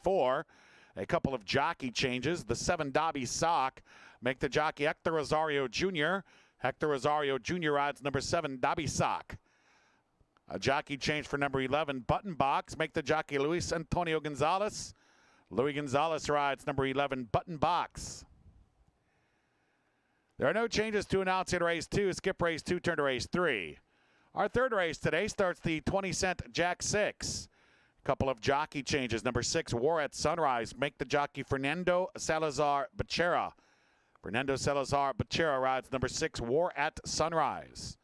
4. A couple of jockey changes. The 7 Dobby Sock make the jockey Hector Rosario Jr. Hector Rosario Jr. rides number 7 Dobby Sock. A jockey change for number 11 Button Box make the jockey Luis Antonio Gonzalez. Luis Gonzalez rides number 11 Button Box. There are no changes to announce in race 2. Skip race 2, turn to race 3. Our third race today starts the 20-cent Jack 6. Couple of jockey changes. Number 6, War at Sunrise, make the jockey Fernando Salazar Becerra. Fernando Salazar Becerra rides number 6, War at Sunrise.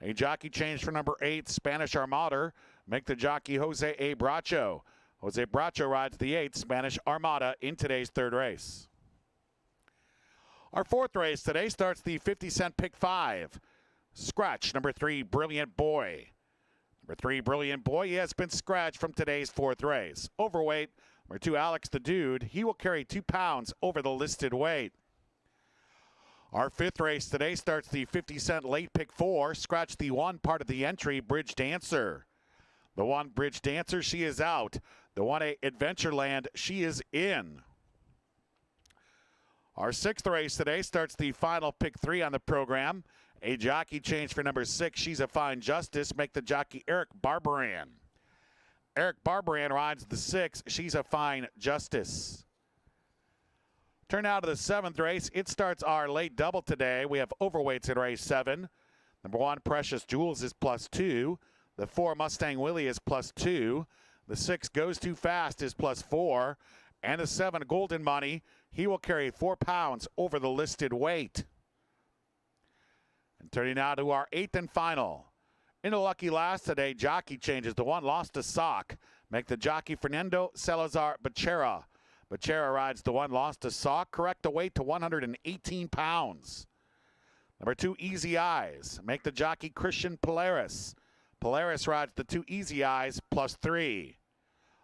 A jockey change for number 8, Spanish Armada, make the jockey Jose A. Bracho. Jose Bracho rides the 8, Spanish Armada, in today's third race. Our fourth race today starts the 50-cent Pick 5. Scratch, number 3, Brilliant Boy. Number 3, Brilliant Boy, he has been scratched from today's fourth race. Overweight, number 2, Alex the Dude. He will carry 2 pounds over the listed weight. Our fifth race today starts the 50-cent late pick 4. Scratch the 1 part of the entry, Bridge Dancer. The 1 Bridge Dancer, she is out. The 1A Adventureland, she is in. Our sixth race today starts the final pick 3 on the program. A jockey change for number 6, She's a Fine Justice, make the jockey Eric Barbaran. Eric Barbaran rides the 6, She's a Fine Justice. Turn now to the 7th race. It starts our late double today. We have overweights in race 7. Number 1, Precious Jewels is +2. The 4, Mustang Willie is +2. The 6, Goes Too Fast is +4. And the 7, Golden Money, he will carry 4 pounds over the listed weight. And turning now to our 8th and final. In the lucky last today, jockey changes. The 1 Lost a Sock, make the jockey Fernando Salazar Becerra. Becerra rides the 1 Lost a Sock, correct the weight to 118 pounds. Number 2, Easy Eyes, make the jockey Christian Polaris. Polaris rides the 2 Easy Eyes +3.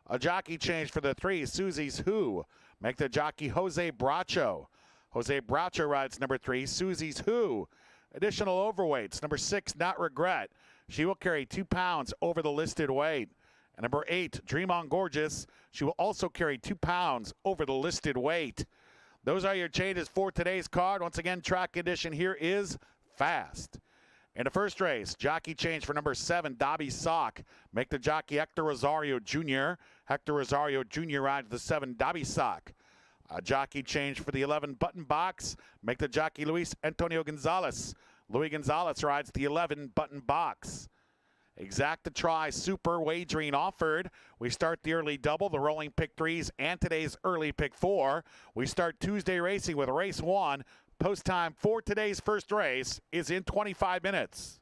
A jockey change for the 3, Susie's Who, make the jockey Jose Bracho. Jose Bracho rides number 3, Susie's Who. Additional overweights, number 6, Not Regret. She will carry 2 pounds over the listed weight. And number 8, Dream on Gorgeous. She will also carry 2 pounds over the listed weight. Those are your changes for today's card. Once again, track condition here is fast. In the first race, jockey change for number 7, Dobby Sock. Make the jockey Hector Rosario Jr. Hector Rosario Jr. rides the 7, Dobby Sock. A jockey change for the 11, Button Box. Make the jockey Luis Antonio Gonzalez. Luis Gonzalez rides the 11, Button Box. Exacta Try Super wagering offered. We start the early double, the rolling pick 3s, and today's early pick 4. We start Tuesday racing with race 1. Post time for today's first race is in 25 minutes.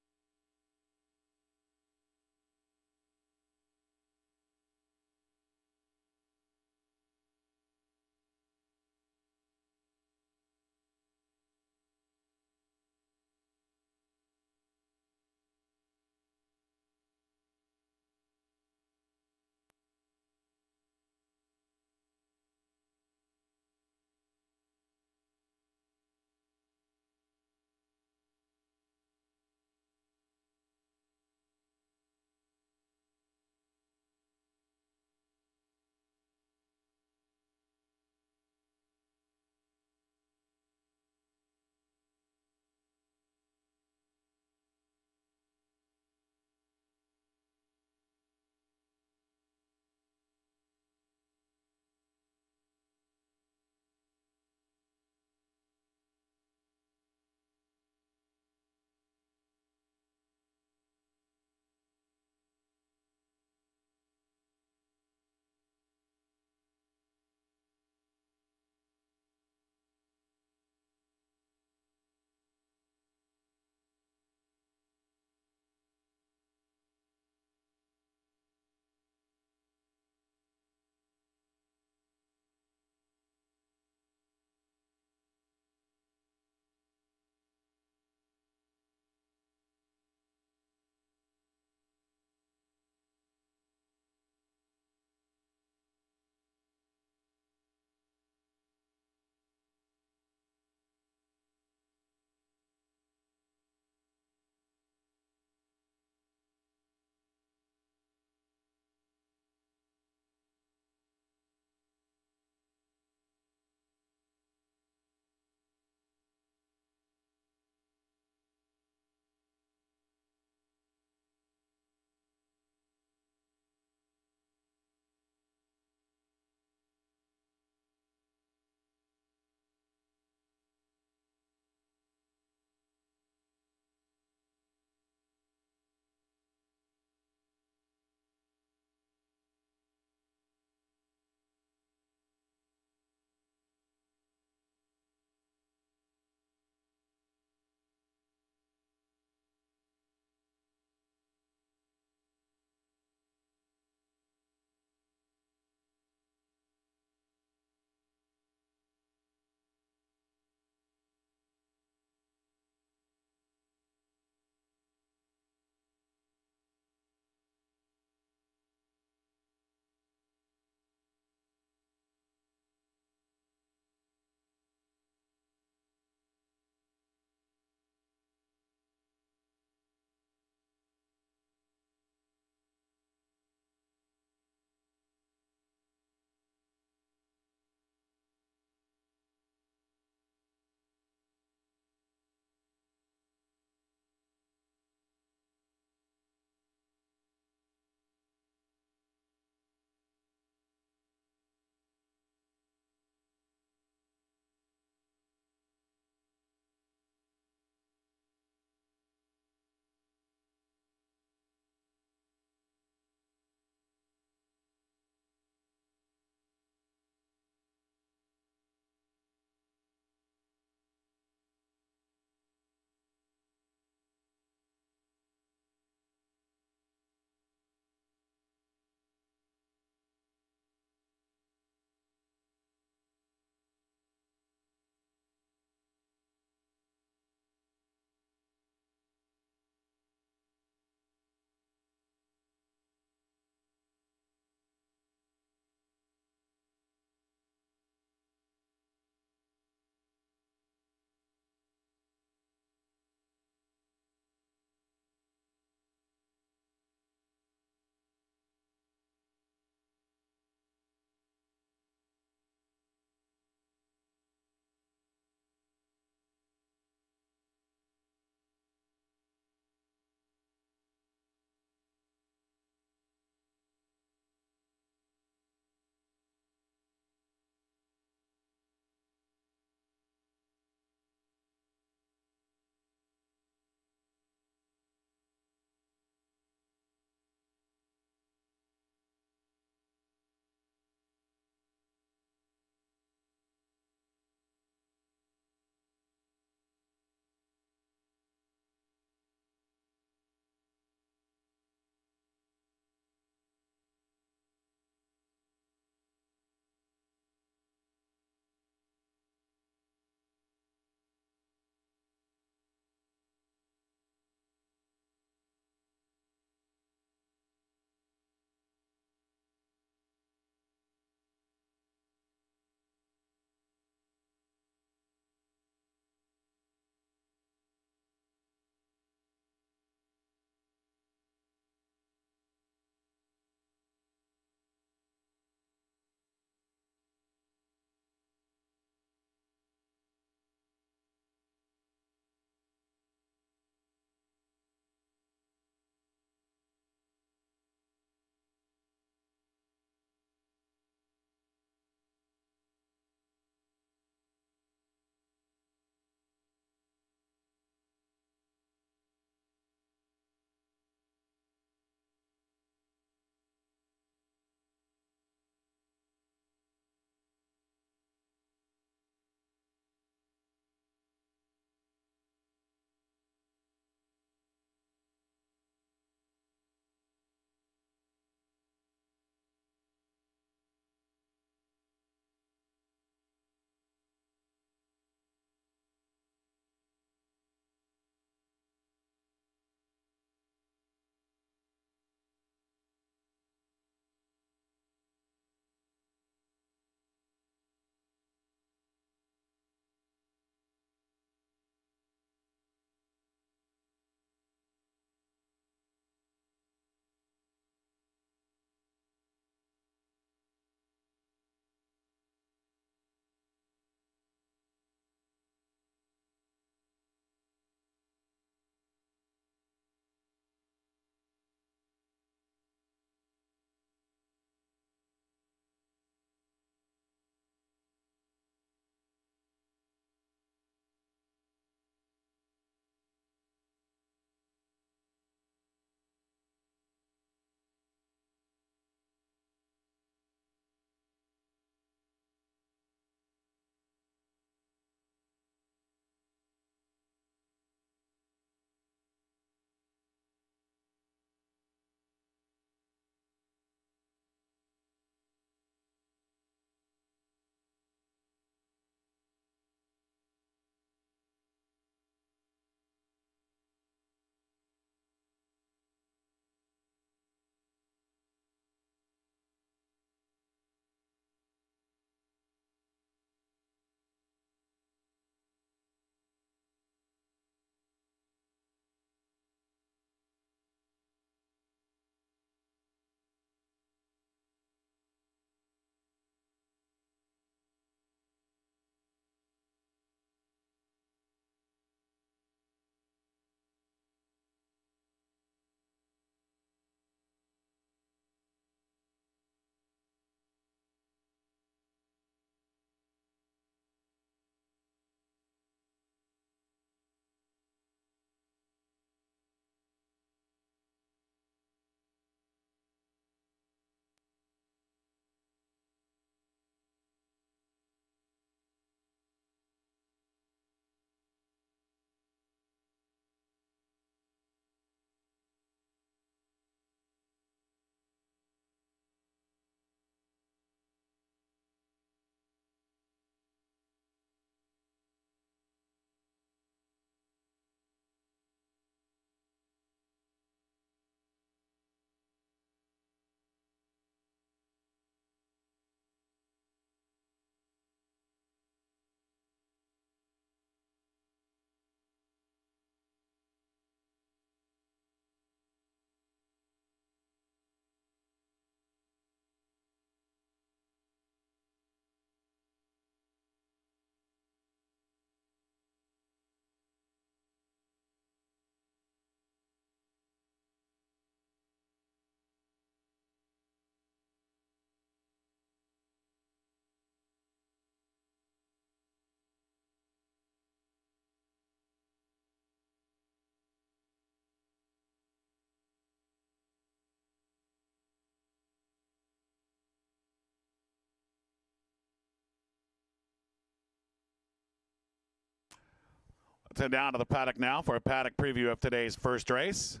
Let's head down to the paddock now for a paddock preview of today's first race.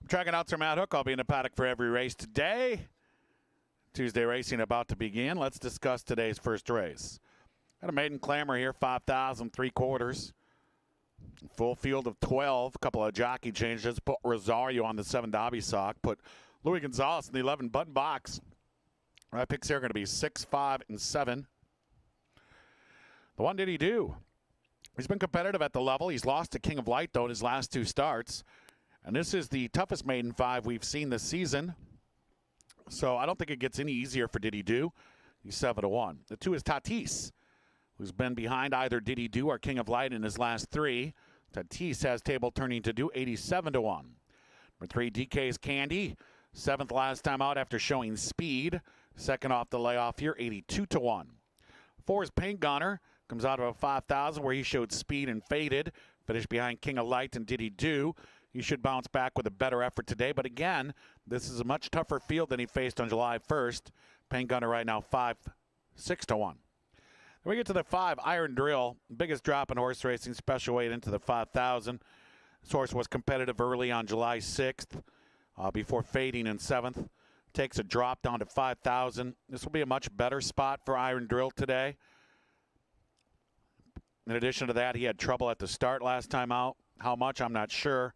Track announcer Matt Hook. I'll be in the paddock for every race today. Tuesday racing about to begin. Let's discuss today's first race. Got a maiden clamor here, 5,3/4. Full field of 12. A couple of jockey changes. Put Rosario on the 7 Dobby sock. Put Louis Gonzalez in the 11 button box. My picks here are going to be 6, 5, and 7. The one Did He Do? He's been competitive at the level. He's lost to King of Light, though, in his last 2 starts. And this is the toughest maiden 5 we've seen this season. So I don't think it gets any easier for Did He Do. He's 7-1. The 2 is Tatis, who's been behind either Did He Do or King of Light in his last 3. Tatis has table turning to do, 87-1. Number 3, DK's Candy, 7th last time out after showing speed. Second off the layoff here, 82-1. 4 is Paint Gunner, comes out of a 5,000 where he showed speed and faded. Finished behind King of Light and Did He Do. He should bounce back with a better effort today. But again, this is a much tougher field than he faced on July 1st. Paint Gunner right now 6-1. Then we get to the 5, Iron Drill. Biggest drop in horse racing, special weight into the 5,000. This horse was competitive early on July 6th before fading in 7th. Takes a drop down to 5,000. This will be a much better spot for Iron Drill today. In addition to that, he had trouble at the start last time out. How much, I'm not sure.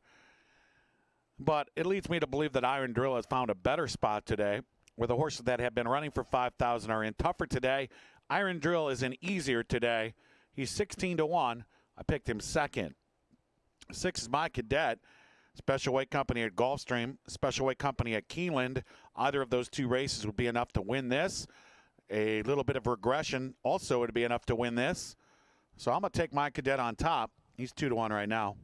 But it leads me to believe that Iron Drill has found a better spot today, where the horses that have been running for 5,000 are in tougher today. Iron Drill is in easier today. He's 16-1. I picked him second. 6 is My Cadet. Special weight company at Gulfstream, special weight company at Keeneland. Either of those 2 races would be enough to win this. A little bit of regression also would be enough to win this. So I'm going to take My Cadet on top. He's 2-1 right now.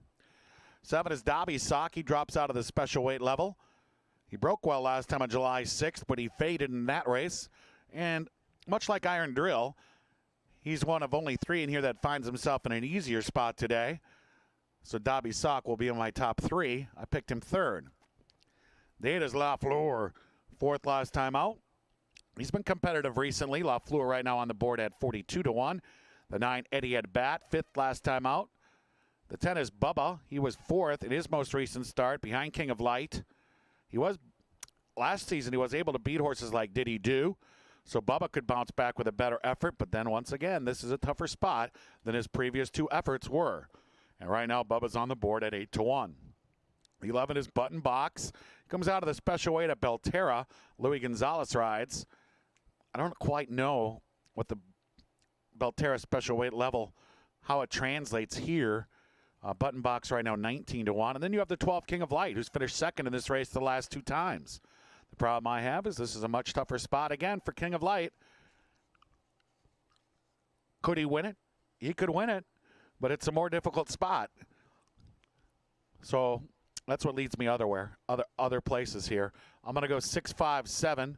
7 is Dobby Sock. He drops out of the special weight level. He broke well last time on July 6th, but he faded in that race. And much like Iron Drill, he's one of only 3 in here that finds himself in an easier spot today. So Dobby Sock will be in my top 3. I picked him 3rd. The 8 is La Fleur, 4th last time out. He's been competitive recently. La Fleur right now on the board at 42-1. The 9, Eddie at Bat, 5th last time out. The 10 is Bubba. He was 4th in his most recent start behind King of Light. Last season, he was able to beat horses like Did He Do. So Bubba could bounce back with a better effort. But then once again, this is a tougher spot than his previous 2 efforts were. And right now, Bubba's on the board at 8-1. 11 is Button Box. Comes out of the special weight at Belterra. Louis Gonzalez rides. I don't quite know what the Belterra special weight level, how it translates here. Button Box right now 19-1. And then you have the 12 King of Light, who's finished second in this race the last 2 times. The problem I have is this is a much tougher spot again for King of Light. Could he win it? He could win it, but it's a more difficult spot. So that's what leads me other places here. I'm going to go 6, 5, 7.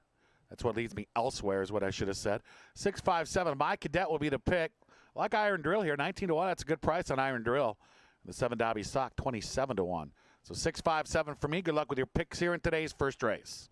That's what leads me elsewhere is what I should have said. 6, 5, 7. My Cadet will be the pick. I like Iron Drill here, 19-1. That's a good price on Iron Drill. The 7 Dobby Sock, 27-1. So 6, 5, 7 for me. Good luck with your picks here in today's first race.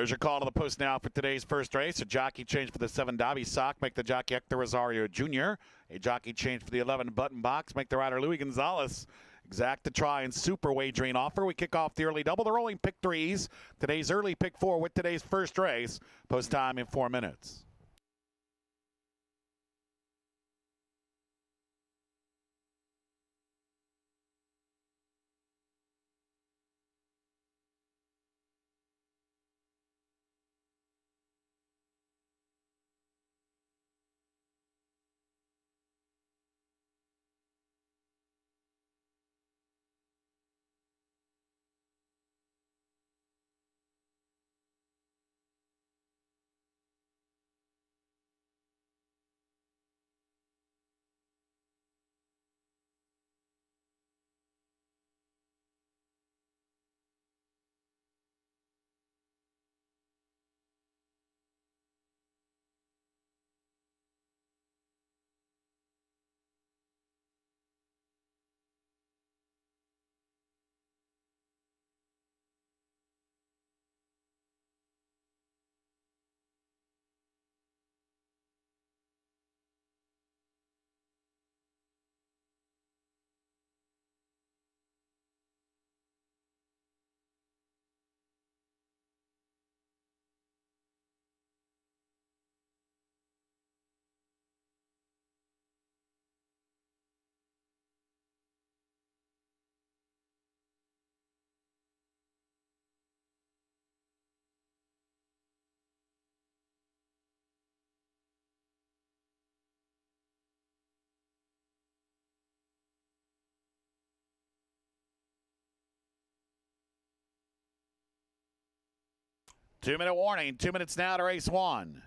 There's your call to the post now for today's first race. A jockey change for the 7 Dobby sock. Make the jockey Hector Rosario Jr. A jockey change for the 11 button box. Make the rider Louis Gonzalez. Exact to try and super wagering offer. We kick off the early double. The rolling pick threes. Today's early pick 4 with today's first race. Post time in 4 minutes. Two-minute warning. 2 minutes now to race 1.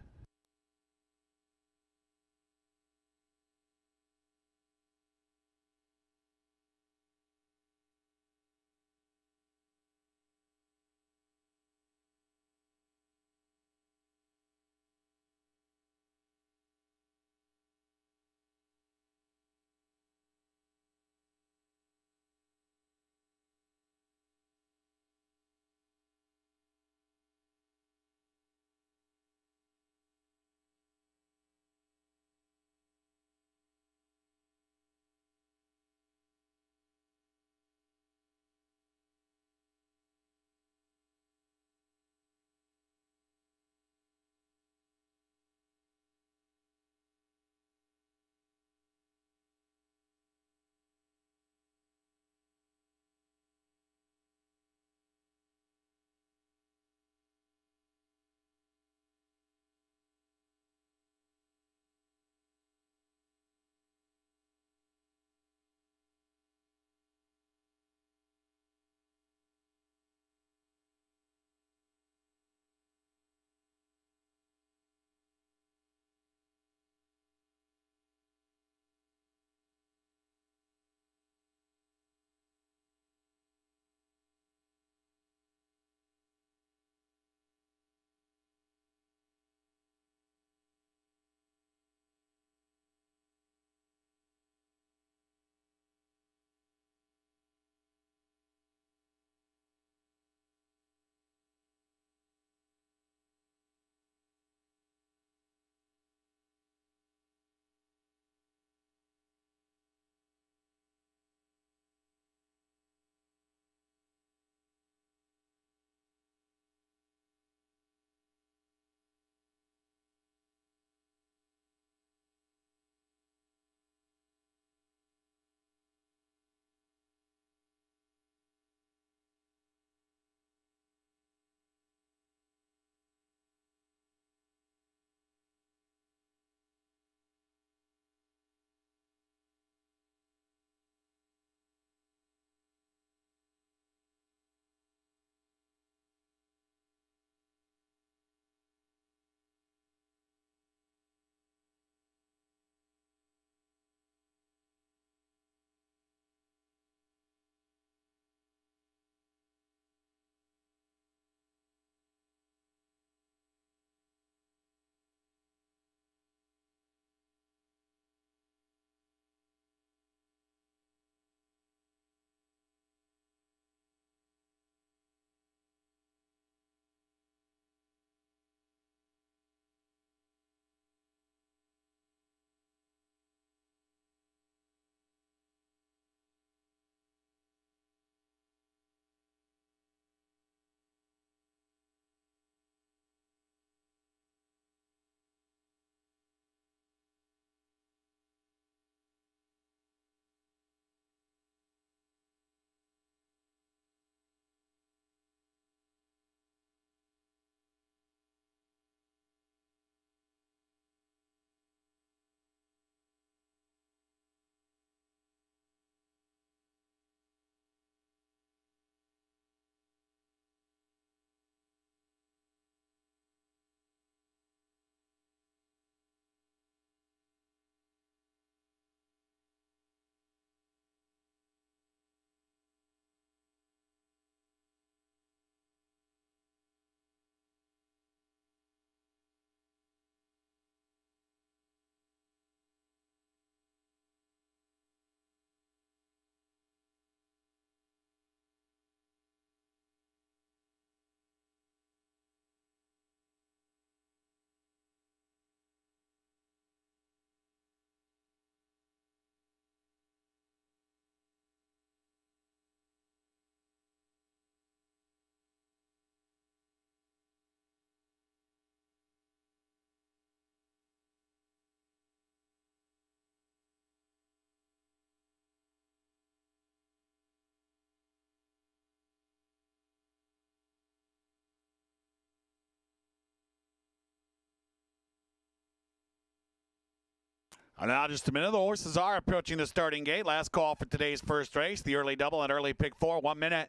Now just a minute, the horses are approaching the starting gate. Last call for today's first race, the early double and early pick 4, 1 minute.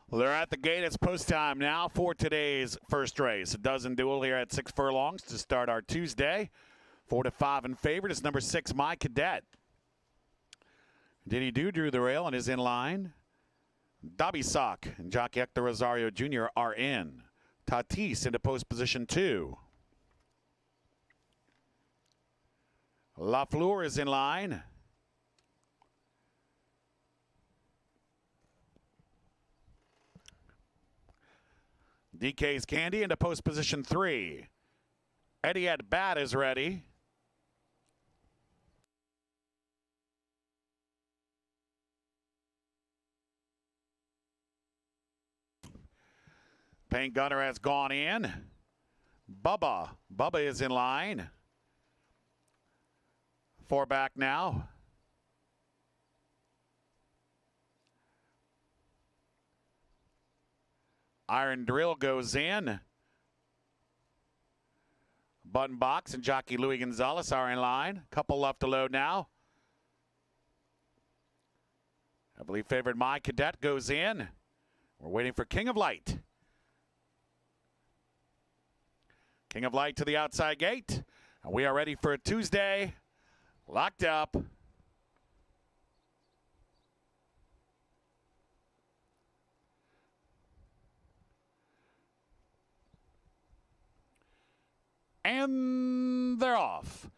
Well, they're at the gate. It's post time now for today's first race. A dozen duel here at 6 furlongs to start our Tuesday. 4 to 5 in favorite is number 6, My Cadet. Diddy Do drew the rail and is in line. Dobby Sock and jockey Hector Rosario Jr. are in. Tatis into post position 2. La Fleur is in line. DK's Candy into post position 3. Eddie at bat is ready. Paint Gunner has gone in. Bubba is in line. 4 back now. Iron Drill goes in. Button Box and jockey Louis Gonzalez are in line. Couple left to load now. I believe favored My Cadet goes in. We're waiting for King of Light. King of Light to the outside gate. And we are ready for a Tuesday. Locked up. And they're off.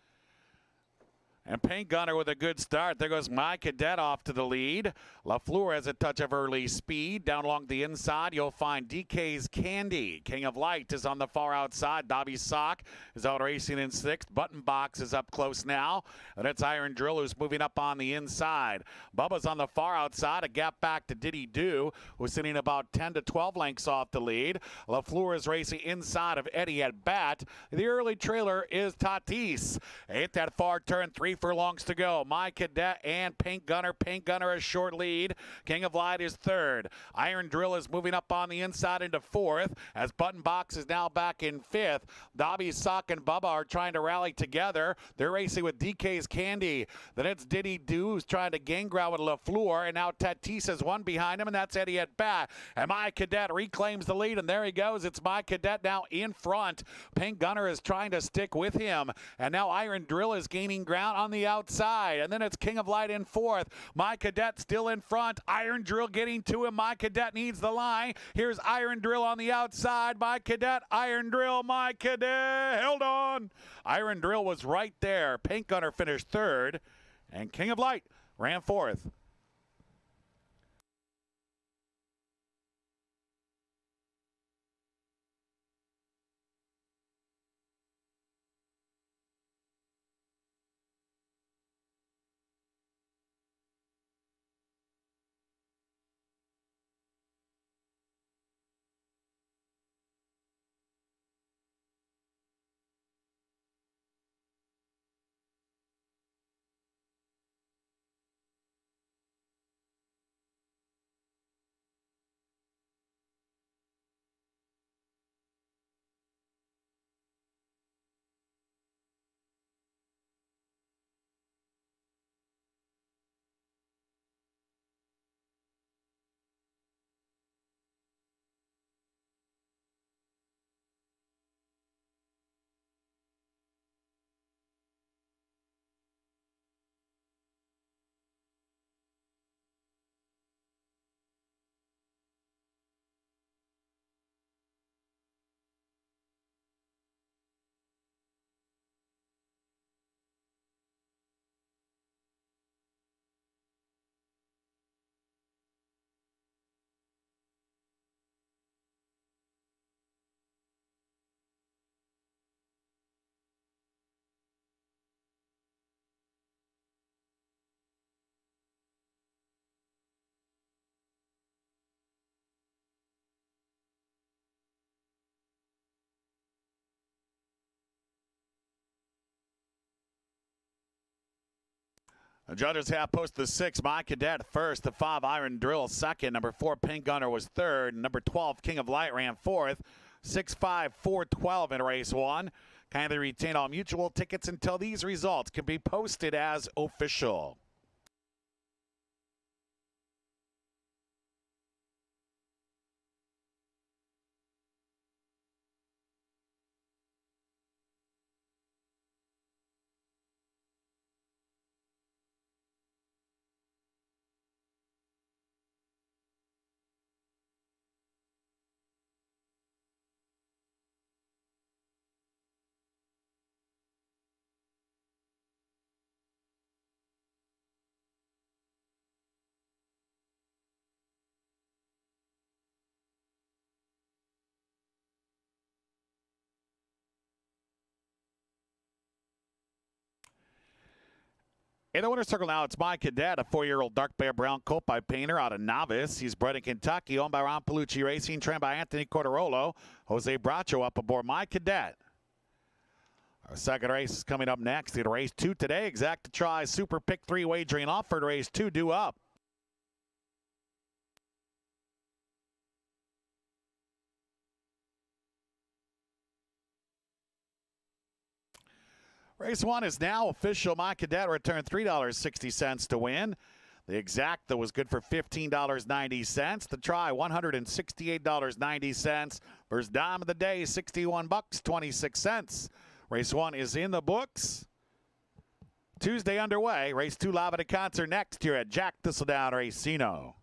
And Paint Gunner with a good start. There goes My Cadet off to the lead. LaFleur has a touch of early speed. Down along the inside, you'll find DK's Candy. King of Light is on the far outside. Dobby Sock is out racing in 6th. Button Box is up close now. And it's Iron Drill who's moving up on the inside. Bubba's on the far outside. A gap back to Diddy Do, who's sitting about 10 to 12 lengths off the lead. LaFleur is racing inside of Eddie at bat. The early trailer is Tatis. Hit that far turn, 3 furlongs to go. My Cadet and Paint Gunner. Paint Gunner a short lead. King of Light is 3rd. Iron Drill is moving up on the inside into 4th as Button Box is now back in 5th. Dobby, Sock, and Bubba are trying to rally together. They're racing with DK's Candy. Then it's Diddy Do who's trying to gain ground with LaFleur, and now Tatis has one behind him, and that's Eddie at bat. And My Cadet reclaims the lead, and there he goes. It's My Cadet now in front. Paint Gunner is trying to stick with him, and now Iron Drill is gaining ground on the outside, and then it's King of Light in 4th. My Cadet still in front. Iron Drill getting to him. My Cadet needs the line. Here's Iron Drill on the outside. My Cadet, Iron Drill, My Cadet held on. Iron Drill was right there. Paint Gunner finished 3rd, and King of Light ran 4th. The judges have posted the 6, My Cadet first, the 5, Iron Drill second, number 4, Pink Gunner was third, number 12, King of Light ran fourth, 6, 5, 4, 12 in race 1. Kindly retain all mutual tickets until these results can be posted as official. In the winner's circle now, it's My Cadet, a 4-year-old dark bear brown colt by Painter out of Novice. He's bred in Kentucky, owned by Ron Palucci Racing, trained by Anthony Cordarolo. Jose Bracho up aboard My Cadet. Our second race is coming up next. In race 2 today, Exacta Try Super Pick 3 wagering offered. Race 2 due up. Race 1 is now official. My Cadet returned $3.60 to win. The Exacta was good for $15.90. The Try, $168.90. First dime of the day, $61.26. Race 1 is in the books. Tuesday underway. Race 2 live at a concert next here at Jack Thistledown Racino.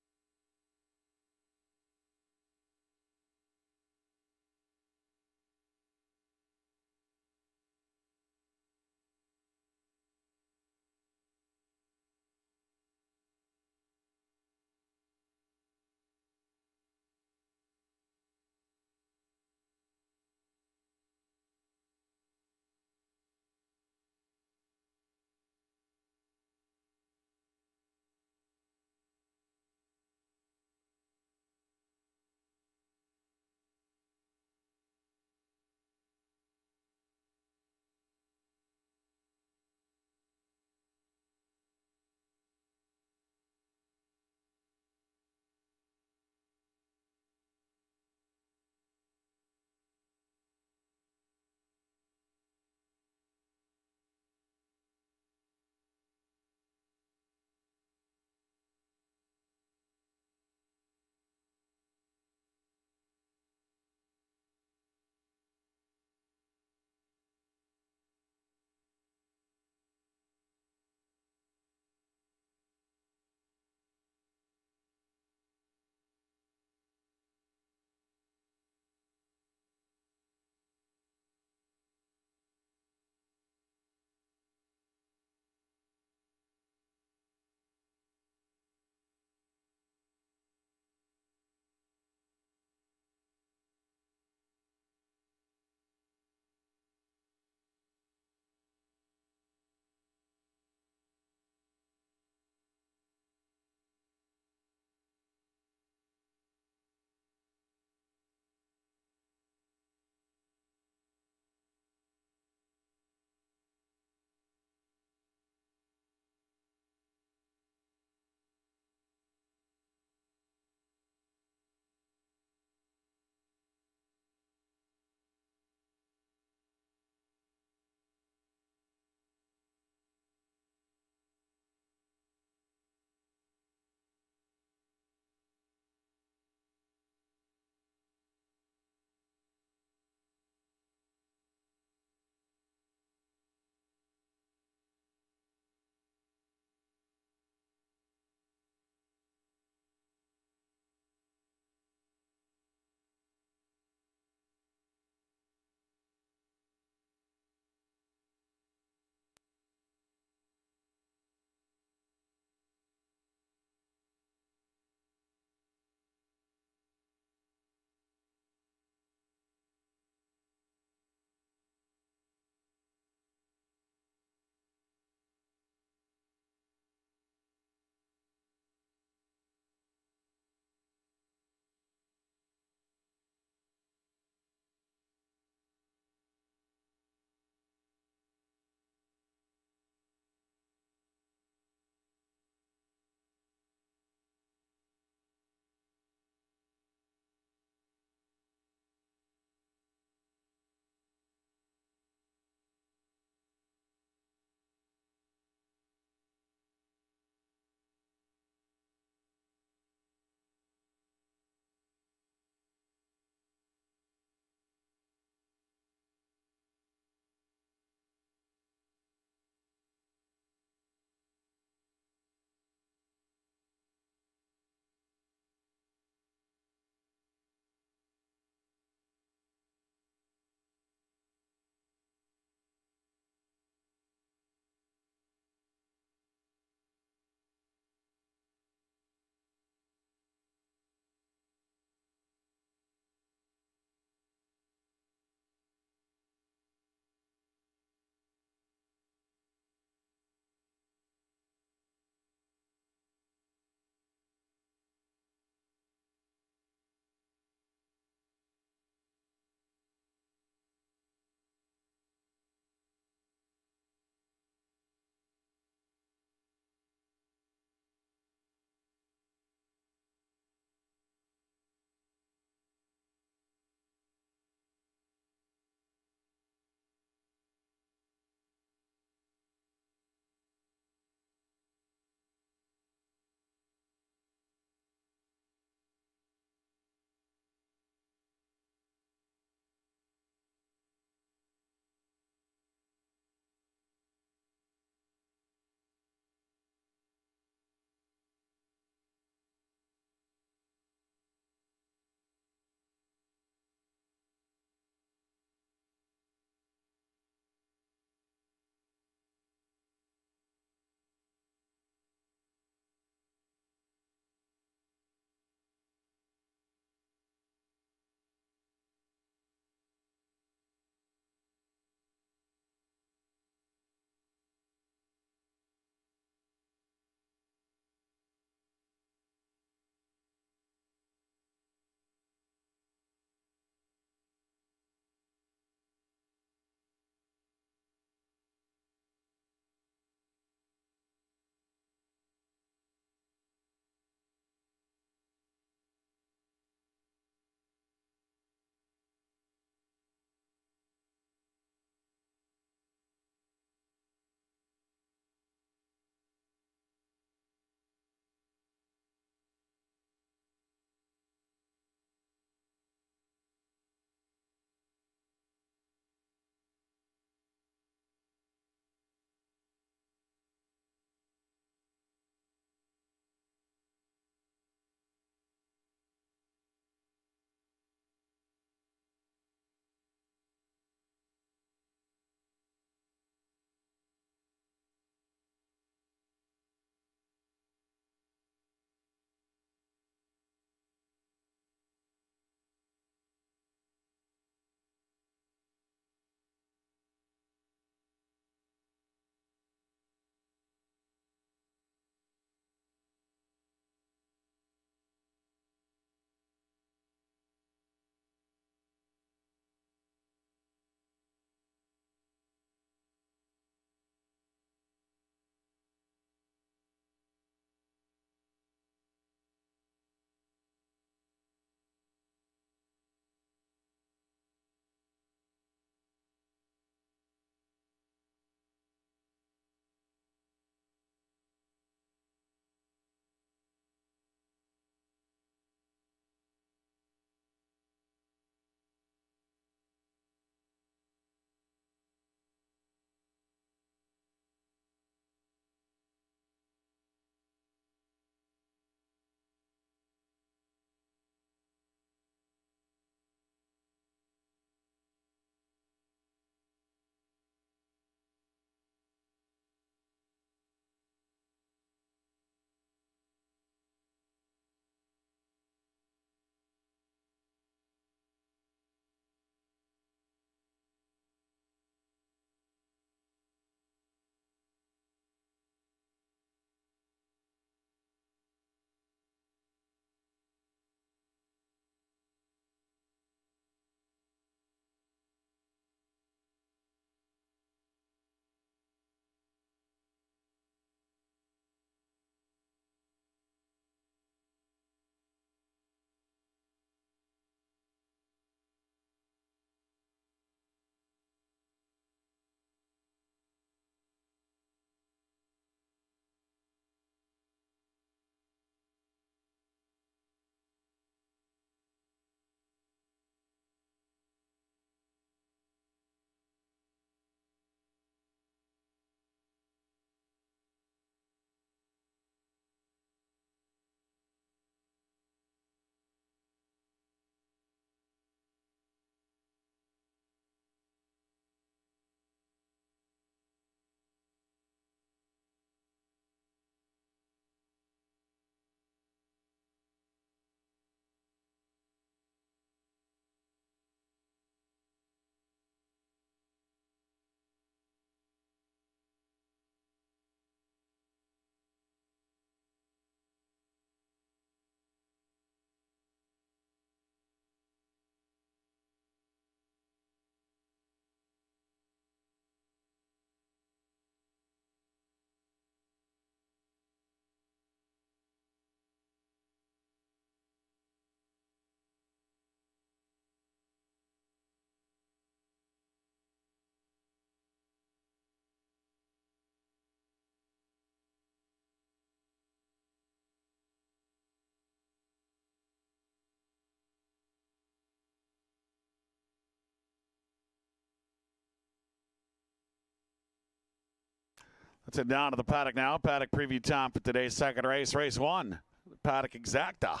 Let's head down to the paddock now. Paddock preview time for today's second race. Race 1, Paddock Exacta.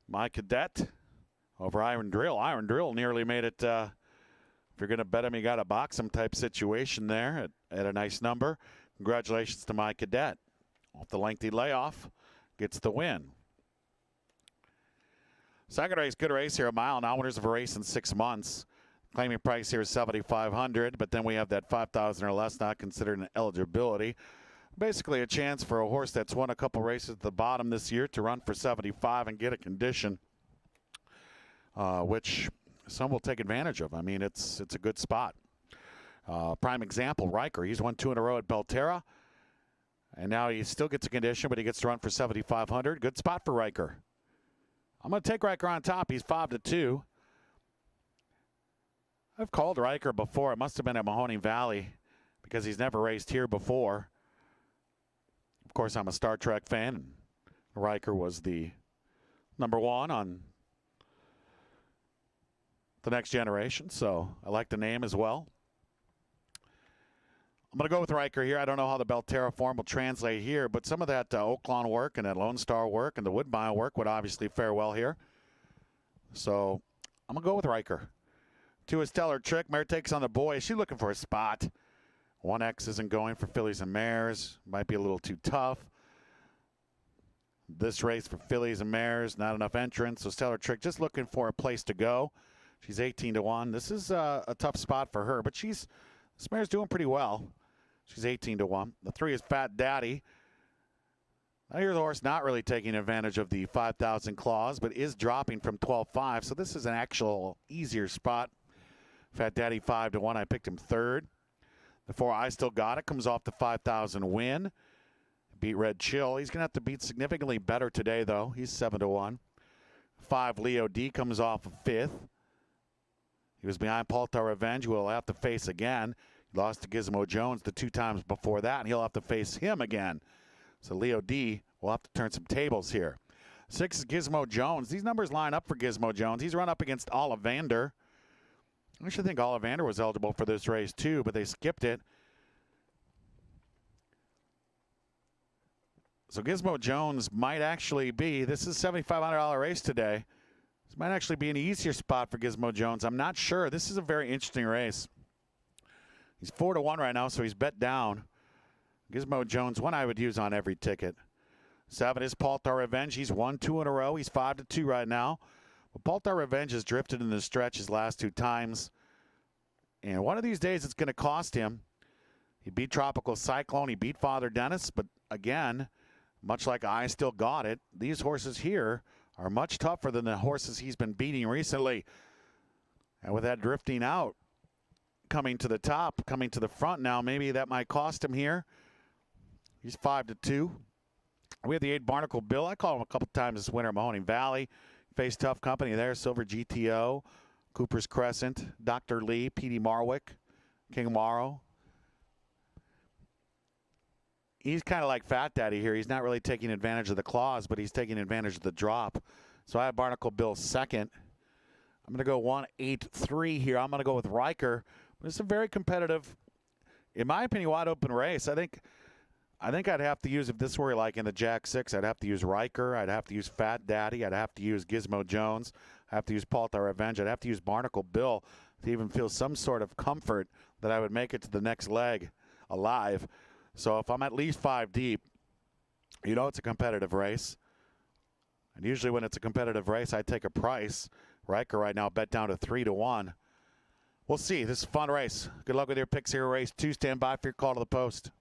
My Cadet over Iron Drill. Iron Drill nearly made it. If you're going to bet him, you got to box him type situation there at a nice number. Congratulations to My Cadet. Off the lengthy layoff, gets the win. Second race, good race here. A mile now. Winners of a race in 6 months. Claiming price here is $7,500, but then we have that $5,000 or less not considered an eligibility. Basically a chance for a horse that's won a couple races at the bottom this year to run for $75 and get a condition, which some will take advantage of. I mean, it's a good spot. Prime example, Riker. He's won 2 in a row at Belterra, and now he still gets a condition, but he gets to run for $7,500. Good spot for Riker. I'm going to take Riker on top. He's 5-2. I've called Riker before. It must have been at Mahoning Valley because he's never raced here before. Of course, I'm a Star Trek fan, and Riker was the #1 on The Next Generation, so I like the name as well. I'm going to go with Riker here. I don't know how the Belterra form will translate here, but some of that Oaklawn work and that Lone Star work and the Woodbine work would obviously fare well here. So I'm going to go with Riker. 2 is Stellar Trick. Mare takes on the boy. Is she looking for a spot? 1X isn't going for fillies and mares. Might be a little too tough. This race for fillies and mares, not enough entrants. So Stellar Trick just looking for a place to go. She's 18-1. This is a tough spot for her, but this mare's doing pretty well. She's 18-1. The 3 is Fat Daddy. I hear the horse not really taking advantage of the 5,000 clause, but is dropping from 12.5. So this is an actual easier spot. Fat Daddy 5-1. I picked him 3rd. The 4 I Still Got It comes off the 5,000 win. Beat Red Chill. He's going to have to beat significantly better today, though. He's 7-1. 5 Leo D comes off of 5th. He was behind Paltar Revenge, who will have to face again. He lost to Gizmo Jones the 2 times before that, and he'll have to face him again. So Leo D will have to turn some tables here. 6 is Gizmo Jones. These numbers line up for Gizmo Jones. He's run up against Ollivander. I actually think Ollivander was eligible for this race too, but they skipped it. So Gizmo Jones might actually be, this is a $7,500 race today. This might actually be an easier spot for Gizmo Jones. I'm not sure. This is a very interesting race. He's 4-1 right now, so he's bet down. Gizmo Jones, one I would use on every ticket. 7 is Paltar Revenge. He's won 2 in a row. He's 5-2 right now. But Paltar Revenge has drifted in the stretch his last 2 times. And one of these days it's going to cost him. He beat Tropical Cyclone. He beat Father Dennis. But again, much like I Still Got It, these horses here are much tougher than the horses he's been beating recently. And with that drifting out, coming to the top, coming to the front now, maybe that might cost him here. He's 5-2. We have the 8 Barnacle Bill. I called him a couple times this winter at Mahoning Valley. Faced tough company there. Silver GTO, Cooper's Crescent, Dr. Lee, P.D. Marwick, King Morrow. He's kind of like Fat Daddy here. He's not really taking advantage of the clause, but he's taking advantage of the drop. So I have Barnacle Bill 2nd. I'm going to go 1-8-3 here. I'm going to go with Riker. It's a very competitive, in my opinion, wide open race. I think I'd have to use, if this were like in the Jack 6, I'd have to use Riker. I'd have to use Fat Daddy. I'd have to use Gizmo Jones. I'd have to use Paltar Revenge. I'd have to use Barnacle Bill to even feel some sort of comfort that I would make it to the next leg alive. So if I'm at least 5 deep, you know it's a competitive race. And usually when it's a competitive race, I take a price. Riker right now bet down to 3-1. We'll see. This is a fun race. Good luck with your picks here, race 2. Stand by for your call to the post.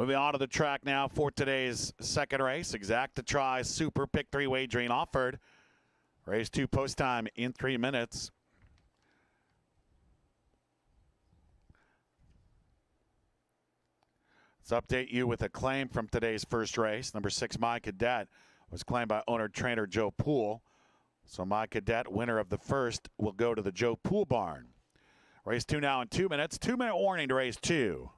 Moving on to the track now for today's second race. Exacta Try Super Pick 3 wagering offered. Race 2 post time in 3 minutes. Let's update you with a claim from today's first race. Number 6, My Cadet, was claimed by owner-trainer Joe Poole. So My Cadet, winner of the first, will go to the Joe Poole barn. Race 2 now in 2 minutes. 2-minute warning to race 2.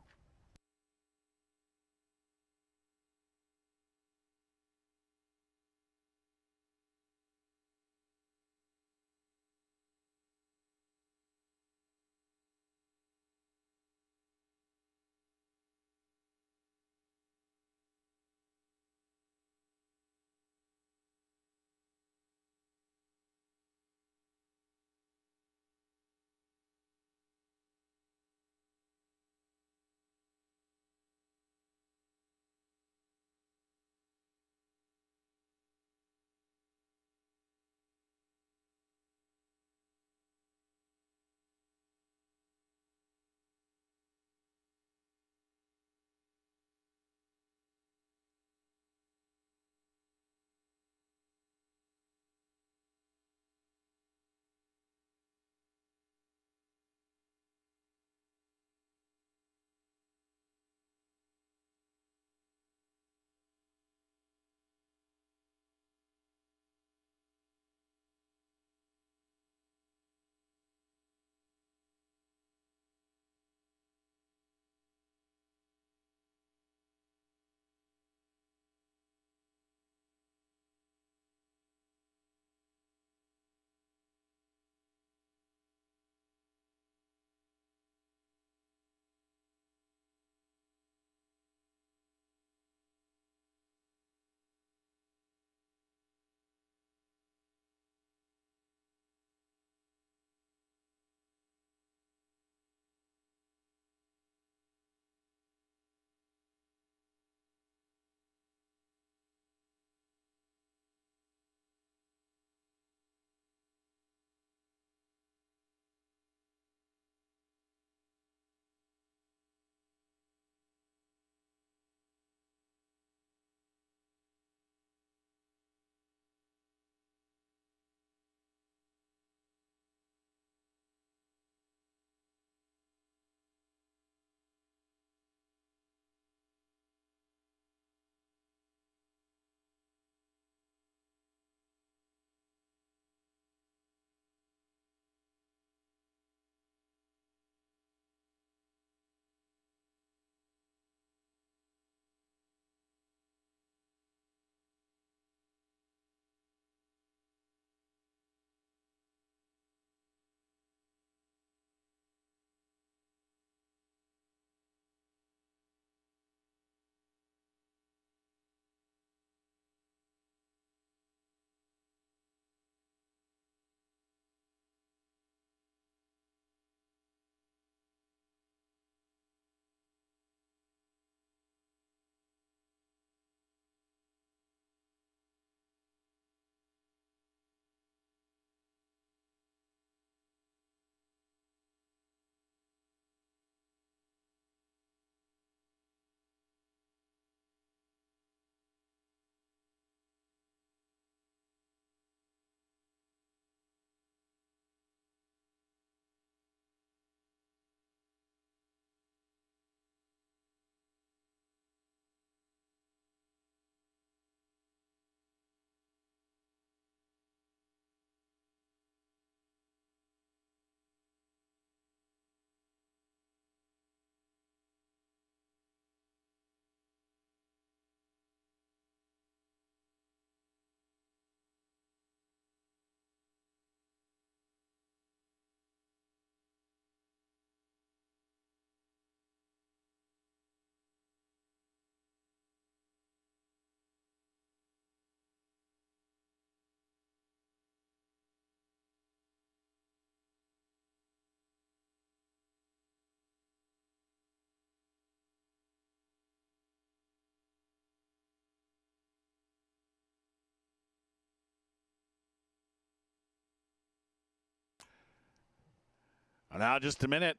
Now just a minute.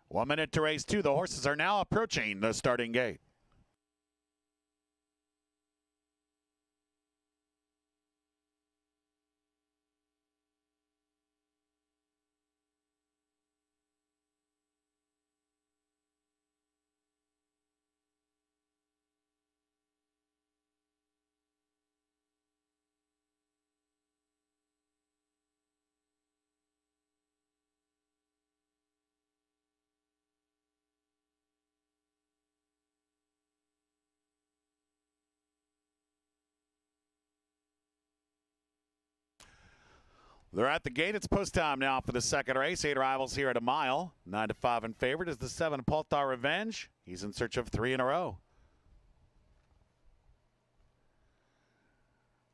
1 minute to race 2. The horses are now approaching the starting gate. They're at the gate. It's post time now for the second race. 8 rivals here at a mile. 9-5 in favorite is the 7 Poltar Revenge. He's in search of 3 in a row.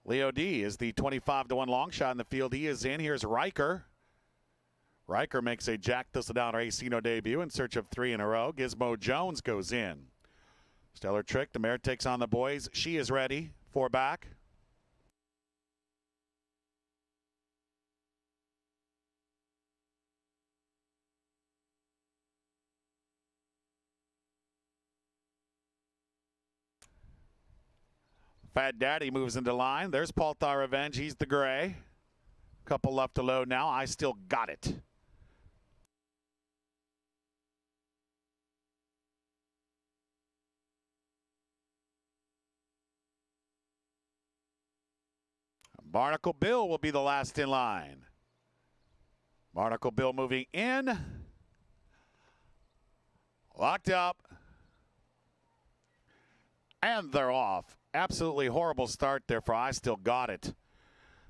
Leo D is the 25-1 long shot in the field. He is in. Here's Riker. Riker makes a Jack Thistledown Racino debut in search of 3 in a row. Gizmo Jones goes in. Stellar Trick, the mare takes on the boys. She is ready. 4 back. Fat Daddy moves into line. There's Poltar Revenge. He's the gray. Couple left to load now. I Still Got It. Barnacle Bill will be the last in line. Barnacle Bill moving in. Locked up. And they're off. Absolutely horrible start there for I Still Got It.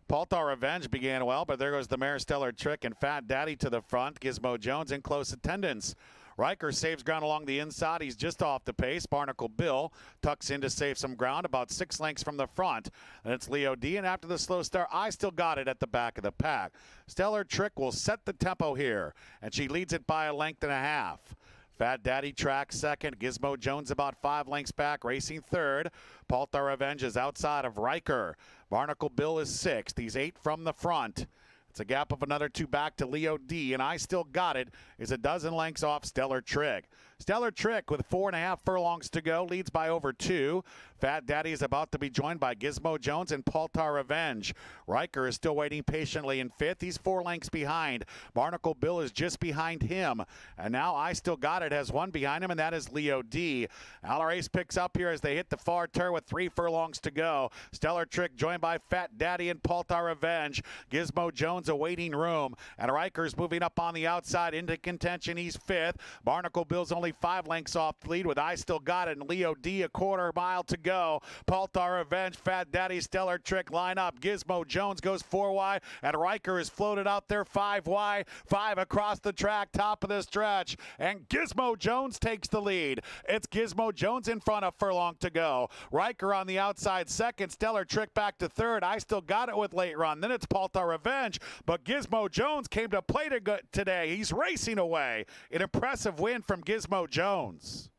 Poltar Revenge began well, but there goes the mare Stellar Trick and Fat Daddy to the front. Gizmo Jones in close attendance. Riker saves ground along the inside. He's just off the pace. Barnacle Bill tucks in to save some ground about 6 lengths from the front. And it's Leo D. And after the slow start, I Still Got It at the back of the pack. Stellar Trick will set the tempo here, and she leads it by 1.5 lengths. Fat Daddy tracks second. Gizmo Jones about 5 lengths back, racing third. Poltar Revenge is outside of Riker. Barnacle Bill is 6th. He's 8 from the front. It's a gap of another 2 back to Leo D, and I Still Got It is 12 lengths off Stellar Trick. Stellar Trick with 4.5 furlongs to go leads by over 2. Fat Daddy is about to be joined by Gizmo Jones and Poltar Revenge. Riker is still waiting patiently in 5th. He's 4 lengths behind. Barnacle Bill is just behind him. And now I Still Got It has 1 behind him, and that is Leo D. Alarace picks up here as they hit the far turn with 3 furlongs to go. Stellar Trick joined by Fat Daddy and Poltar Revenge. Gizmo Jones awaiting room. And Riker's moving up on the outside into contention. He's 5th. Barnacle Bill's only 5 lengths off the lead with I Still Got It and Leo D 1/4 mile to go. Poltar Revenge, Fat Daddy, Stellar Trick line up. Gizmo Jones goes 4 wide, and Riker is floated out there 5 wide. 5 across the track, top of the stretch, and Gizmo Jones takes the lead. It's Gizmo Jones in front, of furlong to go. Riker on the outside second, Stellar Trick back to third. I Still Got It with late run. Then it's Poltar Revenge, but Gizmo Jones came to play today. He's racing away. An impressive win from Gizmo Jones.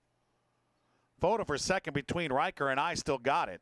Photo for second between Riker and I Still Got It.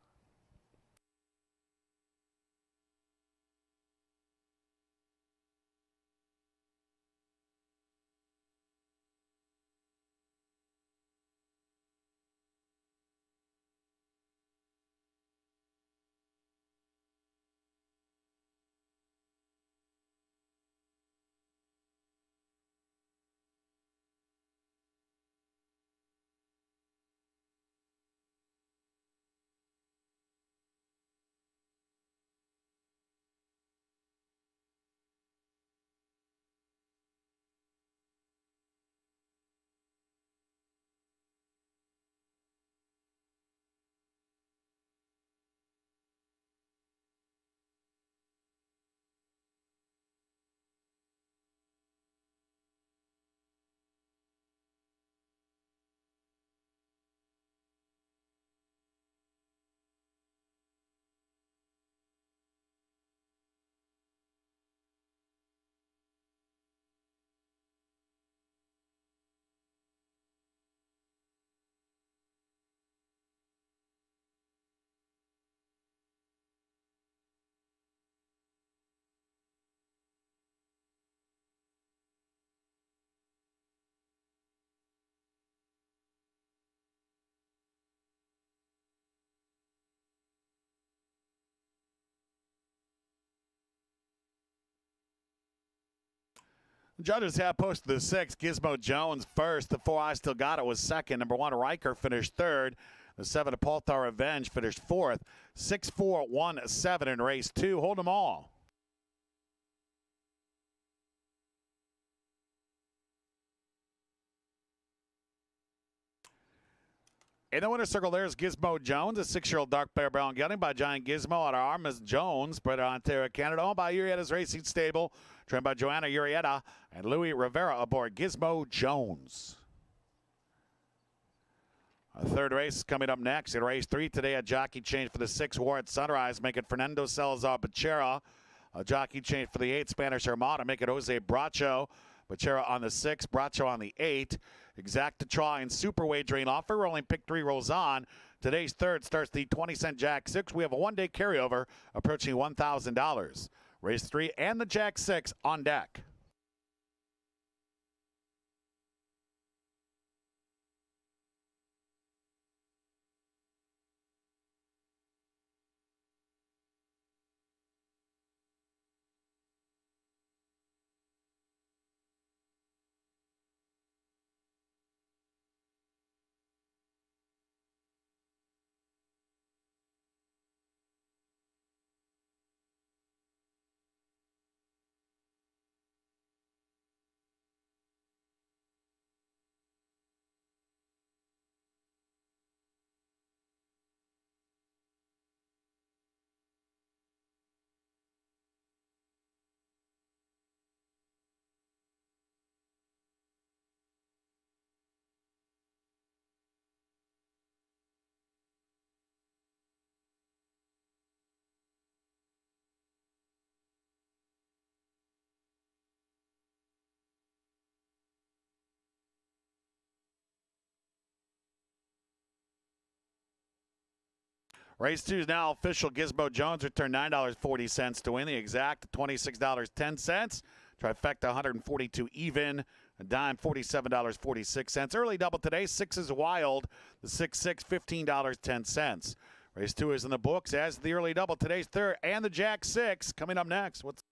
Judges have posted the 6. Gizmo Jones first. The 4 I Still Got It was second. Number 1 Riker finished third. The 7 Poltar Revenge finished 4th. 6-4-1-7 in race 2. Hold them all. In the winner's circle, there's Gizmo Jones, a 6-year-old dark bear barrel gelding by Giant Gizmo out of Armas Jones, bred in Ontario, Canada, owned by Urietta's Racing Stable, trained by Joanna Urietta and Louis Rivera aboard Gizmo Jones. Our third race is coming up next. In race 3 today, a jockey change for the 6 War at Sunrise, make it Fernando Salazar Becerra. A jockey change for the 8 Spanish Armada, make it Jose Bracho. Becerra on the 6, Bracho on the 8. Exacta try and super wagering offer. Rolling pick 3 rolls on. Today's third starts the 20-cent Jack 6. We have a one-day carryover approaching $1,000. Race 3 and the Jack 6 on deck. Race 2 is now official. Gizmo Jones returned $9.40 to win. The exact $26.10. Trifecta $142 even. A dime $47.46. Early double today. 6 is wild. The 6-6 $15.10. Race 2 is in the books as the early double. Today's third and the Jack 6 coming up next. What's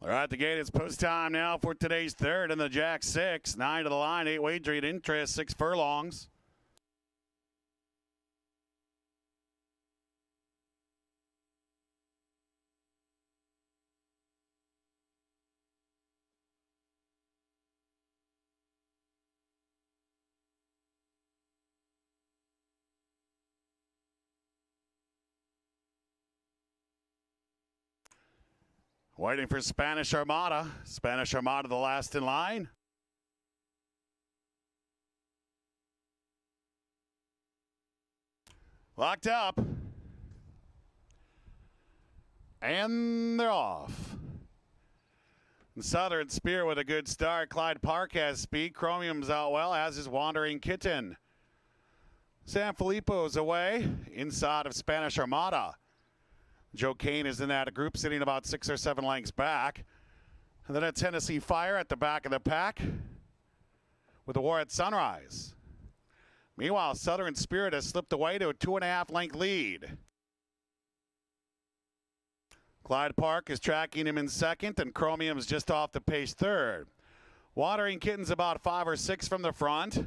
All right, the gate is post time now for today's third in the Jack 6. 9 to the line, 8 wagering interest, 6 furlongs. Waiting for Spanish Armada. Spanish Armada, the last in line. Locked up. And they're off. Southern Spear with a good start. Clyde Park has speed. Chromium's out well, as is Wandering Kitten. San Filippo's away inside of Spanish Armada. Joe Kane is in that group, sitting about 6 or 7 lengths back. And then a Tennessee Fire at the back of the pack with a War at Sunrise. Meanwhile, Southern Spirit has slipped away to a 2.5 length lead. Clyde Park is tracking him in second, and Chromium's just off the pace third. Wandering Kitten's about 5 or 6 from the front.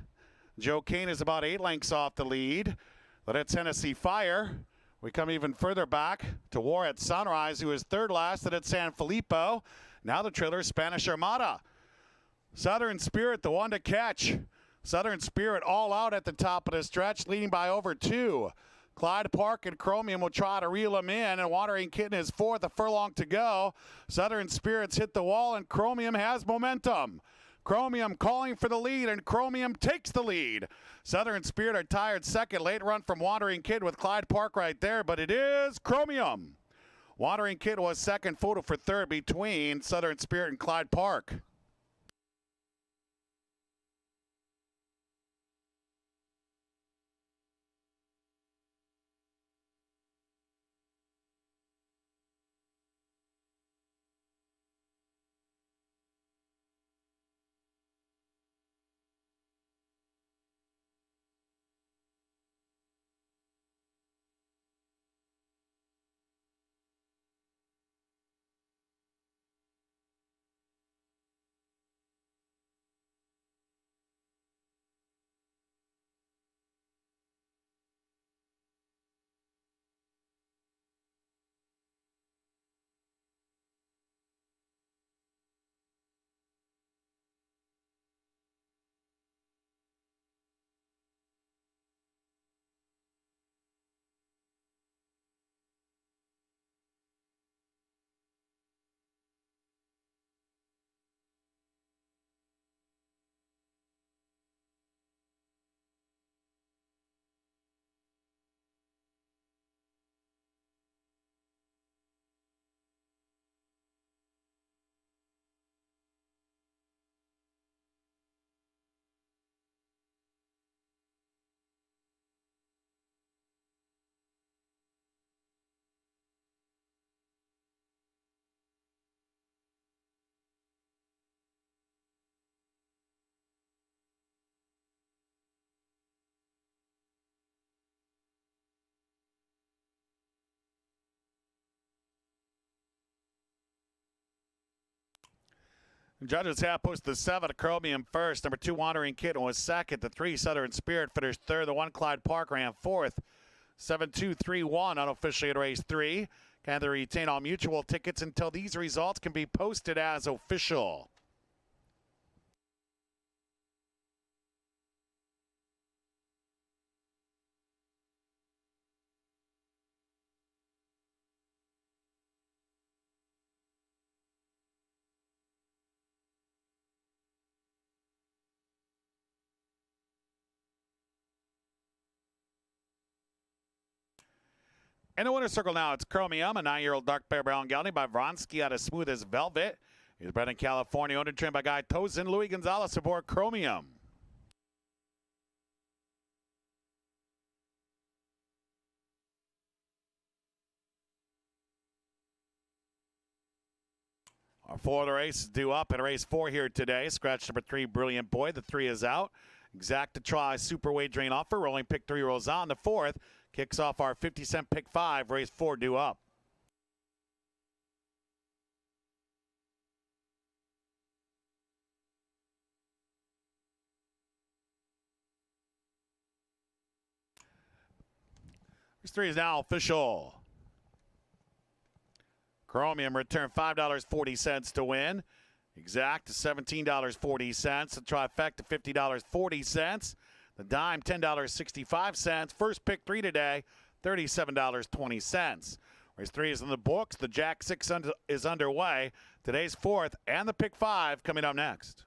Joe Kane is about 8 lengths off the lead. But at Tennessee Fire, we come even further back to War at Sunrise, who is third last, and at San Filippo. Now the trailer, Spanish Armada. Southern Spirit, the one to catch. Southern Spirit all out at the top of the stretch, leading by over 2. Clyde Park and Chromium will try to reel him in, and Wandering Kitten is fourth, a furlong to go. Southern Spirit's hit the wall, and Chromium has momentum. Chromium calling for the lead, and Chromium takes the lead. Southern Spirit are tired second. Late run from Wandering Kid with Clyde Park right there, but it is Chromium. Wandering Kid was second, photo for third between Southern Spirit and Clyde Park. Judges have pushed the 7, Chromium first. Number 2, Wandering Kitten was second. The 3, Southern Spirit finished third. The 1, Clyde Park ran fourth. 7-2-3-1 unofficially at race 3. Can they retain all mutual tickets until these results can be posted as official? In the winner's circle now, it's Chromium, a 9-year-old dark bear brown gelding by Vronsky out of Smooth as Velvet. He's bred in California, owned and trained by Guy Tosin. Louis Gonzalez aboard Chromium. Our 4 of the race is due up in race 4 here today. Scratch number 3, Brilliant Boy. The 3 is out. Exact to try super wagering offer. Rolling pick 3 rolls on. The 4th kicks off our 50-cent pick 5. Race 4 due up. Race 3 is now official. Chromium returned $5.40 to win. Exact $17.40. The trifecta $50.40. The dime $10.65. First pick 3 today, $37.20. Race 3 is in the books. The Jack 6 is underway. Today's 4th and the pick 5 coming up next.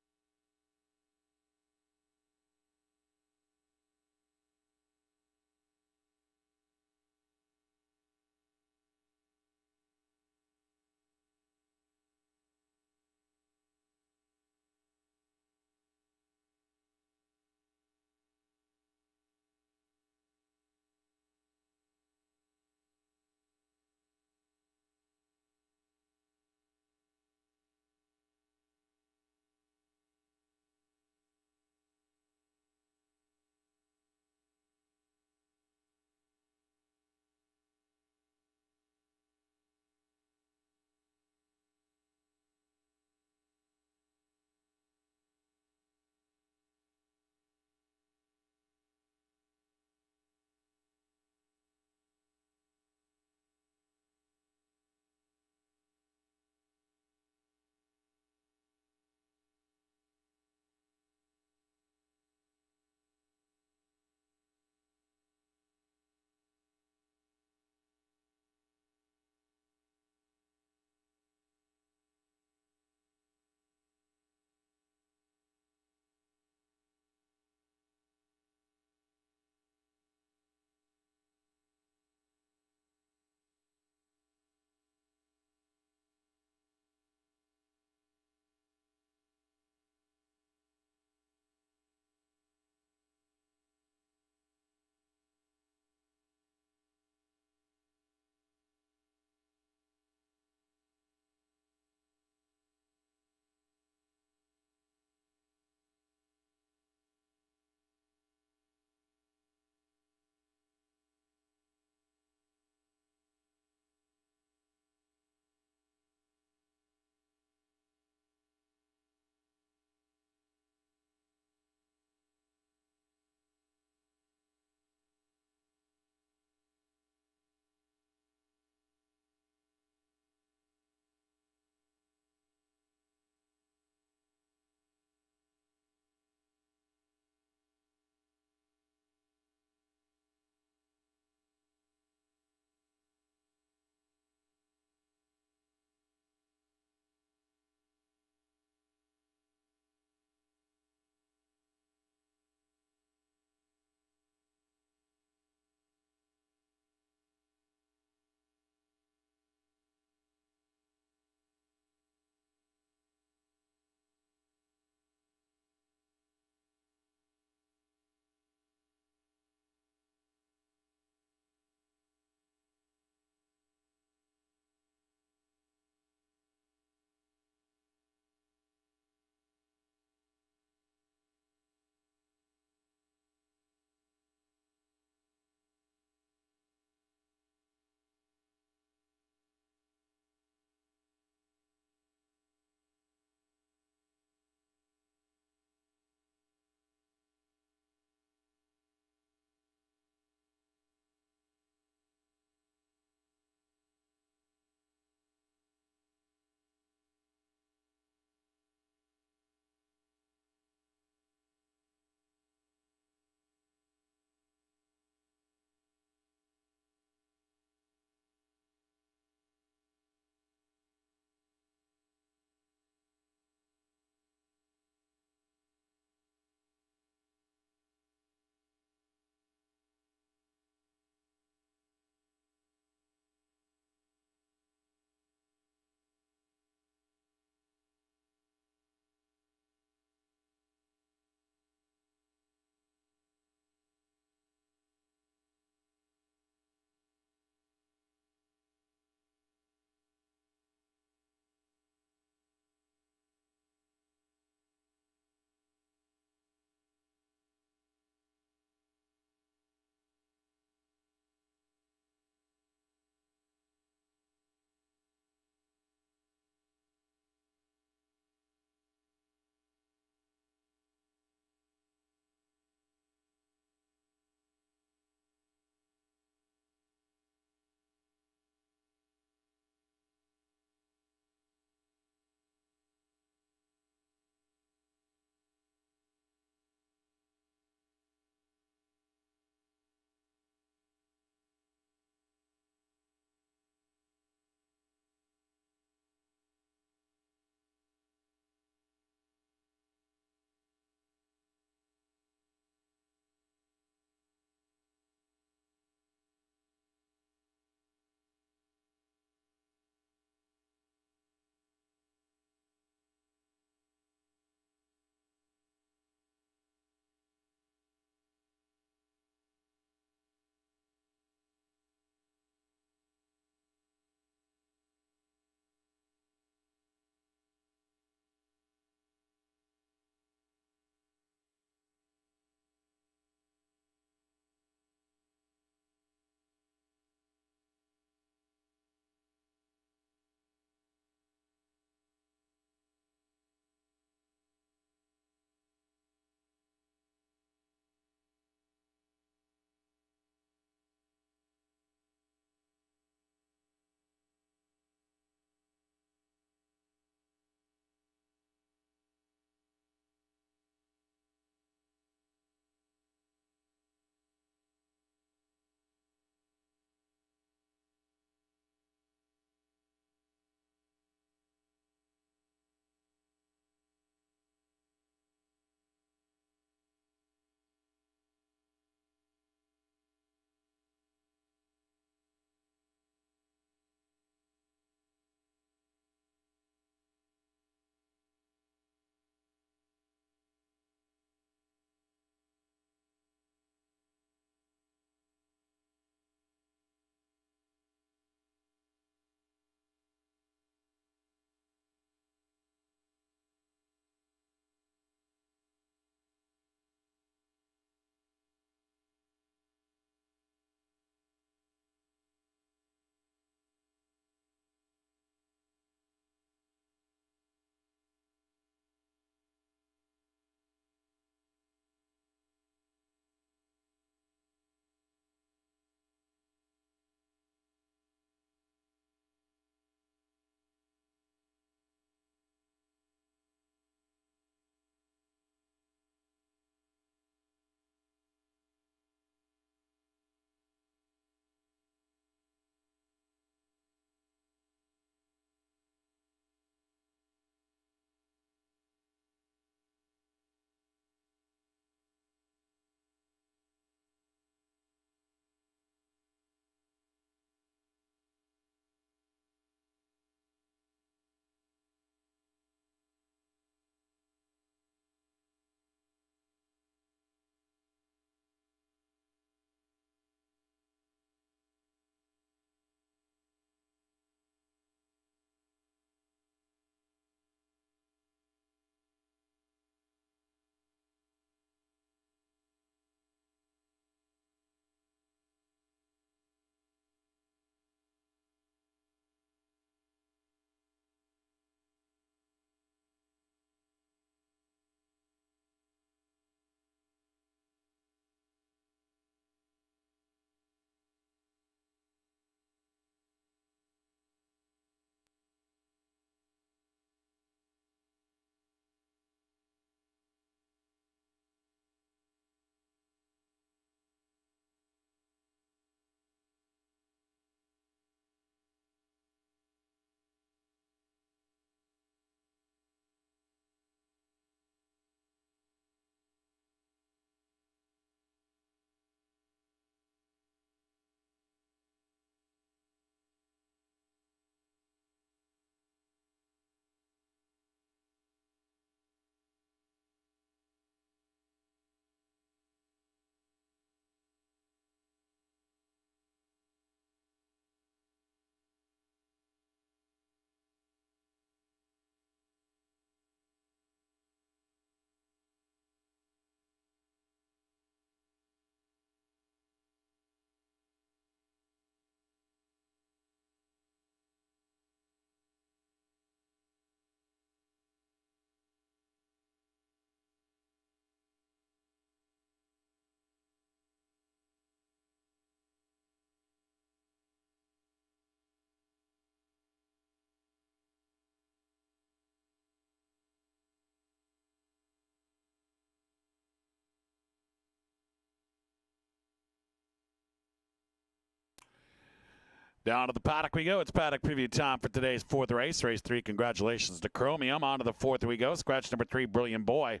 Down to the paddock we go. It's paddock preview time for today's fourth race. Race 3, congratulations to Chromium. On to the fourth we go. Scratch number 3, Brilliant Boy.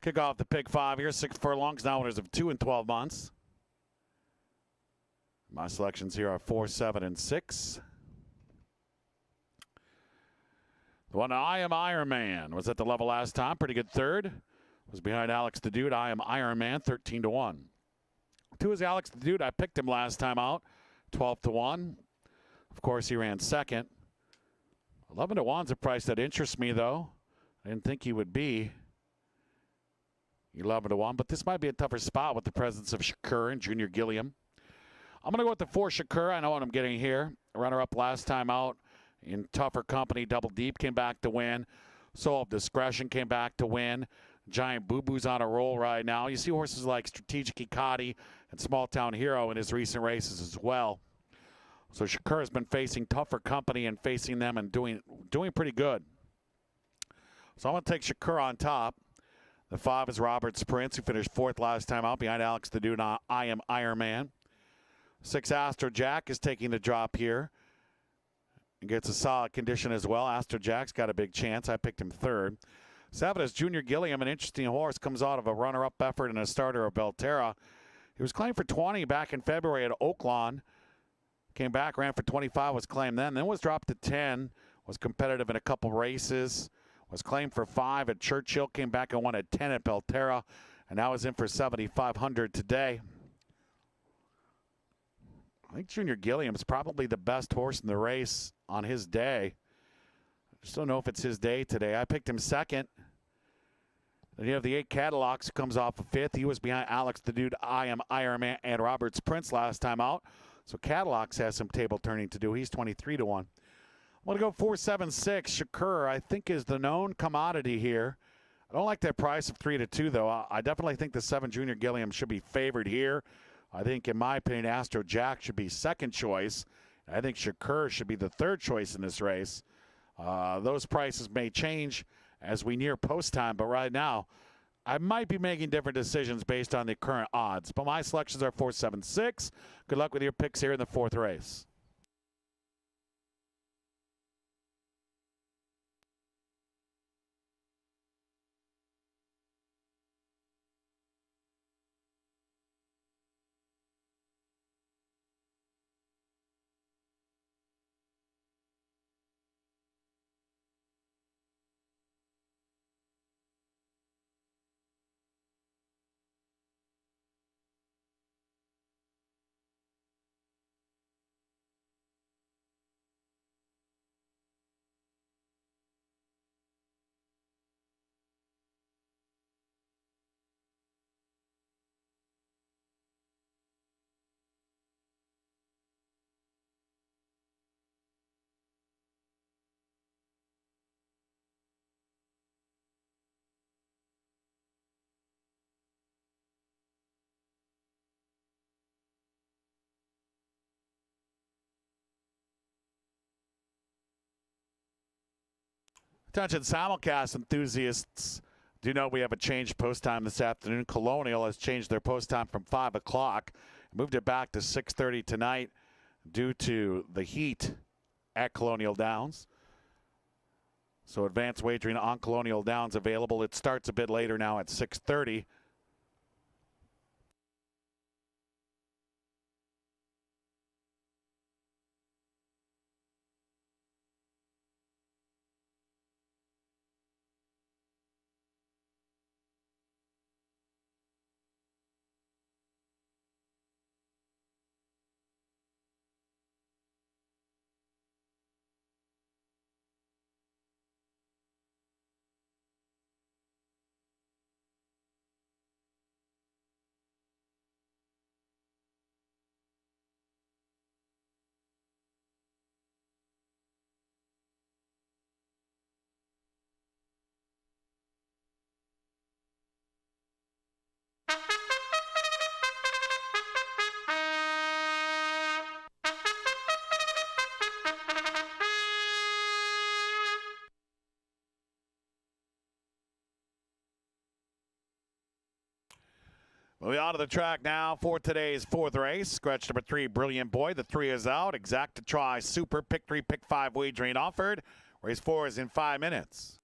Kick off the pick 5 here. 6 furlongs, now winners of 2 and 12 months. My selections here are 4, 7, and 6. The one I Am Iron Man was at the level last time. Pretty good third. Was behind Alex the Dude. I Am Iron Man, 13-1. 2 is Alex the Dude. I picked him last time out. 12-1. Of course, he ran second. 11-1's a price that interests me, though. I didn't think he would be 11-1, but this might be a tougher spot with the presence of Shakur and Junior Gilliam. I'm going to go with the 4 Shakur. I know what I'm getting here. Runner-up last time out in tougher company. Double Deep came back to win. Soul of Discretion came back to win. Giant Boo Boo's on a roll right now. You see horses like Strategic Ikati and Small Town Hero in his recent races as well. So Shakur has been facing tougher company and facing them and doing pretty good. So I'm going to take Shakur on top. The 5 is Robert's Prince, who finished 4th last time out behind Alex the Dude. I Am Iron Man. 6 Astro Jack is taking the drop here and gets a solid condition as well. Astro Jack's got a big chance. I picked him 3rd. 7 is Junior Gilliam, an interesting horse, comes out of a runner-up effort and a starter of Belterra. He was claimed for 20 back in February at Oaklawn. Came back, ran for 25, was claimed then was dropped to 10, was competitive in a couple races, was claimed for 5 at Churchill, came back and won at 10 at Belterra, and now is in for 7,500 today. I think Junior Gilliam's probably the best horse in the race on his day. I just don't know if it's his day today. I picked him 2nd. Then you have the 8 Cadillacs, who comes off of 5th. He was behind Alex the Dude, I Am Iron Man, and Robert's Prince last time out. So Cadillacs has some table turning to do. He's 23-1. I'm going to go 4, 7, 6. Shakur, I think, is the known commodity here. I don't like that price of 3-2, though. I definitely think the 7 Junior Gilliam should be favored here. I think, in my opinion, Astro Jack should be second choice. I think Shakur should be the 3rd choice in this race. Those prices may change as we near post time, but right now I might be making different decisions based on the current odds. But my selections are 4, 7, 6. Good luck with your picks here in the 4th race. Attention simulcast enthusiasts. Do know we have a change post time this afternoon. Colonial has changed their post time from 5 o'clock. Moved it back to 6:30 tonight due to the heat at Colonial Downs. So advanced wagering on Colonial Downs available. It starts a bit later now at 6:30. Moving on to the track now for today's fourth race. Scratch number 3, Brilliant Boy. The 3 is out. Exact to try. Super. Pick 3, pick 5 wagering offered. Race 4 is in 5 minutes.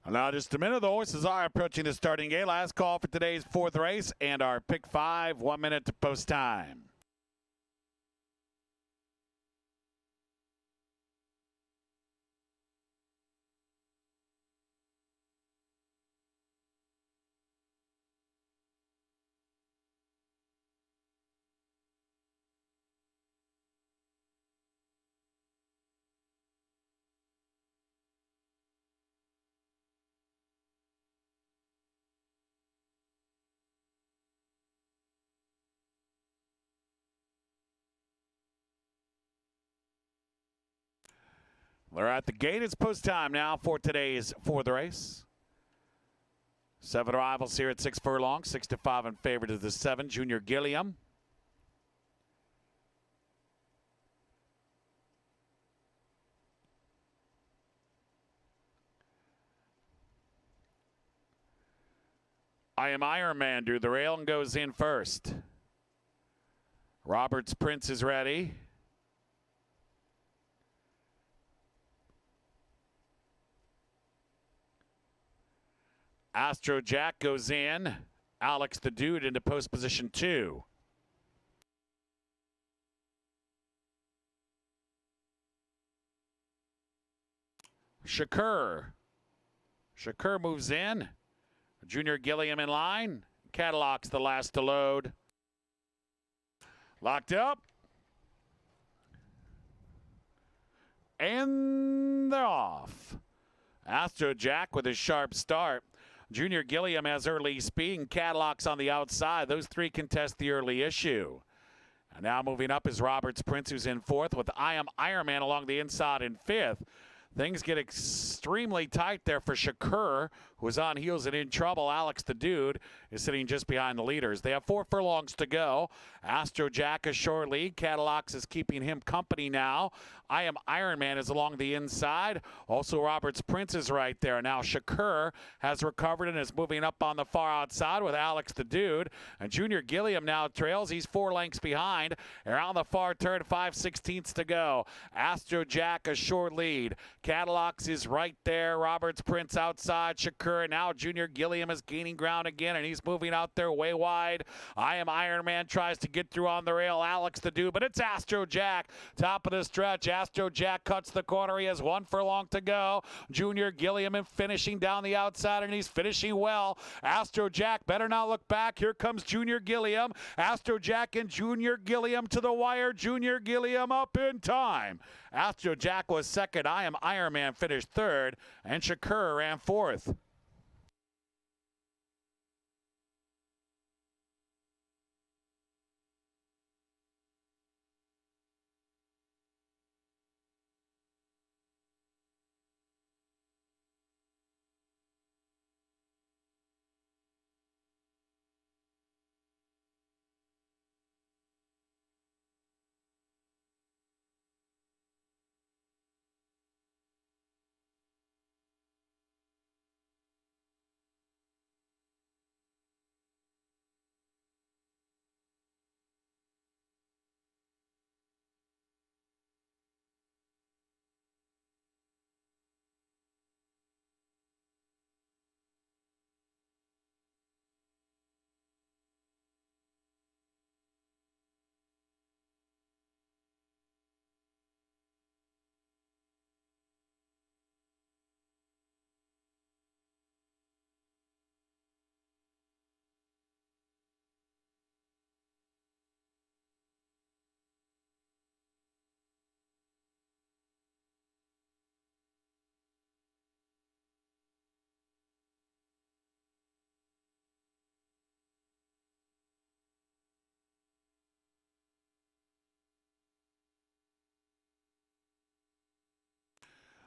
Now, just a minute, the horses are approaching the starting gate. Last call for today's fourth race and our pick 5, 1 minute to post time. We're at the gate. It's post time now for today's fourth race. 7 arrivals here at 6 furlongs. 6 to 5 in favor to the 7, Junior Gilliam. I Am Iron Man. Drew the rail and goes in first. Roberts Prince is ready. Astro Jack goes in. Alex the Dude into post position 2. Shakur moves in. Junior Gilliam in line. Cadillac's the last to load. Locked up. And they're off. Astro Jack with a sharp start. Junior Gilliam has early speed and Cadillac's on the outside. Those 3 contest the early issue. And now moving up is Roberts Prince, who's in 4th, with I Am Iron Man along the inside in 5th. Things get extremely tight there for Shakur, who is on heels and in trouble. Alex the Dude is sitting just behind the leaders. They have 4 furlongs to go. Astro Jack a short lead. Cadillac's is keeping him company now. I Am Iron Man is along the inside. Also, Roberts Prince is right there. Now, Shakur has recovered and is moving up on the far outside with Alex the Dude. And Junior Gilliam now trails. He's 4 lengths behind. Around the far turn, 5/16 to go. Astro Jack a short lead. Cadillac's is right there. Roberts Prince outside. Shakur. Now Junior Gilliam is gaining ground again, and he's moving out there way wide. I Am Iron Man tries to get through on the rail. Alex the Dude, but it's Astro Jack. Top of the stretch. Astro Jack cuts the corner. He has 1 furlong to go. Junior Gilliam and finishing down the outside, and he's finishing well. Astro Jack better not look back. Here comes Junior Gilliam. Astro Jack and Junior Gilliam to the wire. Junior Gilliam up in time. Astro Jack was second. I Am Iron Man finished 3rd, and Shakur ran 4th.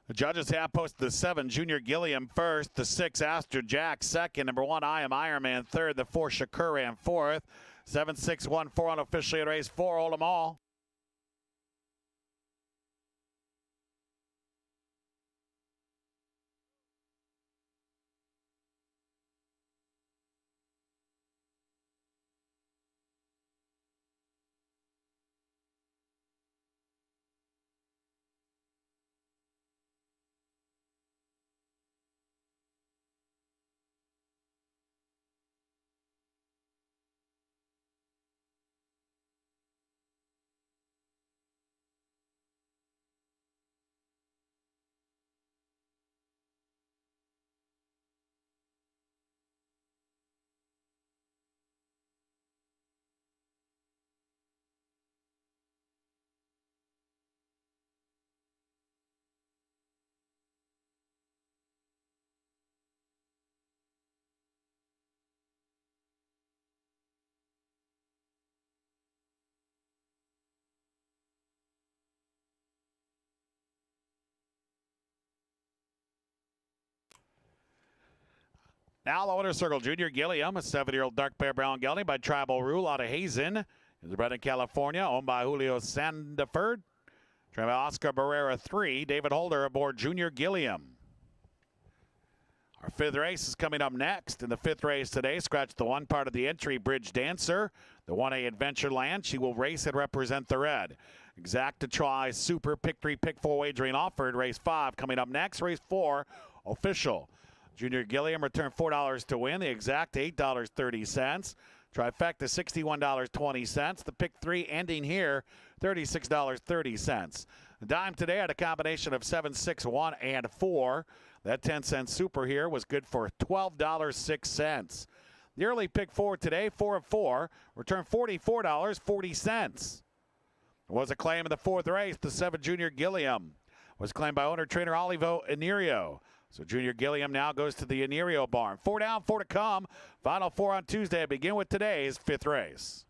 The judges have posted the 7, Junior Gilliam first, the 6, Astro Jack second, number 1, I Am Iron Man third, the 4, Shakur ran 4th, 7-6-1-4 unofficially at race 4, hold them all. Now the winner's circle, Junior Gilliam, a 7-year-old dark bear brown gelding by Tribal Rule out of Hazen. Is bred in California, owned by Julio Sandiford. Trained by Oscar Barrera 3, David Holder aboard Junior Gilliam. Our 5th race is coming up next. In the 5th race today, scratch the 1 part of the entry, Bridge Dancer. The 1A Adventureland, she will race and represent the red. Exact to try, Super, Pick 3, Pick 4 wagering offered. Race 5 coming up next. Race 4, official. Junior Gilliam returned $4 to win. The exact $8.30. Trifecta $61.20. The Pick 3 ending here, $36.30. The dime today had a combination of 7, 6, 1, and 4. That 10-cent super here was good for $12.06. The early Pick 4 today, 4 of 4, returned $44.40. Was a claim in the 4th race. The 7 Junior Gilliam was claimed by owner-trainer Olivo Anirio. So Junior Gilliam now goes to the Anirio barn. 4 down, 4 to come. Final 4 on Tuesday. Begin with today's 5th race.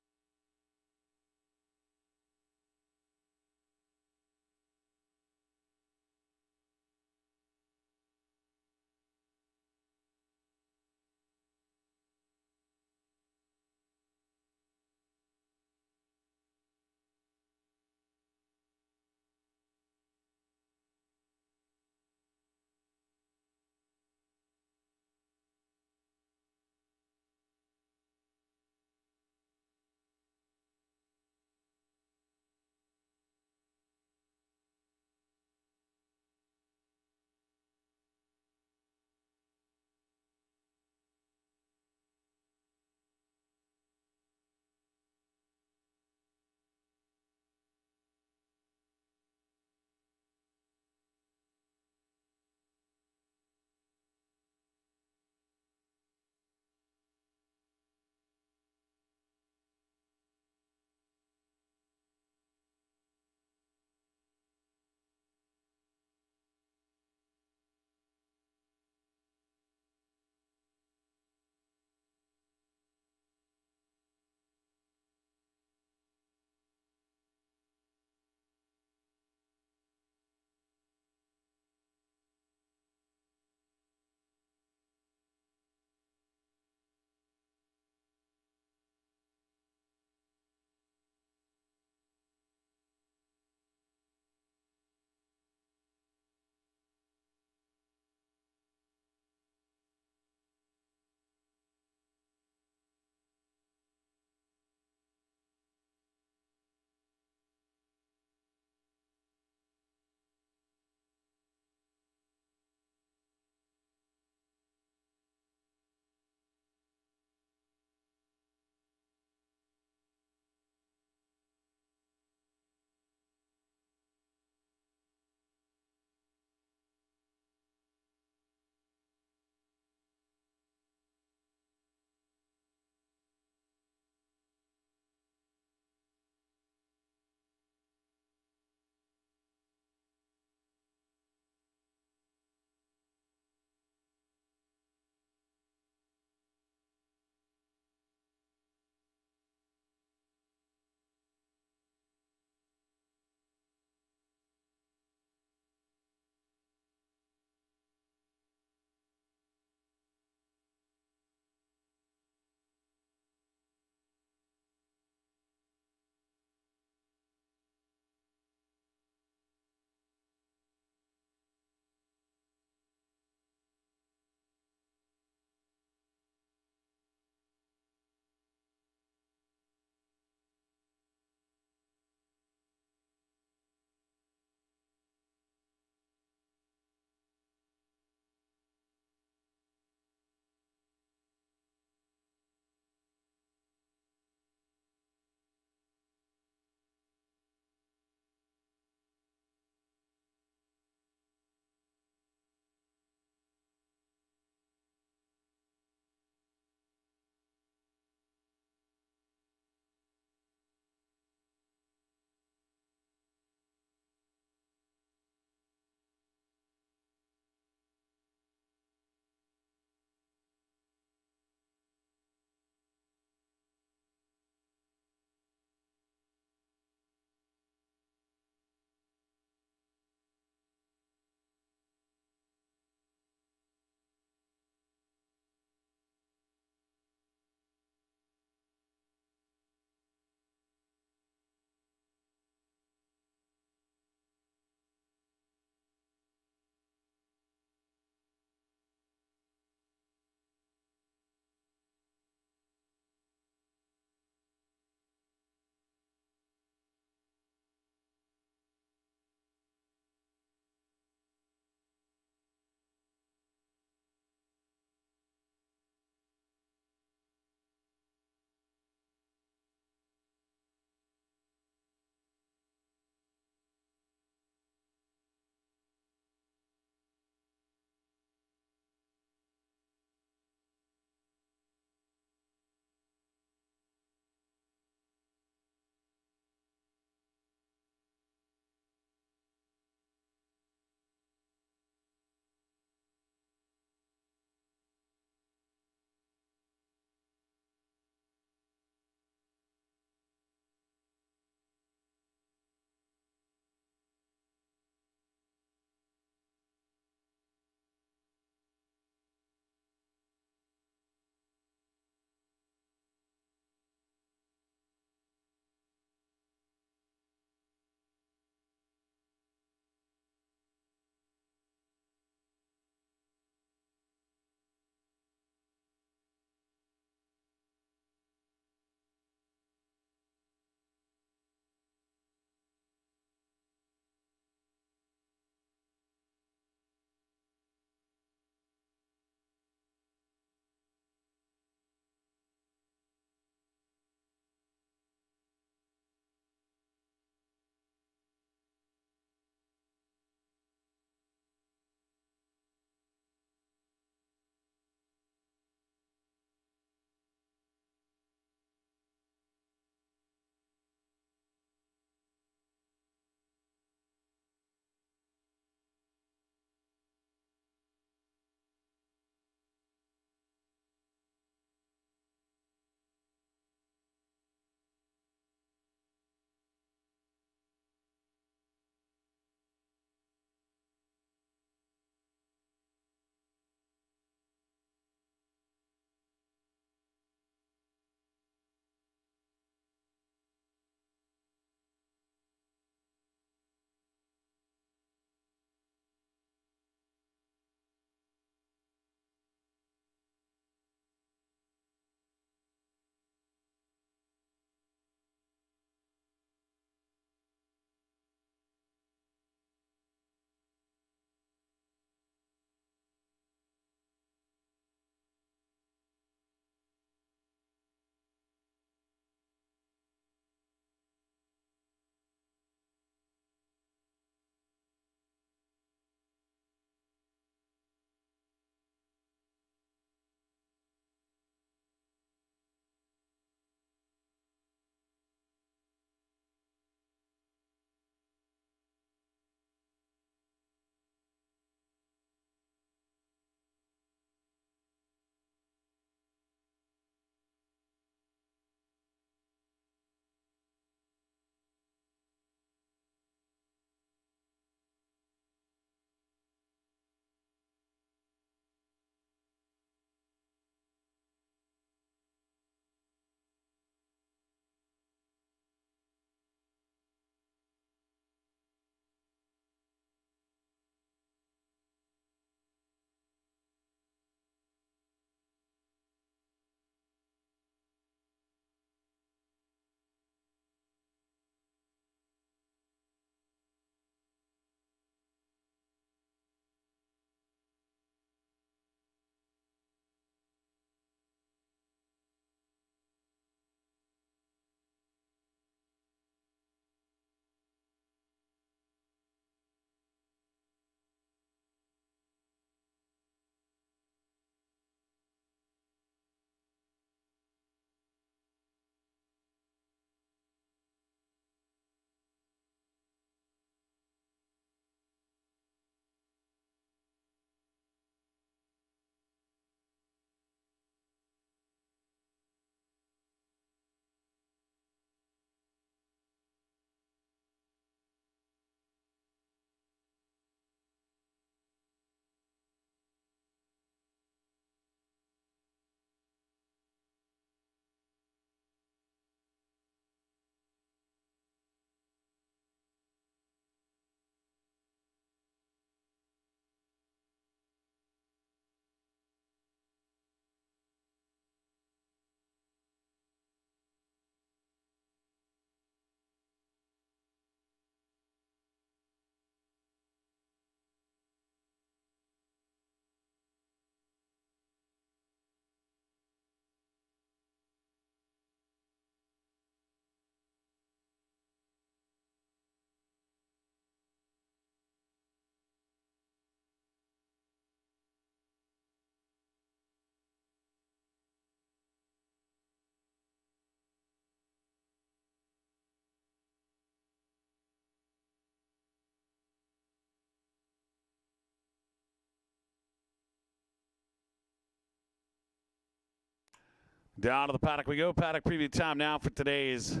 Down to the paddock we go. Paddock preview time now for today's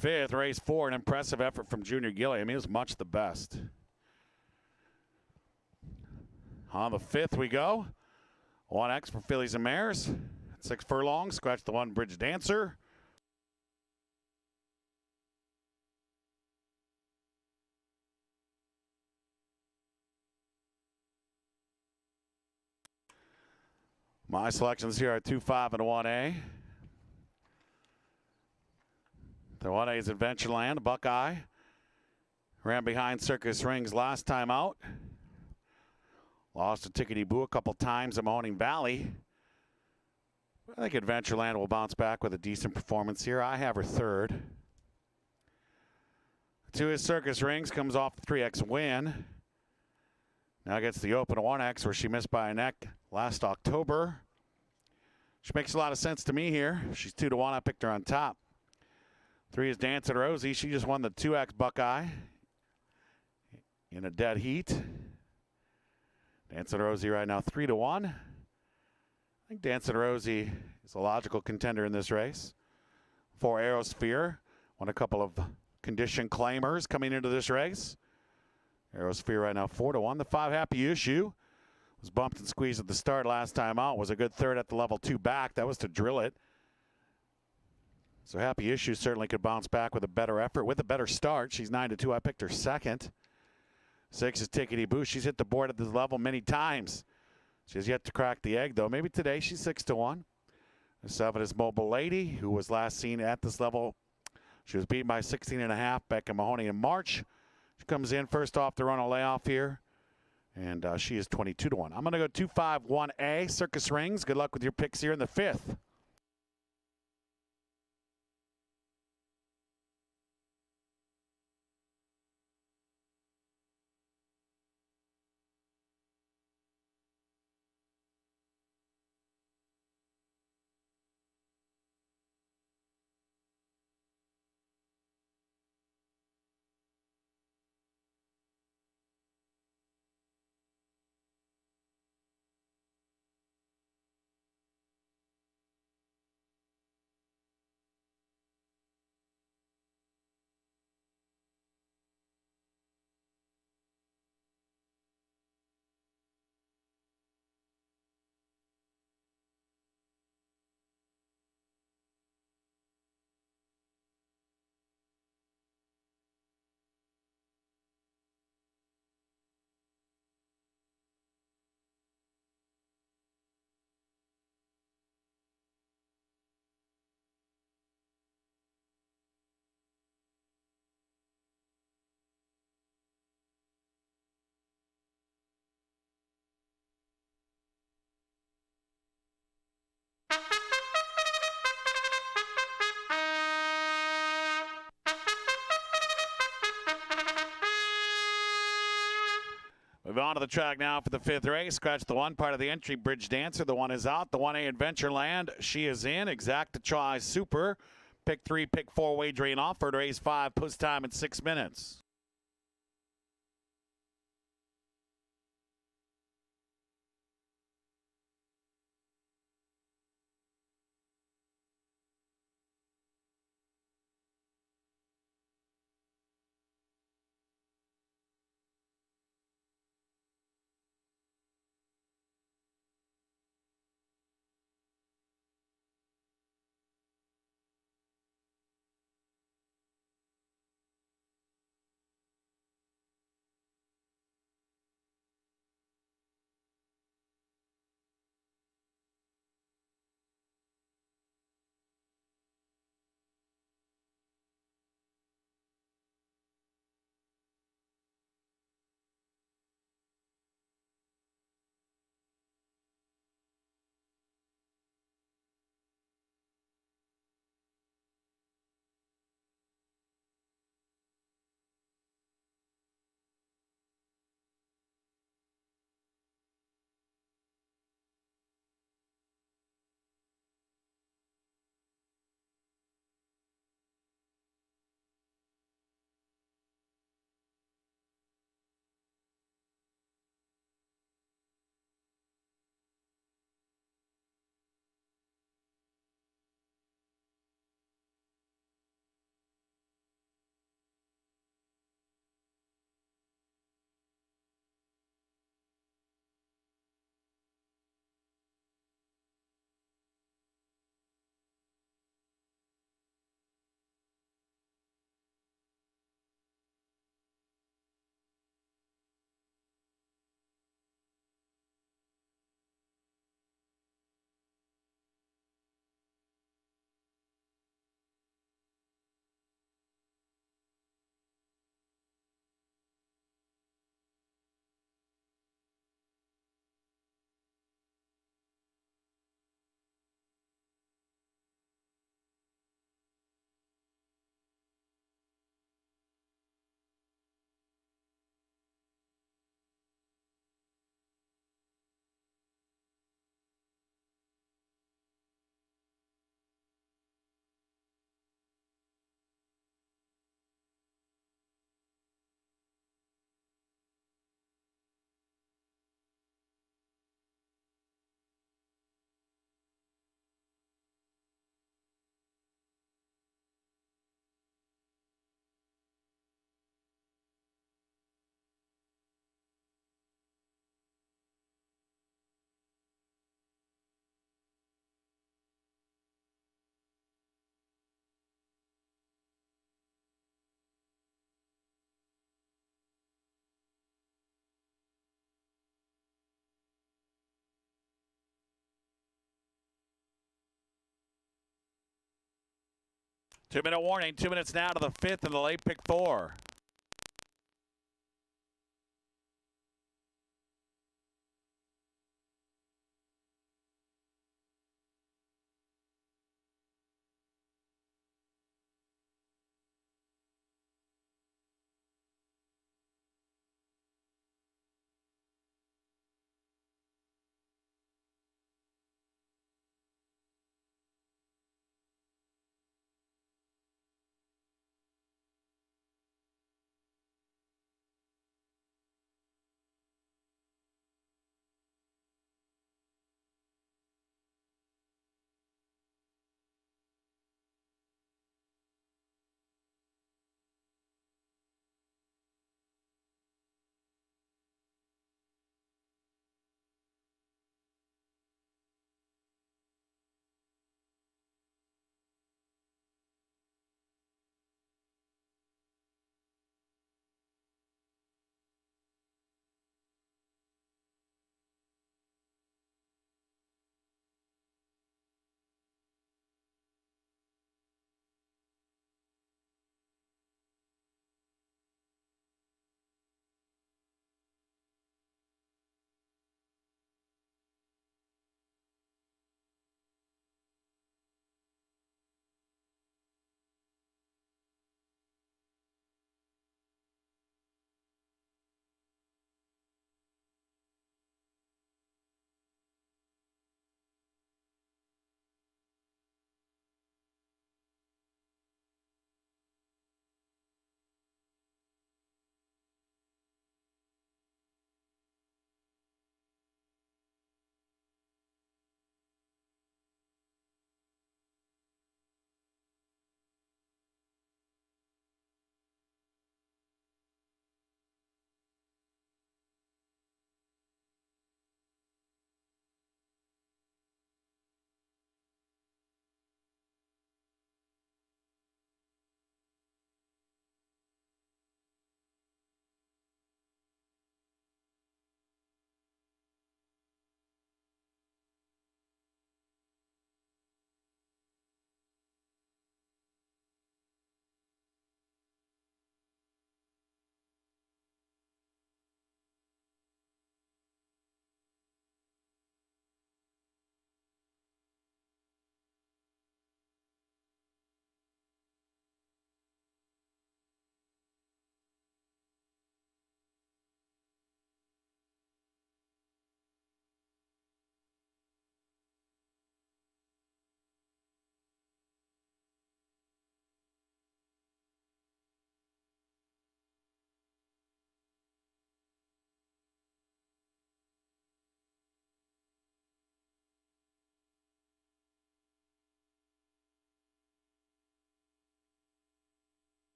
5th, race 4. An impressive effort from Junior Gilliam. He was much the best. On the 5th we go. 1X for fillies and mares. 6 furlongs. Scratch the 1 Bridge Dancer. My selections here are 2, 5, and 1A. The 1A is Adventureland, Buckeye. Ran behind Circus Rings last time out. Lost to Tickety Boo a couple times at Mahoning Valley. I think Adventureland will bounce back with a decent performance here. I have her 3rd. 2 is Circus Rings, comes off the 3X win. Now gets the open 1X where she missed by a neck last October. She makes a lot of sense to me here. She's 2 to 1. I picked her on top. 3 is Dancing Rosie. She just won the 2X Buckeye in a dead heat. Dancing Rosie right now 3 to 1. I think Dancing Rosie is a logical contender in this race. 4 Aerosphere. Won a couple of condition claimers coming into this race. Aerosphere right now 4 to 1. The 5 Happy Issue was bumped and squeezed at the start last time out. Was a good 3rd at the level 2 back. That was to drill it. So Happy Issue certainly could bounce back with a better effort, with a better start. She's 9 to 2. I picked her 2nd. 6 is Tickety Boo. She's hit the board at this level many times. She has yet to crack the egg, though. Maybe today she's 6 to 1. The 7 is Mobile Lady, who was last seen at this level. She was beaten by 16.5 back in Mahoney in March. She comes in first off the run a layoff here. And she is 22 to 1. I'm going to go 2, 5, 1A, Circus Rings. Good luck with your picks here in the 5th. Move on to the track now for the 5th race. Scratch the 1 part of the entry, Bridge Dancer. The 1 is out. The 1A Adventureland, she is in. Exacta Try Super. Pick 3, pick 4 wagering offered. Race 5, post time in 6 minutes. 2-minute warning. 2 minutes now to the 5th in the late pick 4.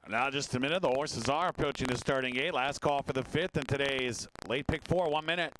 Now just a minute. The horses are approaching the starting gate. Last call for the 5th in today's late pick 4. 1 minute.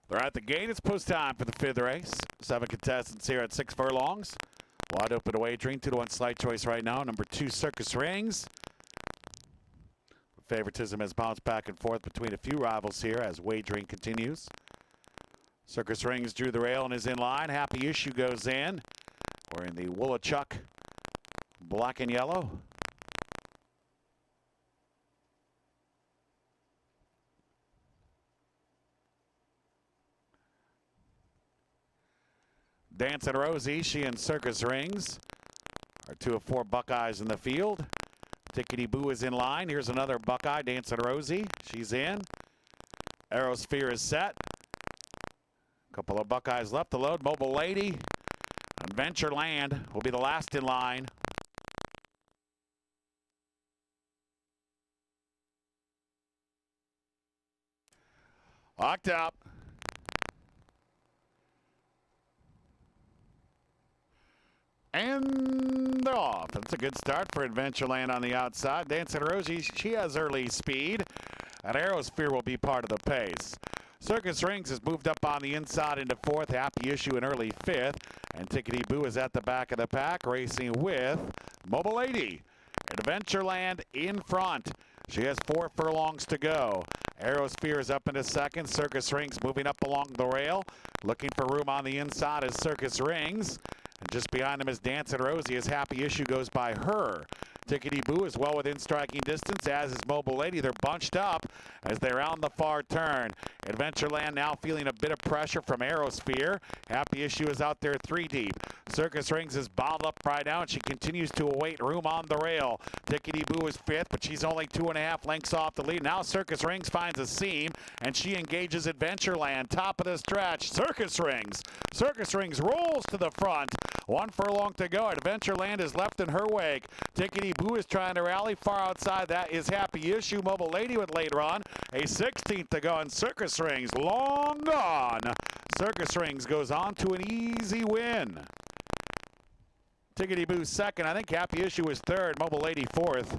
They're at the gate. It's post time for the 5th race. 7 contestants here at 6 furlongs. Wide open wagering, 2-to-1 slight choice right now. Number 2, Circus Rings. Favoritism has bounced back and forth between a few rivals here as wagering continues. Circus Rings drew the rail and is in line. Happy Issue goes in. We're in the Woolachuk black and yellow. Dancing Rosie, she and Circus Rings are 2 of 4 Buckeyes in the field. Tickety Boo is in line. Here's another Buckeye, Dancing Rosie. She's in. Aerosphere is set. Couple of Buckeyes left to load. Mobile Lady. Adventureland will be the last in line. Locked up. And they're off. That's a good start for Adventureland on the outside. Dancing Rosie, she has early speed. And Aerosphere will be part of the pace. Circus Rings has moved up on the inside into 4th. Happy Issue in early 5th. And Tickety Boo is at the back of the pack, racing with Mobile Lady. Adventureland in front. She has 4 furlongs to go. Aerosphere is up into 2nd. Circus Rings moving up along the rail. Looking for room on the inside is Circus Rings. And just behind them is Dancing Rosie as Happy Issue goes by her. Tickety Boo is well within striking distance, as is Mobile Lady. They're bunched up as they round the far turn. Adventureland now feeling a bit of pressure from Aerosphere. Happy Issue is out there 3 deep. Circus Rings is bottled up right now, and she continues to await room on the rail. Tickety Boo is 5th, but she's only 2.5 lengths off the lead. Now Circus Rings finds a seam, and she engages Adventureland. Top of the stretch, Circus Rings. Circus Rings rolls to the front. 1 furlong to go. Adventureland is left in her wake. Tickety Boo is trying to rally. Far outside that is Happy Issue. Mobile Lady with late run. A 16th to go, and Circus Rings long gone. Circus Rings goes on to an easy win. Tickety Boo 2nd. I think Happy Issue is 3rd. Mobile Lady 4th.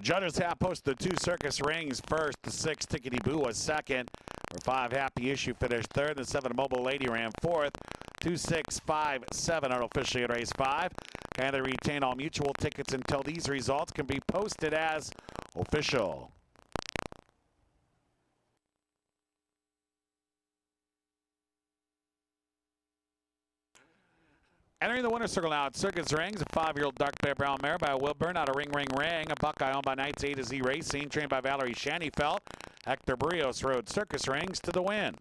Judges have posted 2 Circus Rings first. The 6 Tickety Boo was 2nd. Or 5 Happy Issue finished 3rd. The 7 Mobile Lady ran 4th. 2, 6, 5, 7 unofficially at race 5. Can they retain all mutual tickets until these results can be posted as official? Entering the winner's circle now at Circus Rings, a 5-year-old dark bay brown mare by Wilburn out of Ring Ring Ring. A Buckeye owned by Knights A to Z Racing, trained by Valerie Shannyfelt. Hector Barrios rode Circus Rings to the win.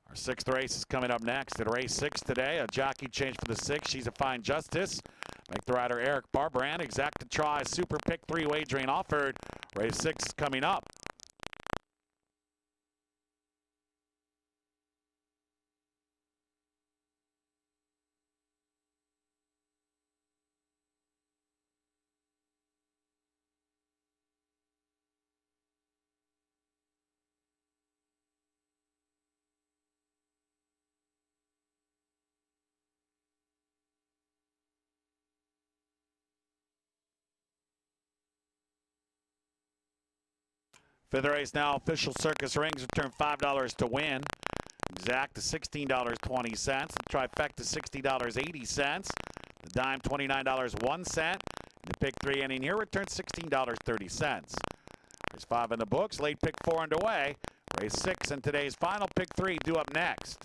Our 6th race is coming up next at race 6 today. A jockey change for the 6. She's a Fine Justice. Make the rider Eric Barbrand exact to try. Super pick 3 wagering offered. Race 6 is coming up. Fifth race now, official circus rings return $5 to win. Exact to $16.20. The trifecta $60.80. The dime $29.01. The pick 3 inning here returns $16.30. Race 5 in the books. Late pick 4 underway. Race 6 and today's final pick 3 due up next.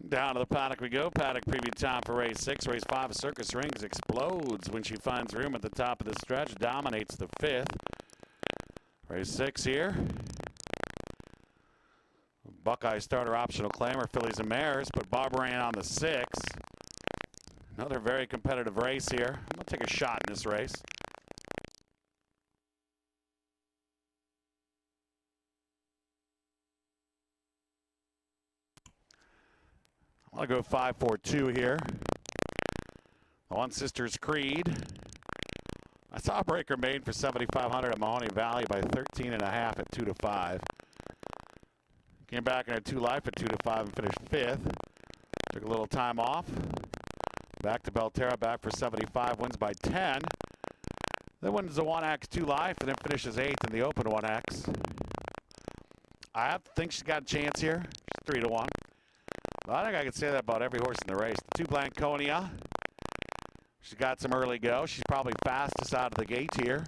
Down to the paddock we go. Paddock preview time for race 6. Race 5, Circus Rings explodes when she finds room at the top of the stretch. Dominates the 5th. Race 6 here. Buckeye starter optional claimer, fillies and mares, but Barbaran on the 6th. Another very competitive race here. I'm going to take a shot in this race. I'm going to go 5-4-2 here. The One Sisters Creed. I saw a breaker made for 7,500 at Mahoney Valley by 13.5 at 2-5. Came back in a 2 life at 2-5 and finished 5th. Took a little time off. Back to Belterra, back for 75, wins by 10. Then wins the 1X 2 life and then finishes 8th in the open 1X. I have to think she's got a chance here. She's 3-1. But I think I could say that about every horse in the race. The 2 Blanconia. She's got some early go. She's probably fastest out of the gate here.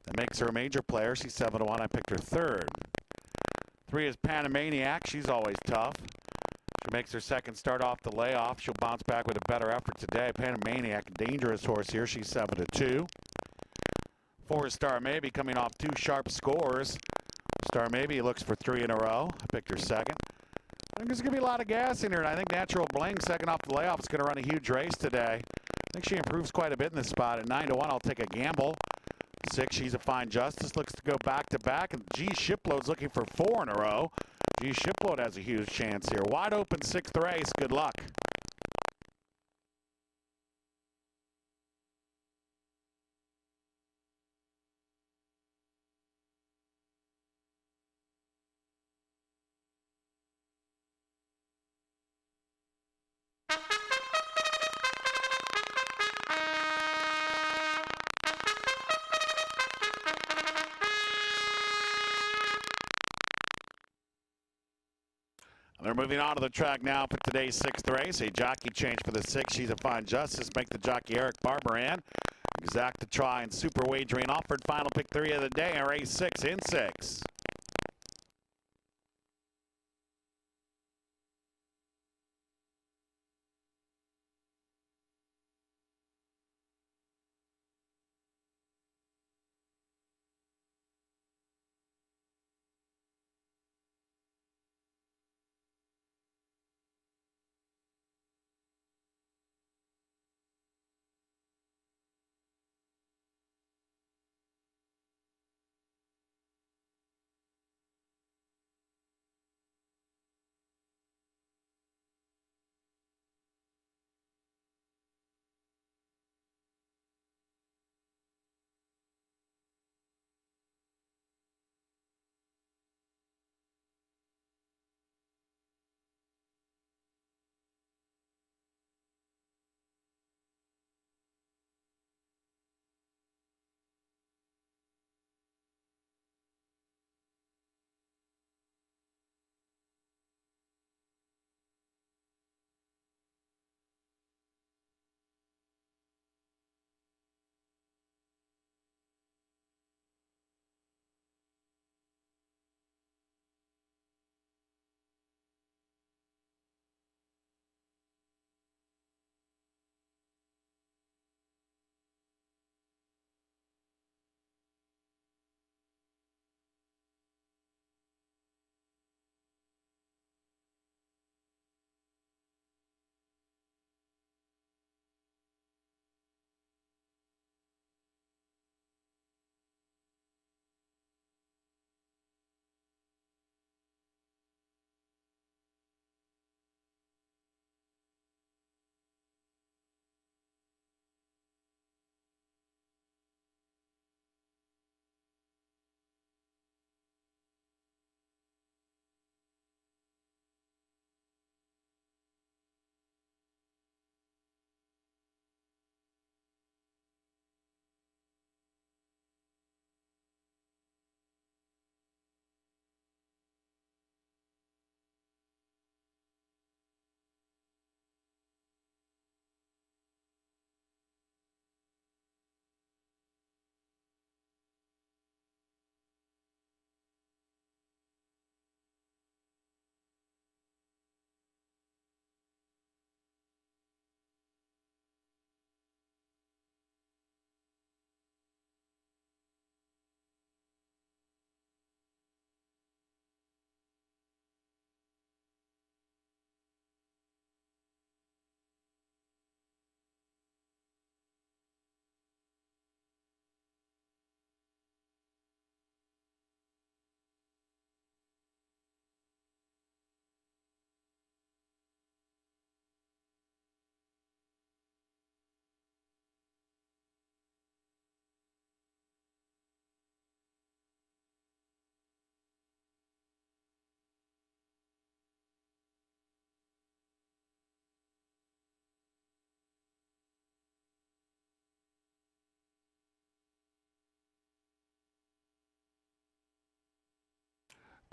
That makes her a major player. She's 7-1. I picked her 3rd. 3 is Panamaniac. She's always tough. She makes her 2nd start off the layoff. She'll bounce back with a better effort today. Panamaniac, dangerous horse here. She's 7-2. 4 is Star Maybe, coming off 2 sharp scores. Star Maybe looks for 3 in a row. I picked her 2nd. I think there's going to be a lot of gas in here, and I think Natural Bling, 2nd off the layoff, is going to run a huge race today. I think she improves quite a bit in this spot. At 9-1, I'll take a gamble. 6, She's a Fine Justice, looks to go back-to-back. And G Shipload's looking for 4 in a row. G Shipload has a huge chance here. Wide open 6th race. Good luck. They're moving on to the track now for today's 6th race. A jockey change for the 6. She's a Fine Justice. Make the jockey Eric Barbaran. Exact to try and super wagering offered. Final pick 3 of the day in race 6 in 6.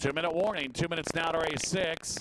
2-minute warning. 2 minutes now to race 6.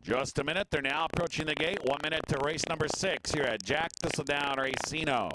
Just a minute. They're now approaching the gate. 1 minute to race number 6 here at Jack Thistledown Racino.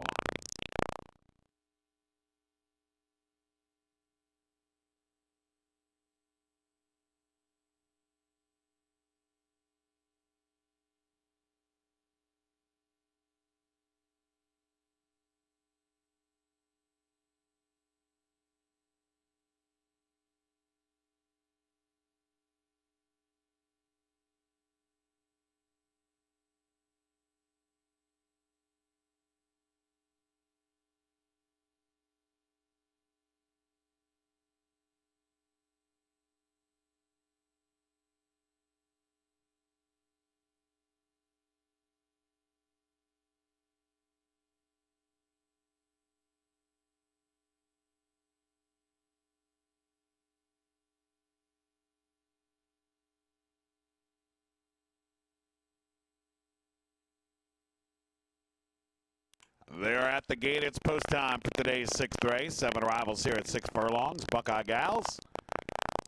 They're at the gate. It's post time for today's 6th race. 7 rivals here at 6 furlongs. Buckeye Gals.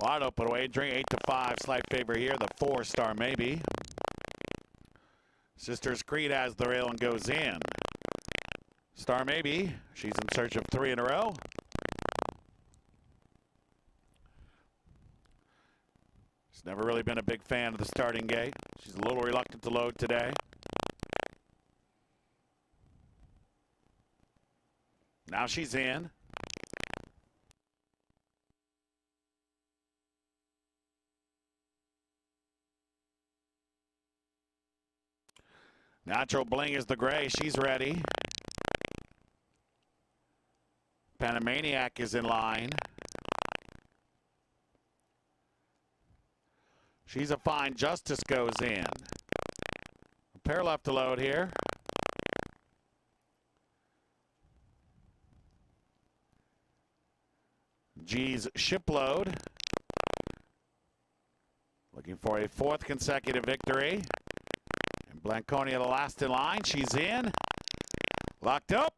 Wide open wagering. 8-5. Slight favor here. The 4-star maybe. Sisters Creed has the rail and goes in. Star maybe. She's in search of 3 in a row. She's never really been a big fan of the starting gate. She's a little reluctant to load today. Now she's in. Natural Bling is the gray. She's ready. Panamaniac is in line. She's a Fine Justice goes in. A pair left to load here. G's Shipload. Looking for a 4th consecutive victory. And Blanconia the last in line. She's in. Locked up.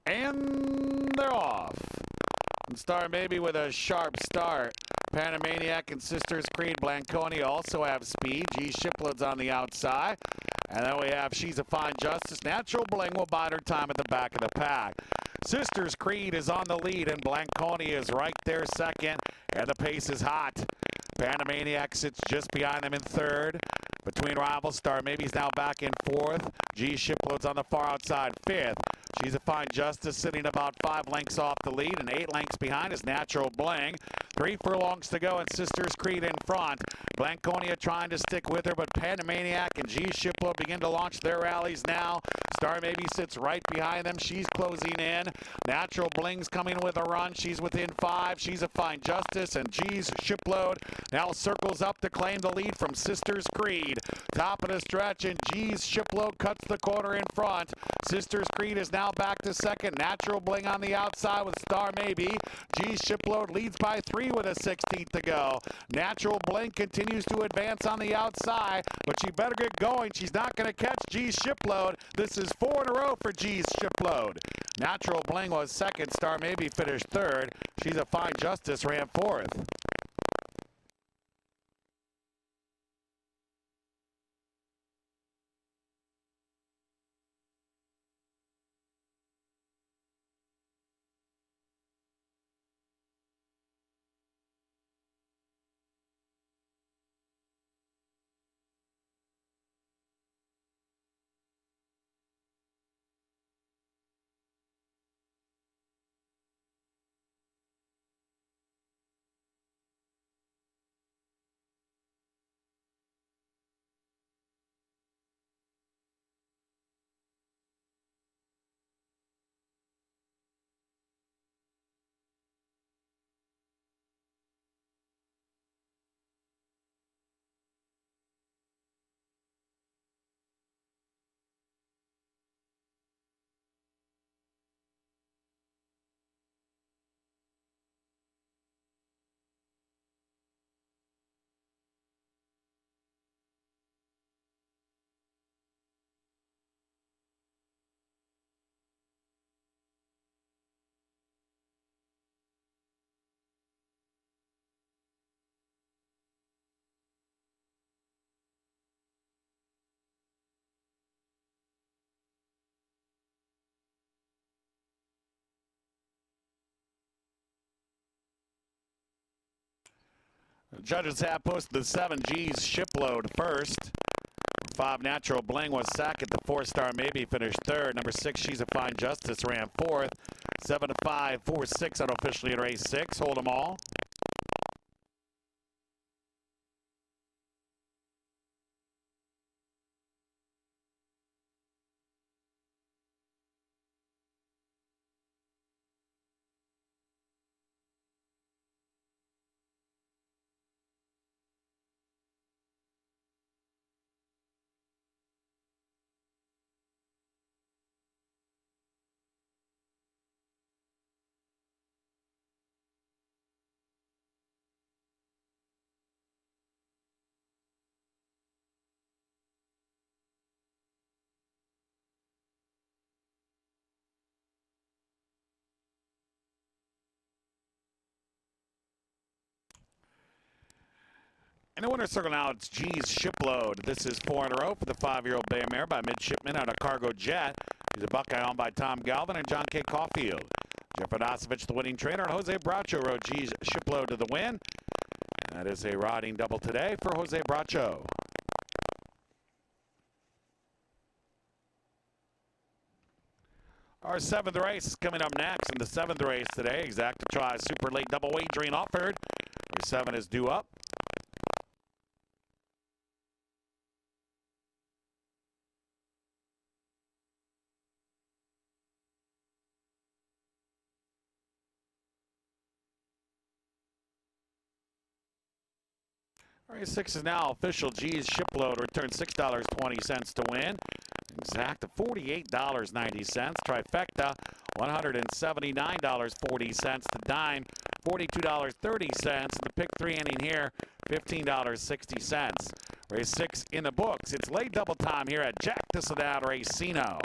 And they're off. And Star Maybe with a sharp start. Panamaniac and Sisters Creed Blanconia also have speed. G Shipload's on the outside. And then we have She's a Fine Justice. Natural Bling will bide her time at the back of the pack. Sisters Creed is on the lead, and Blanconia is right there second. And the pace is hot. Panamaniac sits just behind them in 3rd. Between rivals, Star Maybe's now back in 4th. G Shipload's on the far outside 5th. She's a Fine Justice sitting about 5 lengths off the lead, and 8 lengths behind is Natural Bling. 3 furlongs to go, and Sisters Creed in front. Blanconia trying to stick with her, but Panamaniac and G Shipload begin to launch their rallies now. Star Maybe sits right behind them. She's closing in. Natural Bling's coming with a run. She's within 5. She's a Fine Justice, and G's Shipload now circles up to claim the lead from Sisters Creed. Top of the stretch, and G's Shipload cuts the corner in front. Sisters Creed is now back to second. Natural Bling on the outside with Star Maybe. G's Shipload leads by 3 with a 16th to go. Natural Bling continues to advance on the outside, but she better get going. She's not going to catch G's Shipload. This is 4 in a row for G's Shipload. Natural Bling was second. Star Maybe finished 3rd. She's a Fine Justice ran 4th. The judges have posted the 7 G's Shipload first. 5 Natural Bling was second. The 4 Star Maybe finished 3rd. Number 6 She's a Fine Justice ran 4th. 7 to 5, 4, 6 unofficially in race 6. Hold them all. In the winner's circle now, it's G's Shipload. This is 4 in a row for the 5-year-old bay mare by Midshipman out of Cargo Jet. He's a Buckeye owned by Tom Galvin and John K. Caulfield. Jeff Odosovich, the winning trainer, and Jose Bracho rode G's shipload to the win. That is a riding double today for Jose Bracho. Our 7th race is coming up next. In the 7th race today, Exacta tries super late double wagering offered. Race 7 is due up. Race 6 is now official. G's shipload returned $6.20 to win. Exacta $48.90. Trifecta $179.40. The dime $42.30. The pick 3 inning here $15.60. Race 6 in the books. It's late double time here at Jack Thistledown Racino.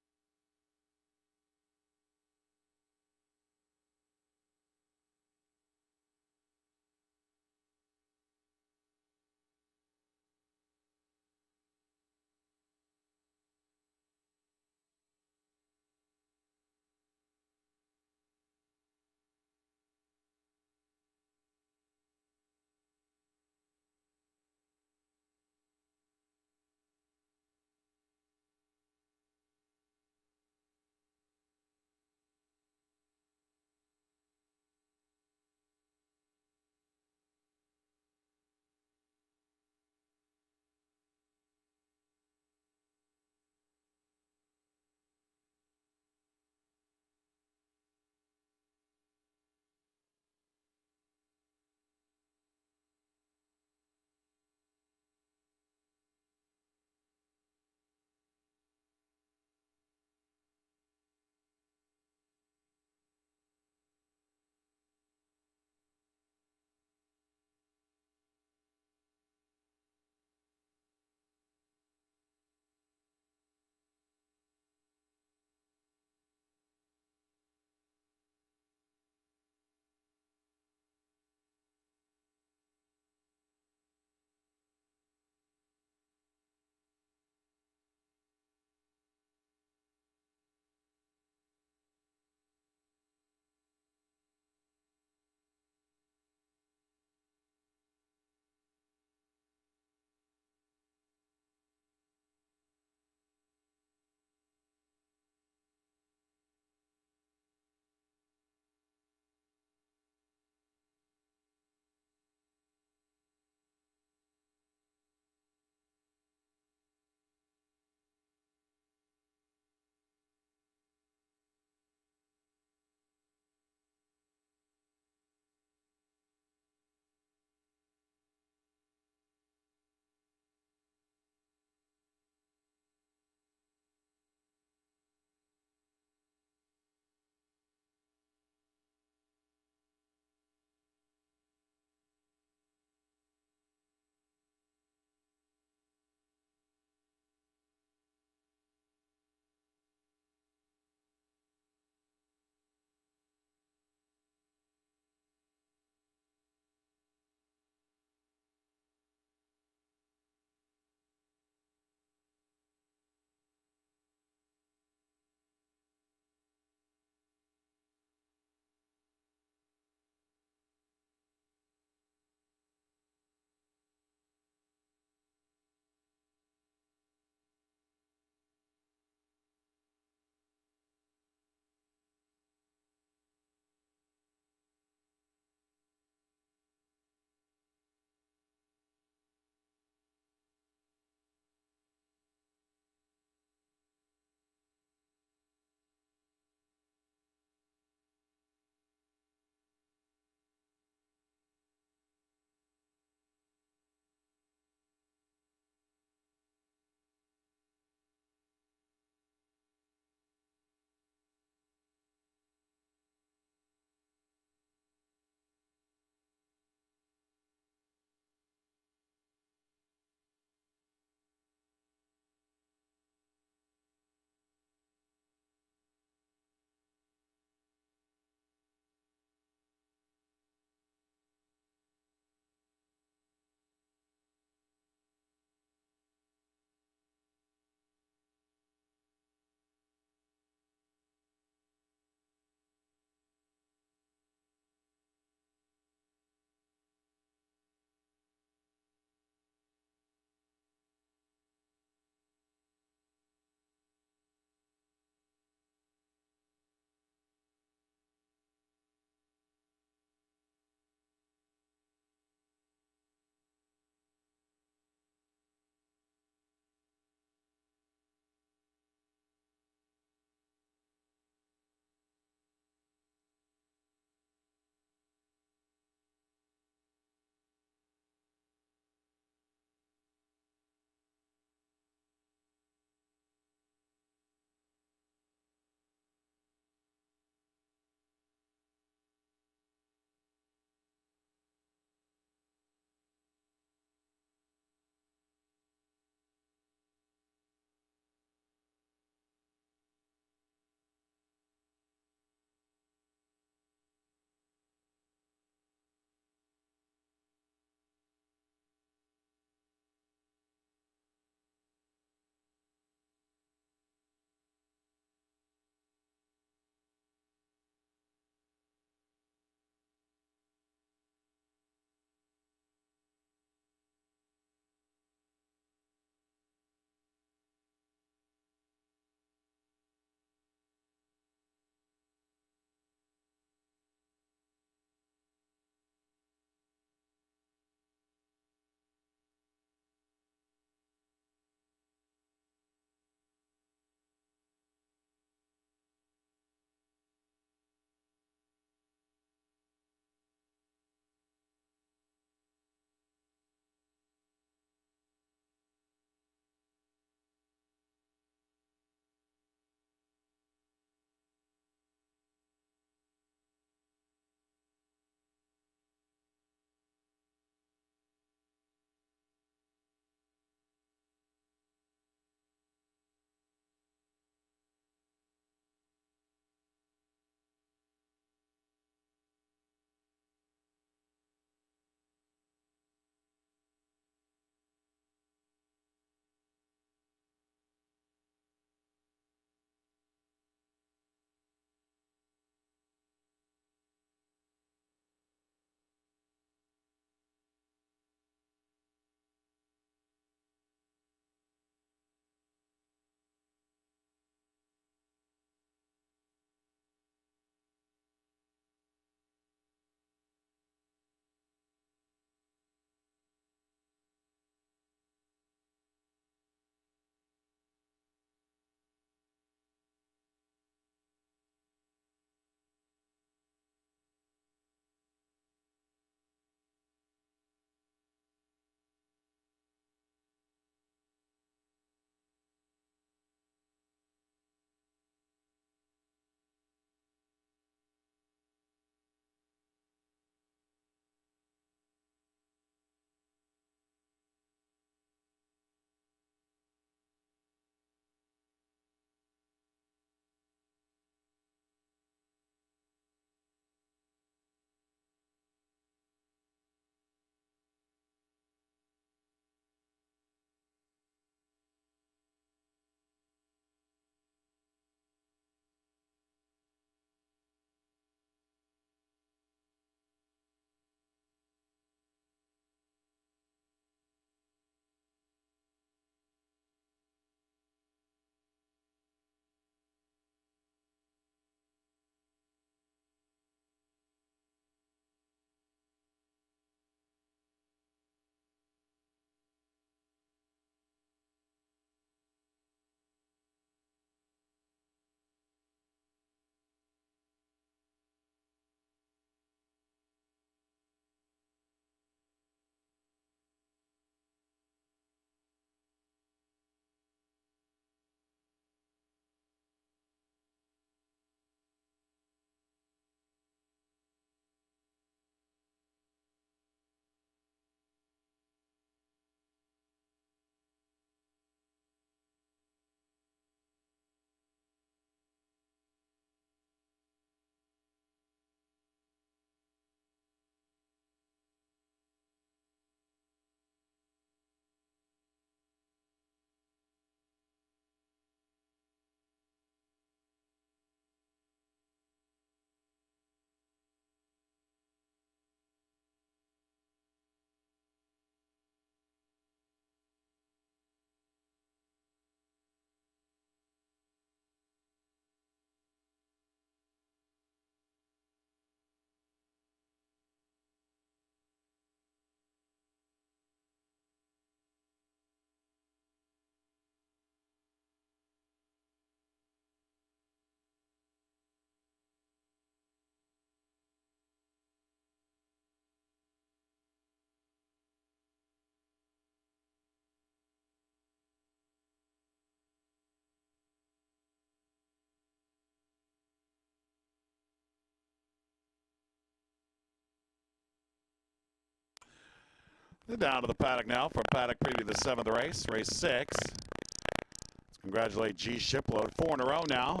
They're down to the paddock now for paddock preview the 7th race, race 6. Let's congratulate G Shipload, 4 in a row now.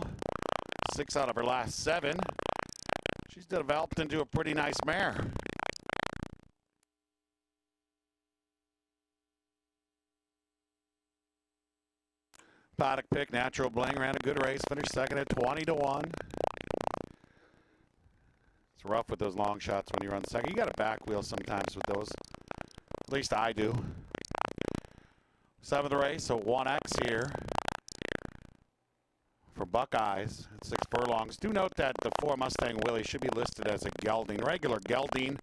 6 out of her last 7. She's developed into a pretty nice mare. Paddock pick, Natural Bling, ran a good race, finished second at 20-1. It's rough with those long shots when you run second. You got a back wheel sometimes with those. At least I do. 7th race, so 1X here for Buckeyes at 6 furlongs. Do note that the 4 Mustang Willie should be listed as a gelding, regular gelding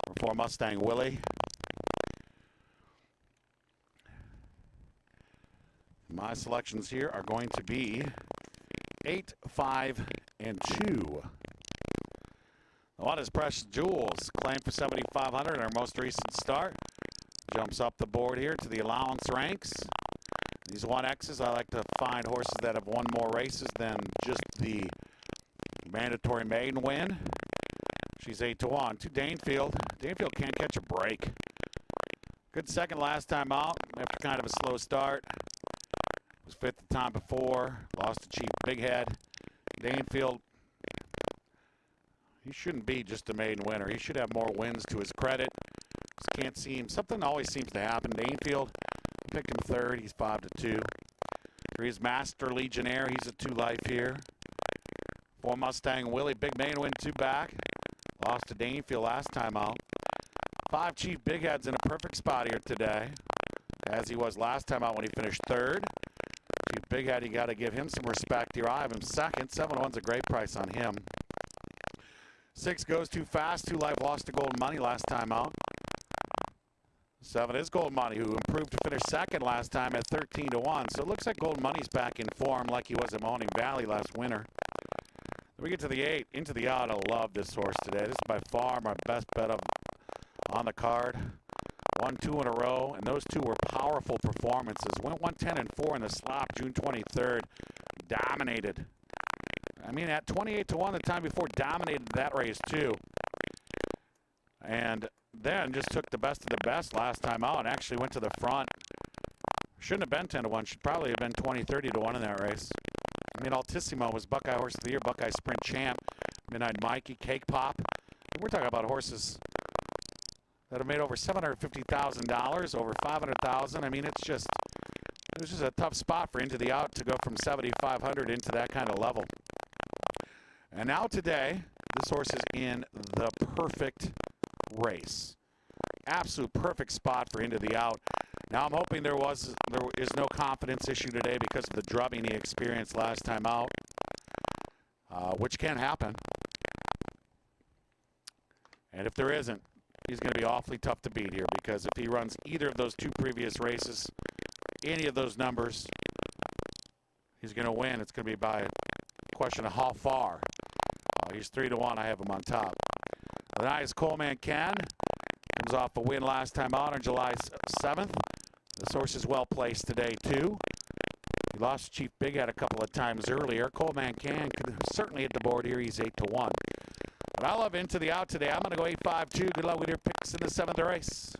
for 4 Mustang Willie. My selections here are going to be 8, 5, and 2. The one is Precious Jewels, claimed for 7,500 in our most recent start. Jumps up the board here to the allowance ranks. These 1Xs, I like to find horses that have won more races than just the mandatory maiden win. She's 8-1 to Danefield. Danefield can't catch a break. Good second last time out after kind of a slow start. Was 5th the time before. Lost to Chief Big Head. Danefield, he shouldn't be just a maiden winner. He should have more wins to his credit. Just can't seem, something always seems to happen. Danefield, picked him 3rd. He's 5-2. 3 Master Legionnaire. He's a 2 life here. 4 Mustang Willie, big maiden win, 2 back. Lost to Danefield last time out. 5 Chief Big Head's in a perfect spot here today, as he was last time out when he finished 3rd. Chief Big Head, you got to give him some respect here. I have him 2nd. 7-1's a great price on him. 6 goes too fast. 2 life, lost to Golden Money last time out. 7 is Golden Money, who improved to finish 2nd last time at 13-1. So it looks like Golden Money's back in form like he was at Mahoning Valley last winter. Then we get to the 8, Into the Out. I love this horse today. This is by far my best bet on the card. 1, 2 in a row, and those 2 were powerful performances. Went 110-4 in the slop June 23rd. Dominated. I mean, at 28-1 the time before, dominated that race too. And then just took the best of the best last time out and actually went to the front. Shouldn't have been 10-1. Should probably have been 20-30-1 in that race. I mean, Altissimo was Buckeye Horse of the Year, Buckeye Sprint Champ, Midnight Mikey, Cake Pop. We're talking about horses that have made over $750,000, over $500,000. I mean, it was just a tough spot for Into the Out to go from 7,500 into that kind of level. And now today, this horse is in the perfect race. Absolute perfect spot for Into the Out. Now I'm hoping there is no confidence issue today because of the drubbing he experienced last time out, which can happen. And if there isn't, he's going to be awfully tough to beat here, because if he runs either of those 2 previous races, any of those numbers, he's going to win. It's going to be by a question of how far. He's 3-1. I have him on top. The nice Coleman Can comes off a win last time out on July 7th. This horse is well placed today too. He lost Chief Big Head a couple of times earlier. Coleman Can could certainly hit the board here. He's 8-1. But I love Into the Out today. I'm going to go 8-5-2. Good luck with your picks in the 7th race.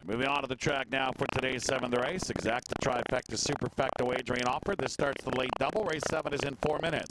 Moving on to the track now for today's 7th race. Exacta Trifecta Superfecta wagering offer. This starts the late double. Race 7 is in 4 minutes.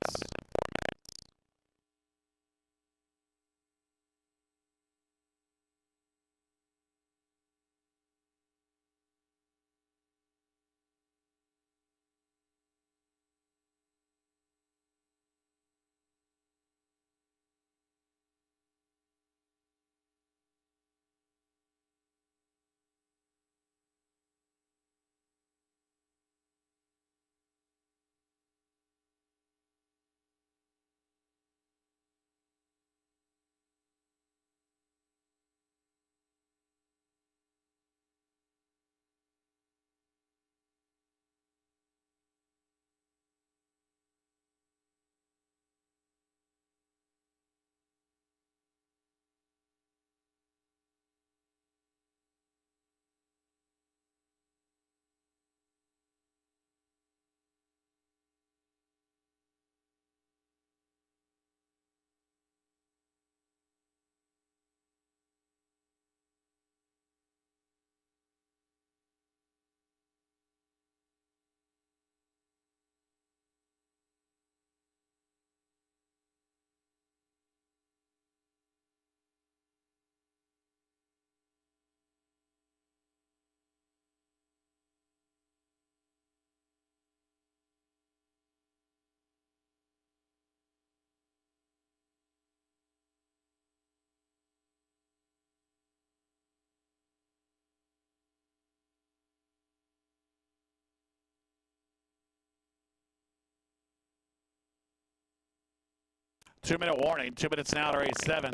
Two-minute warning. 2 minutes now to race 7.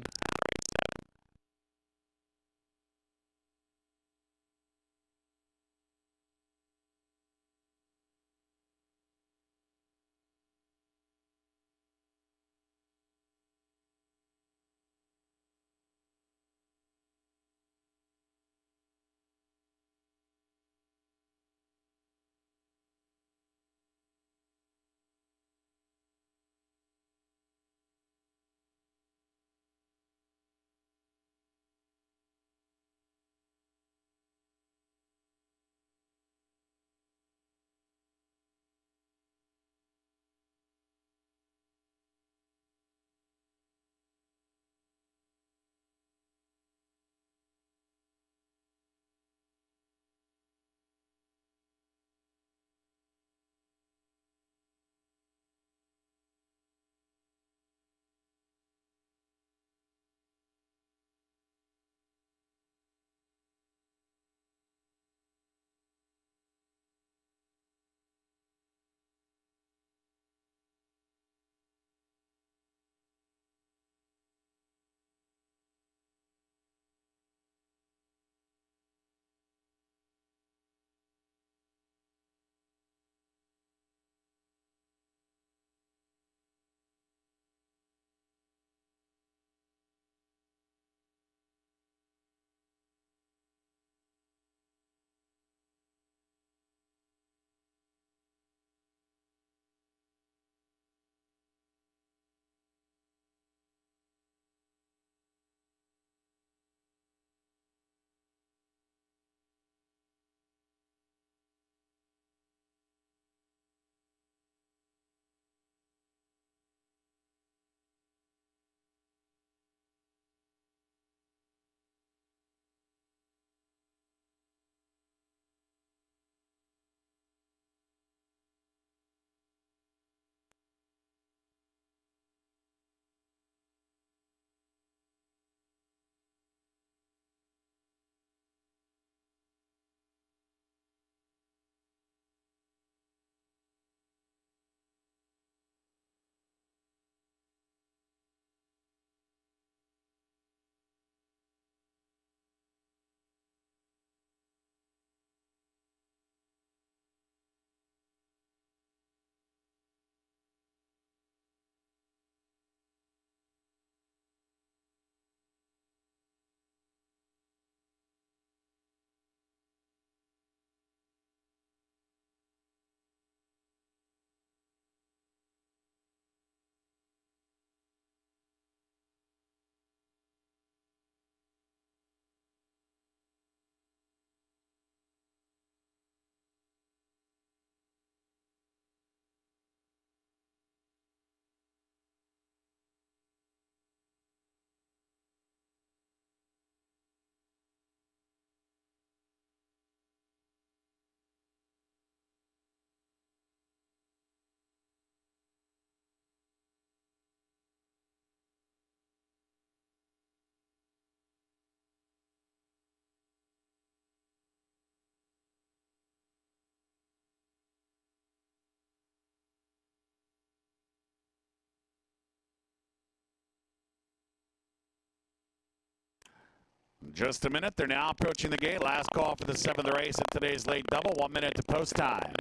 Just a minute. They're now approaching the gate. Last call for the 7th race at today's late double. 1 minute to post time.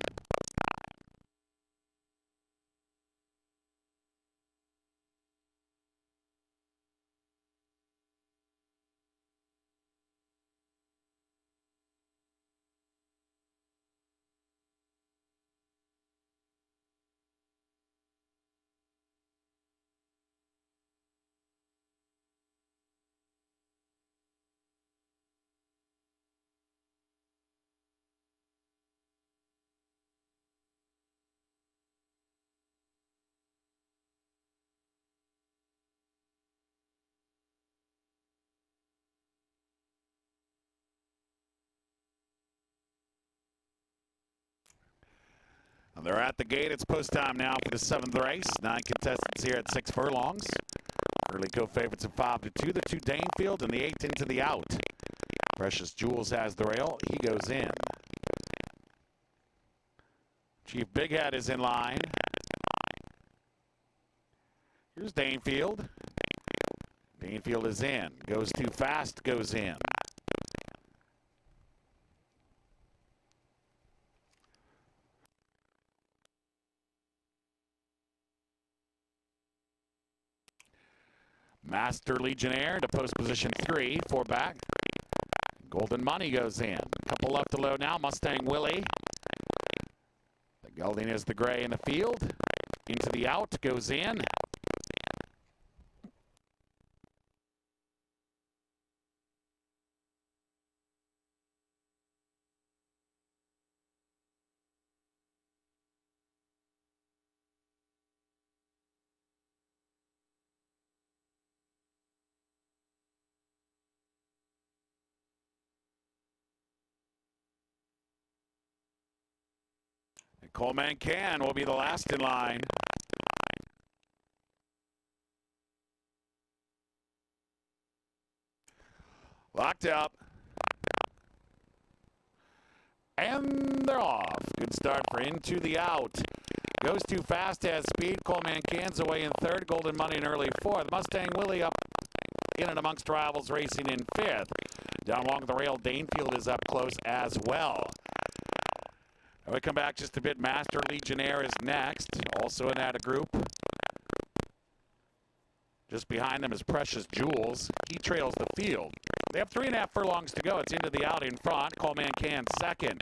They're at the gate. It's post time now for the 7th race. 9 contestants here at 6 furlongs. Early co-favorites of 5-2. The 2 Danefield and the 8 into the out. Precious Jewels has the rail. He goes in. Chief Big Head is in line. Here's Danefield. Danefield is in. Goes too fast, goes in. Master Legionnaire to post position 3, 4 back. Golden Money goes in. Couple left to load now. Mustang Willie. The gelding is the gray in the field. Into the out, goes in. Coleman Can will be the last in line. Locked up. And they're off. Good start for Into the Out. Goes too fast, has speed. Coleman Can's away in 3rd. Golden Money in early 4th. Mustang Willie up in and amongst rivals racing in 5th. Down along the rail, Danefield is up close as well. When we come back just a bit, Master Legionnaire is next, also in that group. Just behind them is Precious Jewels. He trails the field. They have 3.5 furlongs to go. It's Into the Out in front. Coleman Can second.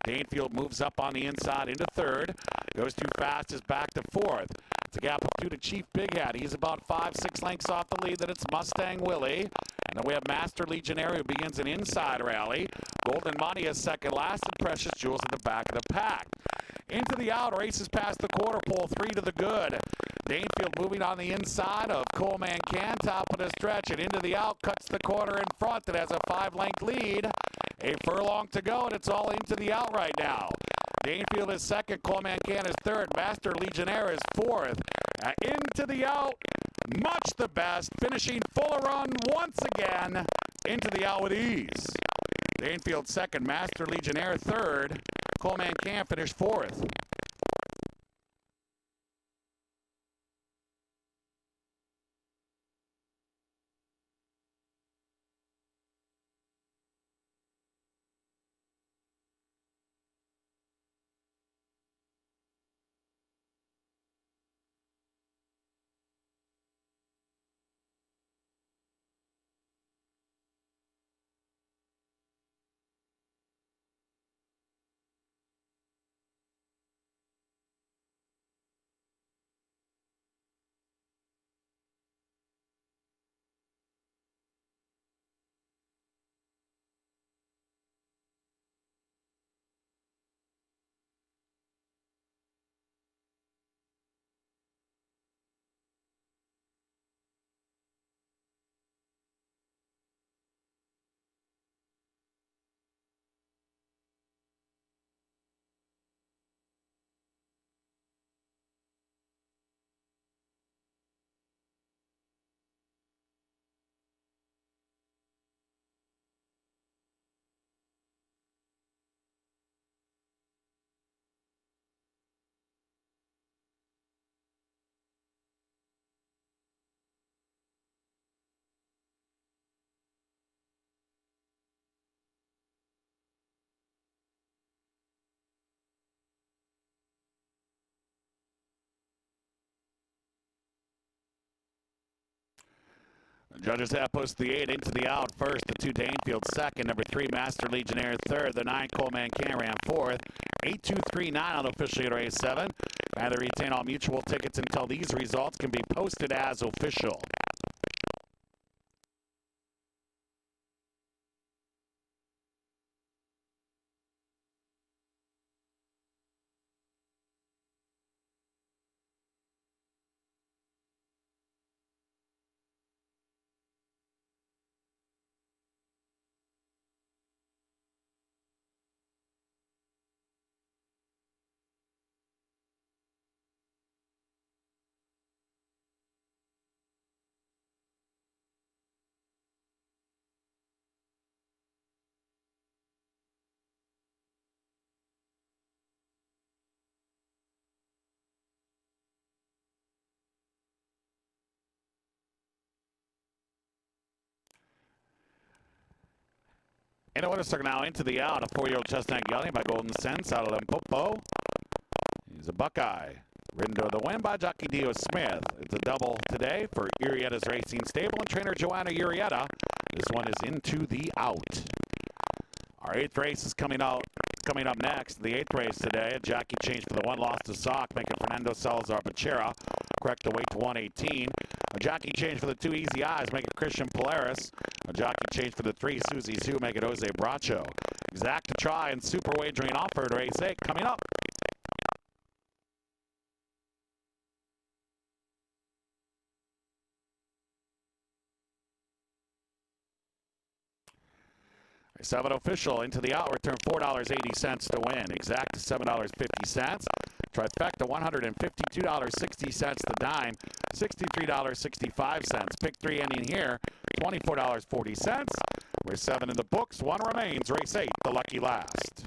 Danefield moves up on the inside into 3rd. Goes too fast, is back to 4th. It's a gap of 2 to Chief Big Hat. He's about 5-6 lengths off the lead. Then it's Mustang Willie. And then we have Master Legionnaire who begins an inside rally. Golden Money is second last, and Precious Jewels at the back of the pack. Into the Out, races past the quarter pole, 3 to the good. Danefield moving on the inside of Coleman Can, top of the stretch, and Into the Out cuts the quarter in front. That has a 5-length lead. A furlong to go, and it's all Into the Out right now. Danefield is second, Coleman Can is 3rd, Master Legionnaire is 4th. Into the Out, much the best, finishing full run once again. Into the Out with ease. Danefield second, Master Legionnaire 3rd. Coleman Can finished 4th. Judges have pushed the 8 into the out first, the 2 Danefield second, number 3 Master Legionnaire third, the 9 Coleman Canram fourth, 8-2-3-9 on officially at race 7. Rather retain all mutual tickets until these results can be posted as official. And what is now into the out, a 4-year-old Chestnut Gelding by Golden Sense out of Limpopo. He's a Buckeye. Ridden to the win by jockey Dio Smith. It's a double today for Urietta's Racing Stable and trainer Joanna Urietta. This one is into the out. Our 8th race is coming up next. The 8th race today, a jockey change for the 1 lost to Sock, making Fernando Salazar Becerra correct the weight to 118. A jockey change for the 2 Easy Eyes, make it Christian Polaris. A jockey change for the 3 Susie Sue, make it Jose Bracho. Exact to try and super wagering offered race 8 coming up. Race 7 official into the out, return $4.80 to win. Exact $7.50. Trifecta $152.60 the dime, $63.65. Pick 3 ending here, $24.40. Race 7 in the books. 1 remains. Race 8, the lucky last.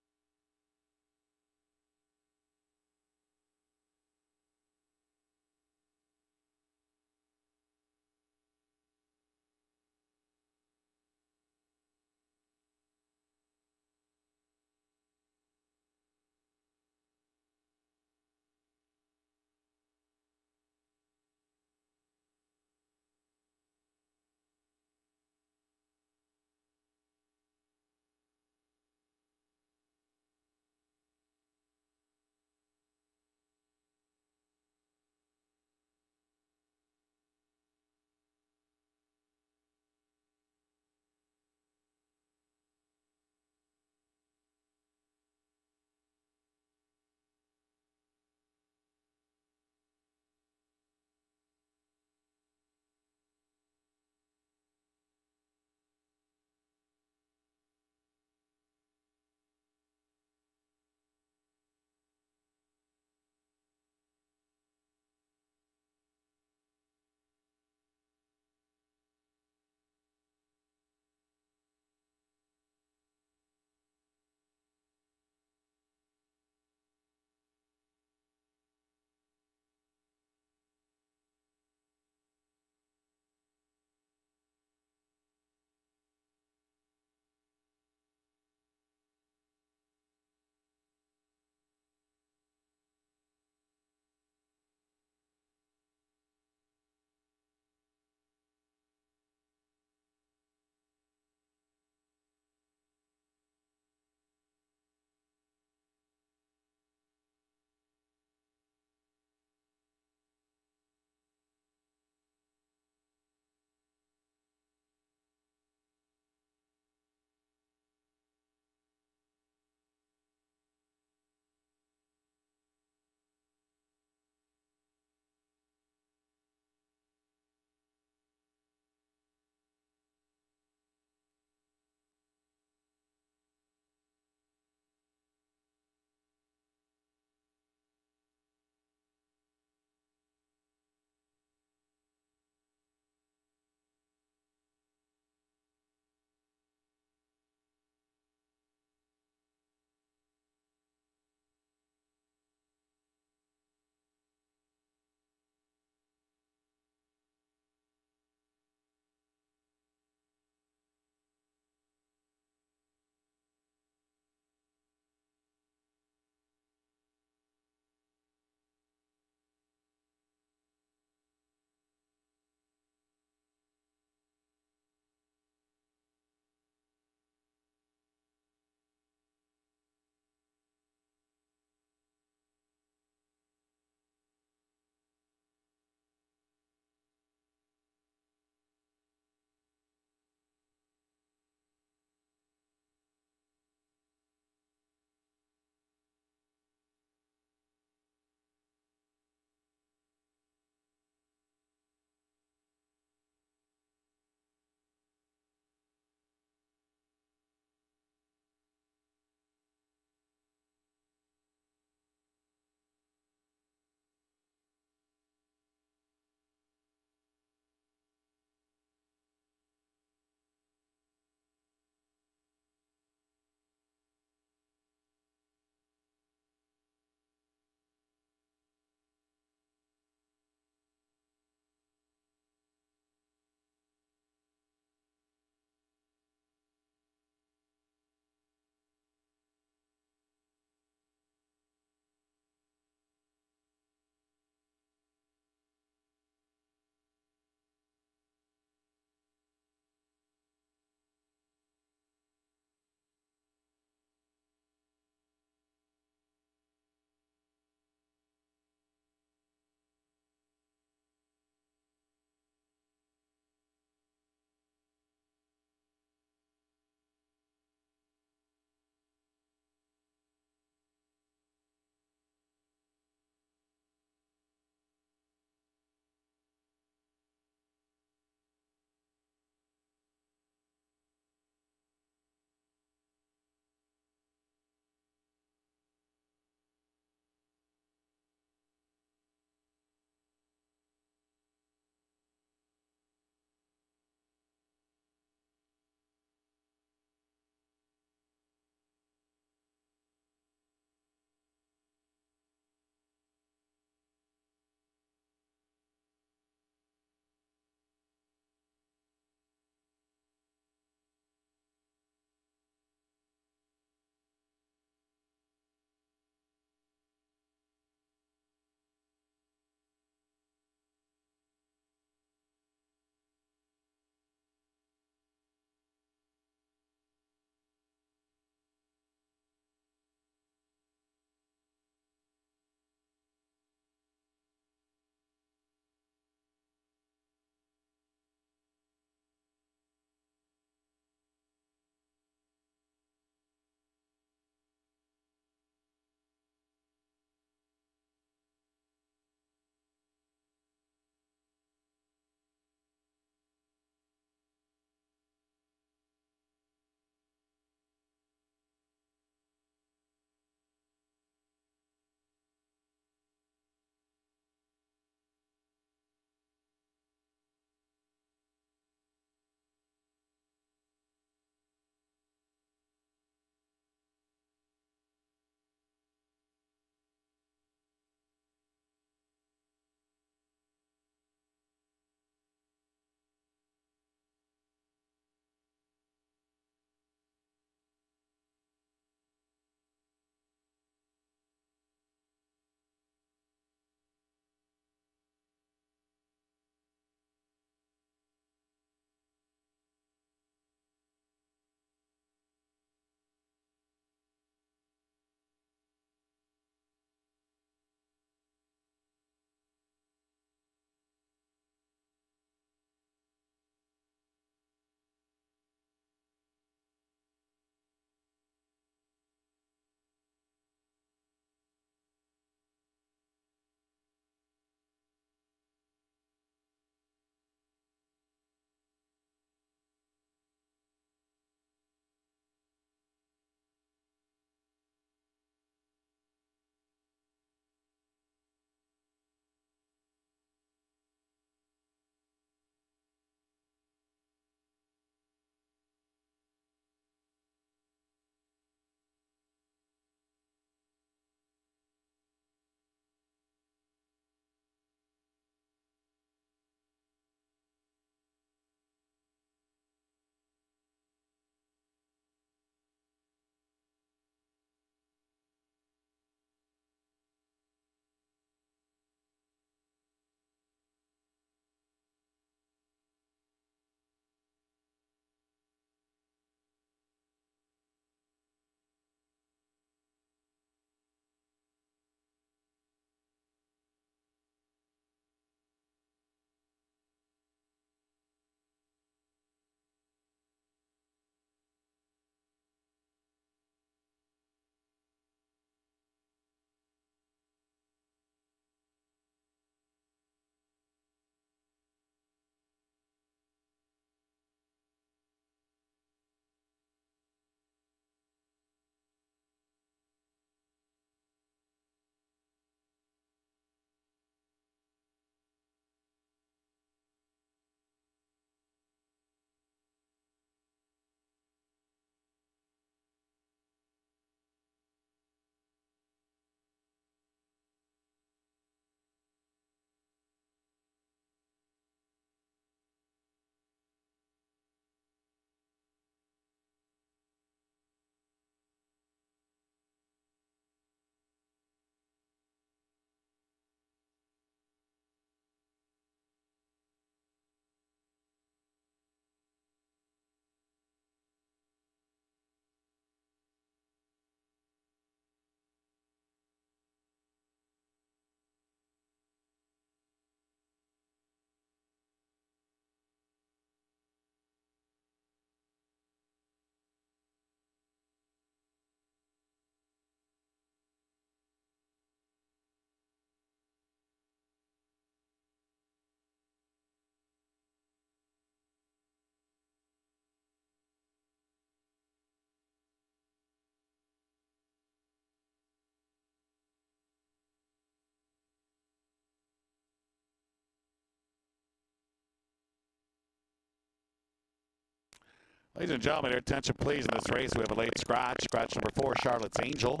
Ladies and gentlemen, your attention please. In this race, we have a late scratch. Scratch number 4, Charlotte's Angel.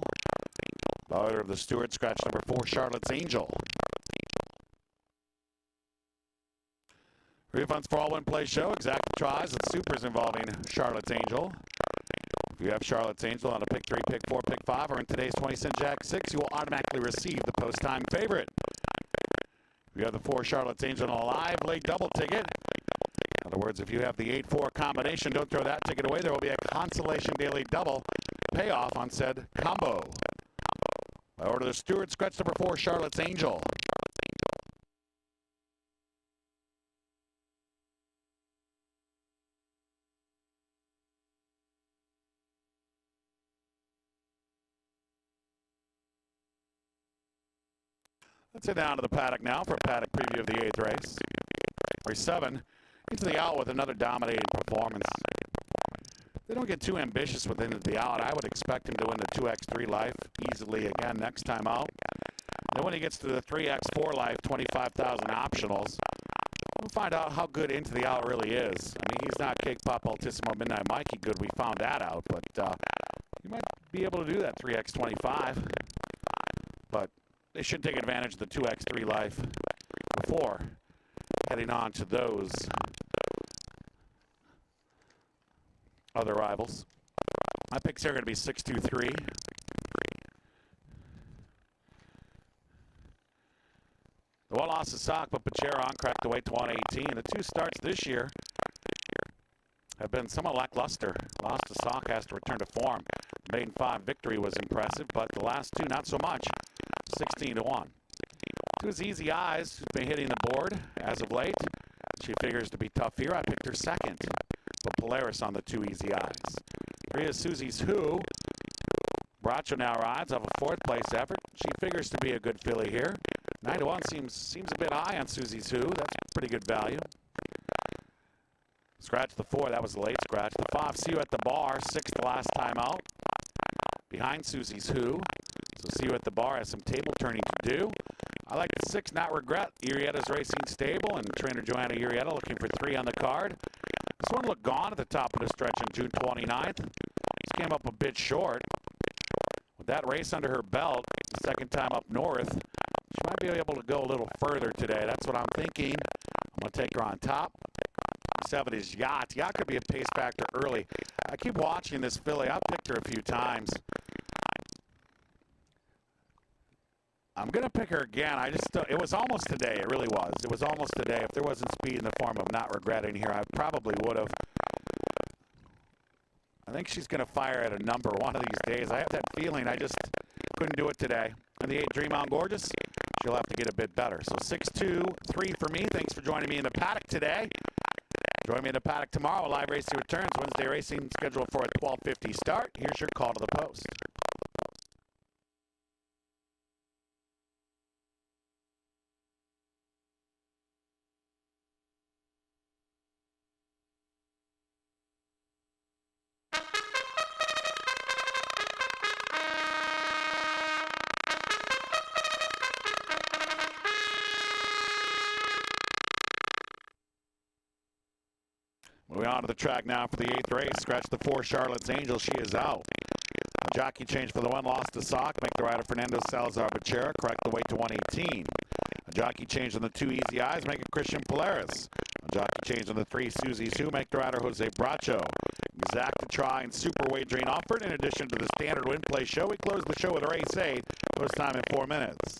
By order of the steward, scratch number 4, Charlotte's Angel. Refunds for all one-play show, exact tries, and supers involving Charlotte's Angel. If you have Charlotte's Angel on a pick 3, pick 4, pick 5, or in today's 20-cent Jack 6, you will automatically receive the post-time favorite. If you have the 4 Charlotte's Angel on a live late double ticket, in other words, if you have the 8-4 combination, don't throw that ticket away. There will be a consolation daily double payoff on said combo. By order of the steward, scratch number 4, Charlotte's Angel. Let's head down to the paddock now for a paddock preview of the 8th race. Race 7, into the out with another dominating performance. They don't get too ambitious with into the out. I would expect him to win the 2x3 life easily again next time out. Then when he gets to the 3x4 life, 25,000 optionals, we'll find out how good into the out really is. I mean, he's not Cake Pop Altissimo Midnight Mikey good. We found that out, but he might be able to do that 3x25. But they should take advantage of the 2x3 life before heading on to those other rivals. My picks here are going to be 6, 2, 3. The one lost to Sock, but Pachera cracked the weight to 118. The 2 starts this year have been somewhat lackluster. Lost to Sock, has to return to form. The maiden 5 victory was impressive, but the last 2 not so much. 16-1. To his easy eyes, who's been hitting the board as of late. She figures to be tough here. I picked her second, but Polaris on the 2 easy eyes. 3 is Susie's Who. Bracho now rides off a 4th place effort. She figures to be a good filly here. 9-1 seems a bit high on Susie's Who. That's pretty good value. Scratch the 4. That was a late scratch. The 5, See You at the Bar. 6th last time out. Behind Susie's Who. So See You at the Bar has some table turning to do. I like the 6, Not Regret. Urietta's Racing Stable and trainer Joanna Urietta looking for 3 on the card. This one looked gone at the top of the stretch on June 29th. This came up a bit short. With that race under her belt, the 2nd time up north, she might be able to go a little further today. That's what I'm thinking. I'm going to take her on top. 7 is Yacht. Yacht could be a pace factor early. I keep watching this filly. I've picked her a few times. I'm going to pick her again. It was almost today. It really was. It was almost today. If there wasn't speed in the form of Not Regretting here, I probably would have. I think she's going to fire at a number one of these days. I have that feeling. I just couldn't do it today. And the 8, Dream On Gorgeous, she'll have to get a bit better. So 6, 2, 3 for me. Thanks for joining me in the paddock today. Join me in the paddock tomorrow. Live racing returns. Wednesday racing scheduled for a 12:50 start. Here's your call to the post. Moving on to the track now for the 8th race. Scratch the 4, Charlotte's Angel. She is out. A jockey change for the 1, lost to Sock. Make the rider Fernando Salazar Becerra. Correct the weight to 118. A jockey change on the 2, Easy Eyes. Make it Christian Polaris. A jockey change on the 3, Susie's Who. Make the rider Jose Bracho. Exact to try and super wagering offered. In addition to the standard win play show, we close the show with race 8. Post time in 4 minutes.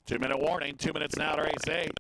2-minute warning. 2 minutes now to race 8.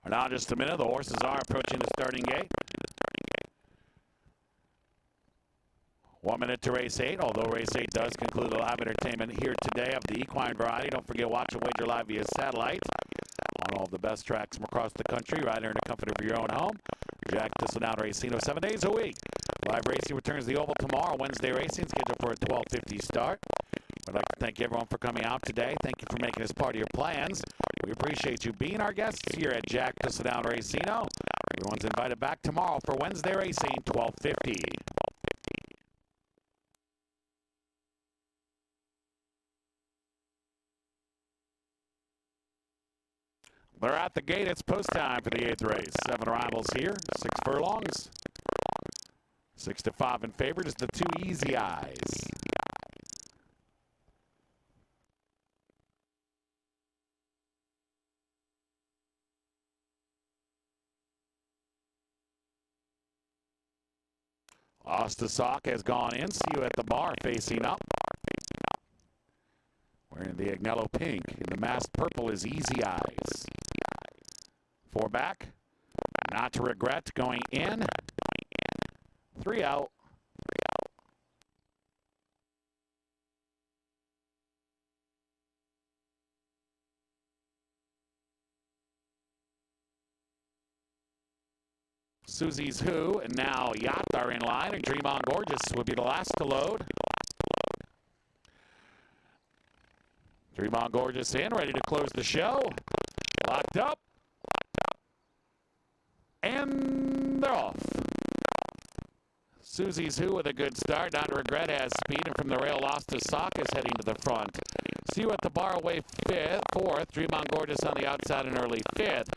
Now just a minute. The horses are approaching the starting gate. 1 minute to race 8, although race 8 does conclude the live entertainment here today of the equine variety. Don't forget, watch and wager live via satellite on all the best tracks from across the country, right here in the comfort of your own home. Jack Thistledown Racing 7 days a week. Live racing returns to the Oval tomorrow. Wednesday racing scheduled for a 12:50 start. I'd like to thank everyone for coming out today. Thank you for making this part of your plans. We appreciate you being our guests here at Jack Thistledown Racing. Everyone's invited back tomorrow for Wednesday racing, 12:50. They're at the gate. It's post time for the 8th race. 7 arrivals here, 6 furlongs. 6 to 5 in favor is the 2 Easy Eyes. Ostasock has gone in. See you at the bar facing up. Wearing the Agnello pink. And the masked purple is Easy Eyes. 4 back. Not to regret going in. 3 out. Susie's Who and now Yacht are in line, and Dream On Gorgeous will be the last to load. Dream On Gorgeous in, ready to close the show. Locked up. And they're off. Susie's Who with a good start. Not Regret has speed, and from the rail, Lost to Sock is heading to the front. See You at the Bar away fourth. Dream On Gorgeous on the outside in early fifth.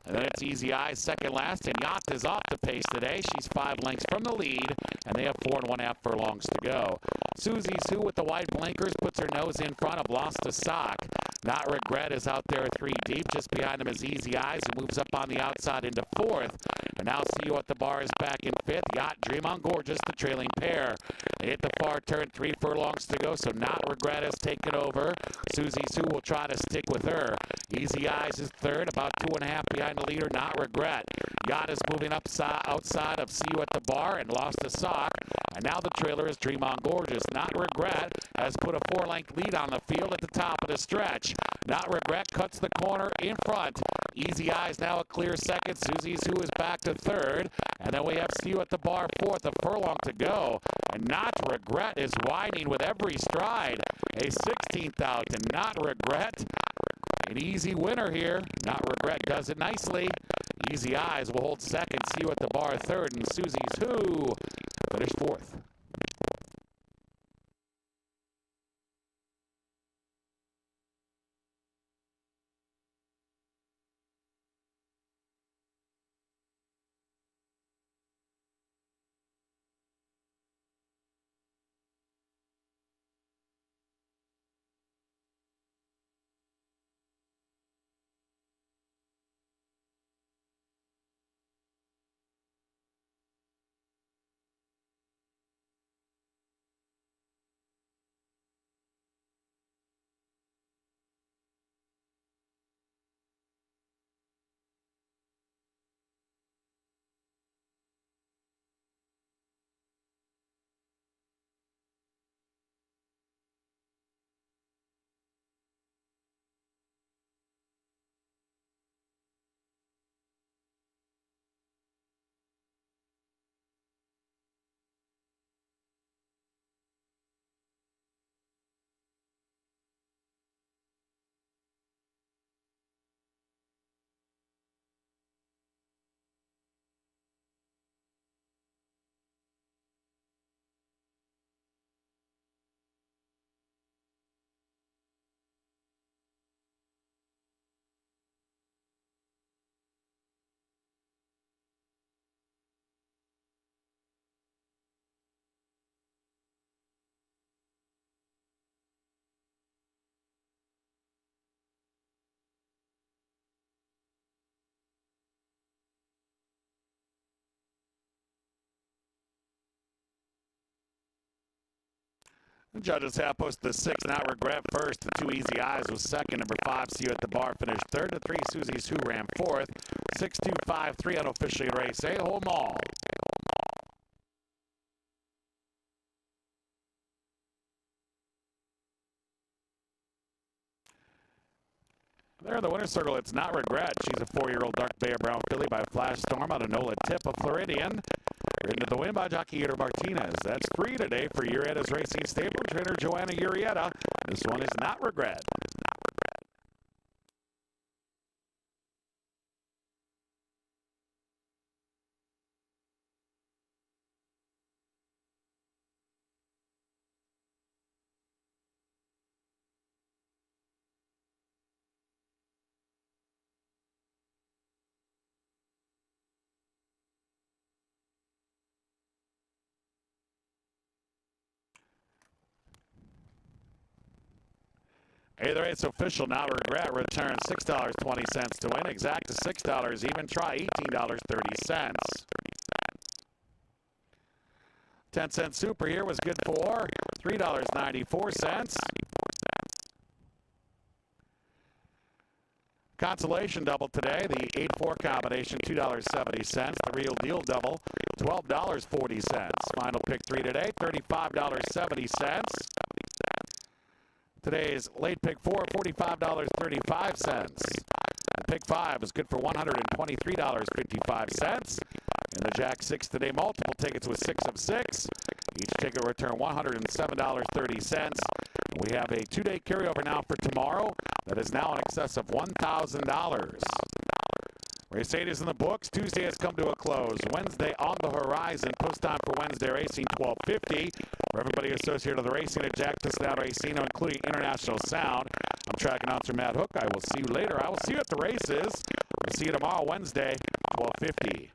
And then it's Easy Eyes second last, and Yacht is off the pace today. She's 5 lengths from the lead, and they have 4 1/2 furlongs to go. Susie's Who with the white blinkers puts her nose in front of Lost to Sock. Not Regret is out there 3 deep. Just behind him is Easy Eyes, who moves up on the outside into 4th. And now See You at the Bar is back in 5th. Yacht, Dream On Gorgeous, the trailing pair. They hit the far turn, 3 furlongs to go, so Not Regret has taken over. Susie's Who will try to stick with her. Easy Eyes is 3rd, about 2 1/2 behind the leader, Not Regret. Yacht is moving outside of See You at the Bar and Lost to Sock. And now the trailer is Dream On Gorgeous. Not Regret has put a 4-length lead on the field at the top of the stretch. Not Regret cuts the corner in front. Easy Eyes now a clear second. Susie's Who is back to 3rd. And then we have See You at the Bar 4th, a furlong to go. And Not Regret is winding with every stride. A 16th out to Not Regret. An easy winner here. Not Regret does it nicely. Easy Eyes will hold second. See You at the Bar 3rd. And Susie's Who finished 4th. The judges have posted the 6, Not Regret first. The 2 Easy Eyes was second. Number 5, See You at the Bar finished 3rd. The 3 Susie's Who ran 4th. 6, 2, 5, 3 unofficially race A. Home all. There in the winner's circle, it's Not Regret. She's a 4-year-old dark Bear Brown filly by Flash Storm out of Nola Tip of Floridian. Ridden to the win by jockey Eater Martinez. That's free today for Urietta's Racing Stable trainer Joanna Urietta. This one is Not Regret. Either it's official, Not Regret returns $6.20 to win. Exact to $6, even try $18.30. 10-cent super here was good for $3.94. Consolation double today, the 8-4 combination, $2.70. The real deal double, $12.40. Final pick 3 today, $35.70. Today's late pick 4, $45.35. And pick 5 is good for $123.55. In the Jack 6 today, multiple tickets with 6 of 6. Each ticket will return $107.30. We have a 2-day carryover now for tomorrow that is now in excess of $1,000. Race 8 is in the books. Tuesday has come to a close. Wednesday on the horizon. Post time for Wednesday racing 12:50. For everybody associated with the racing at Jack Thistledown Racing, including International Sound, I'm track announcer Matt Hook. I will see you later. I will see you at the races. We'll see you tomorrow, Wednesday, 12:50.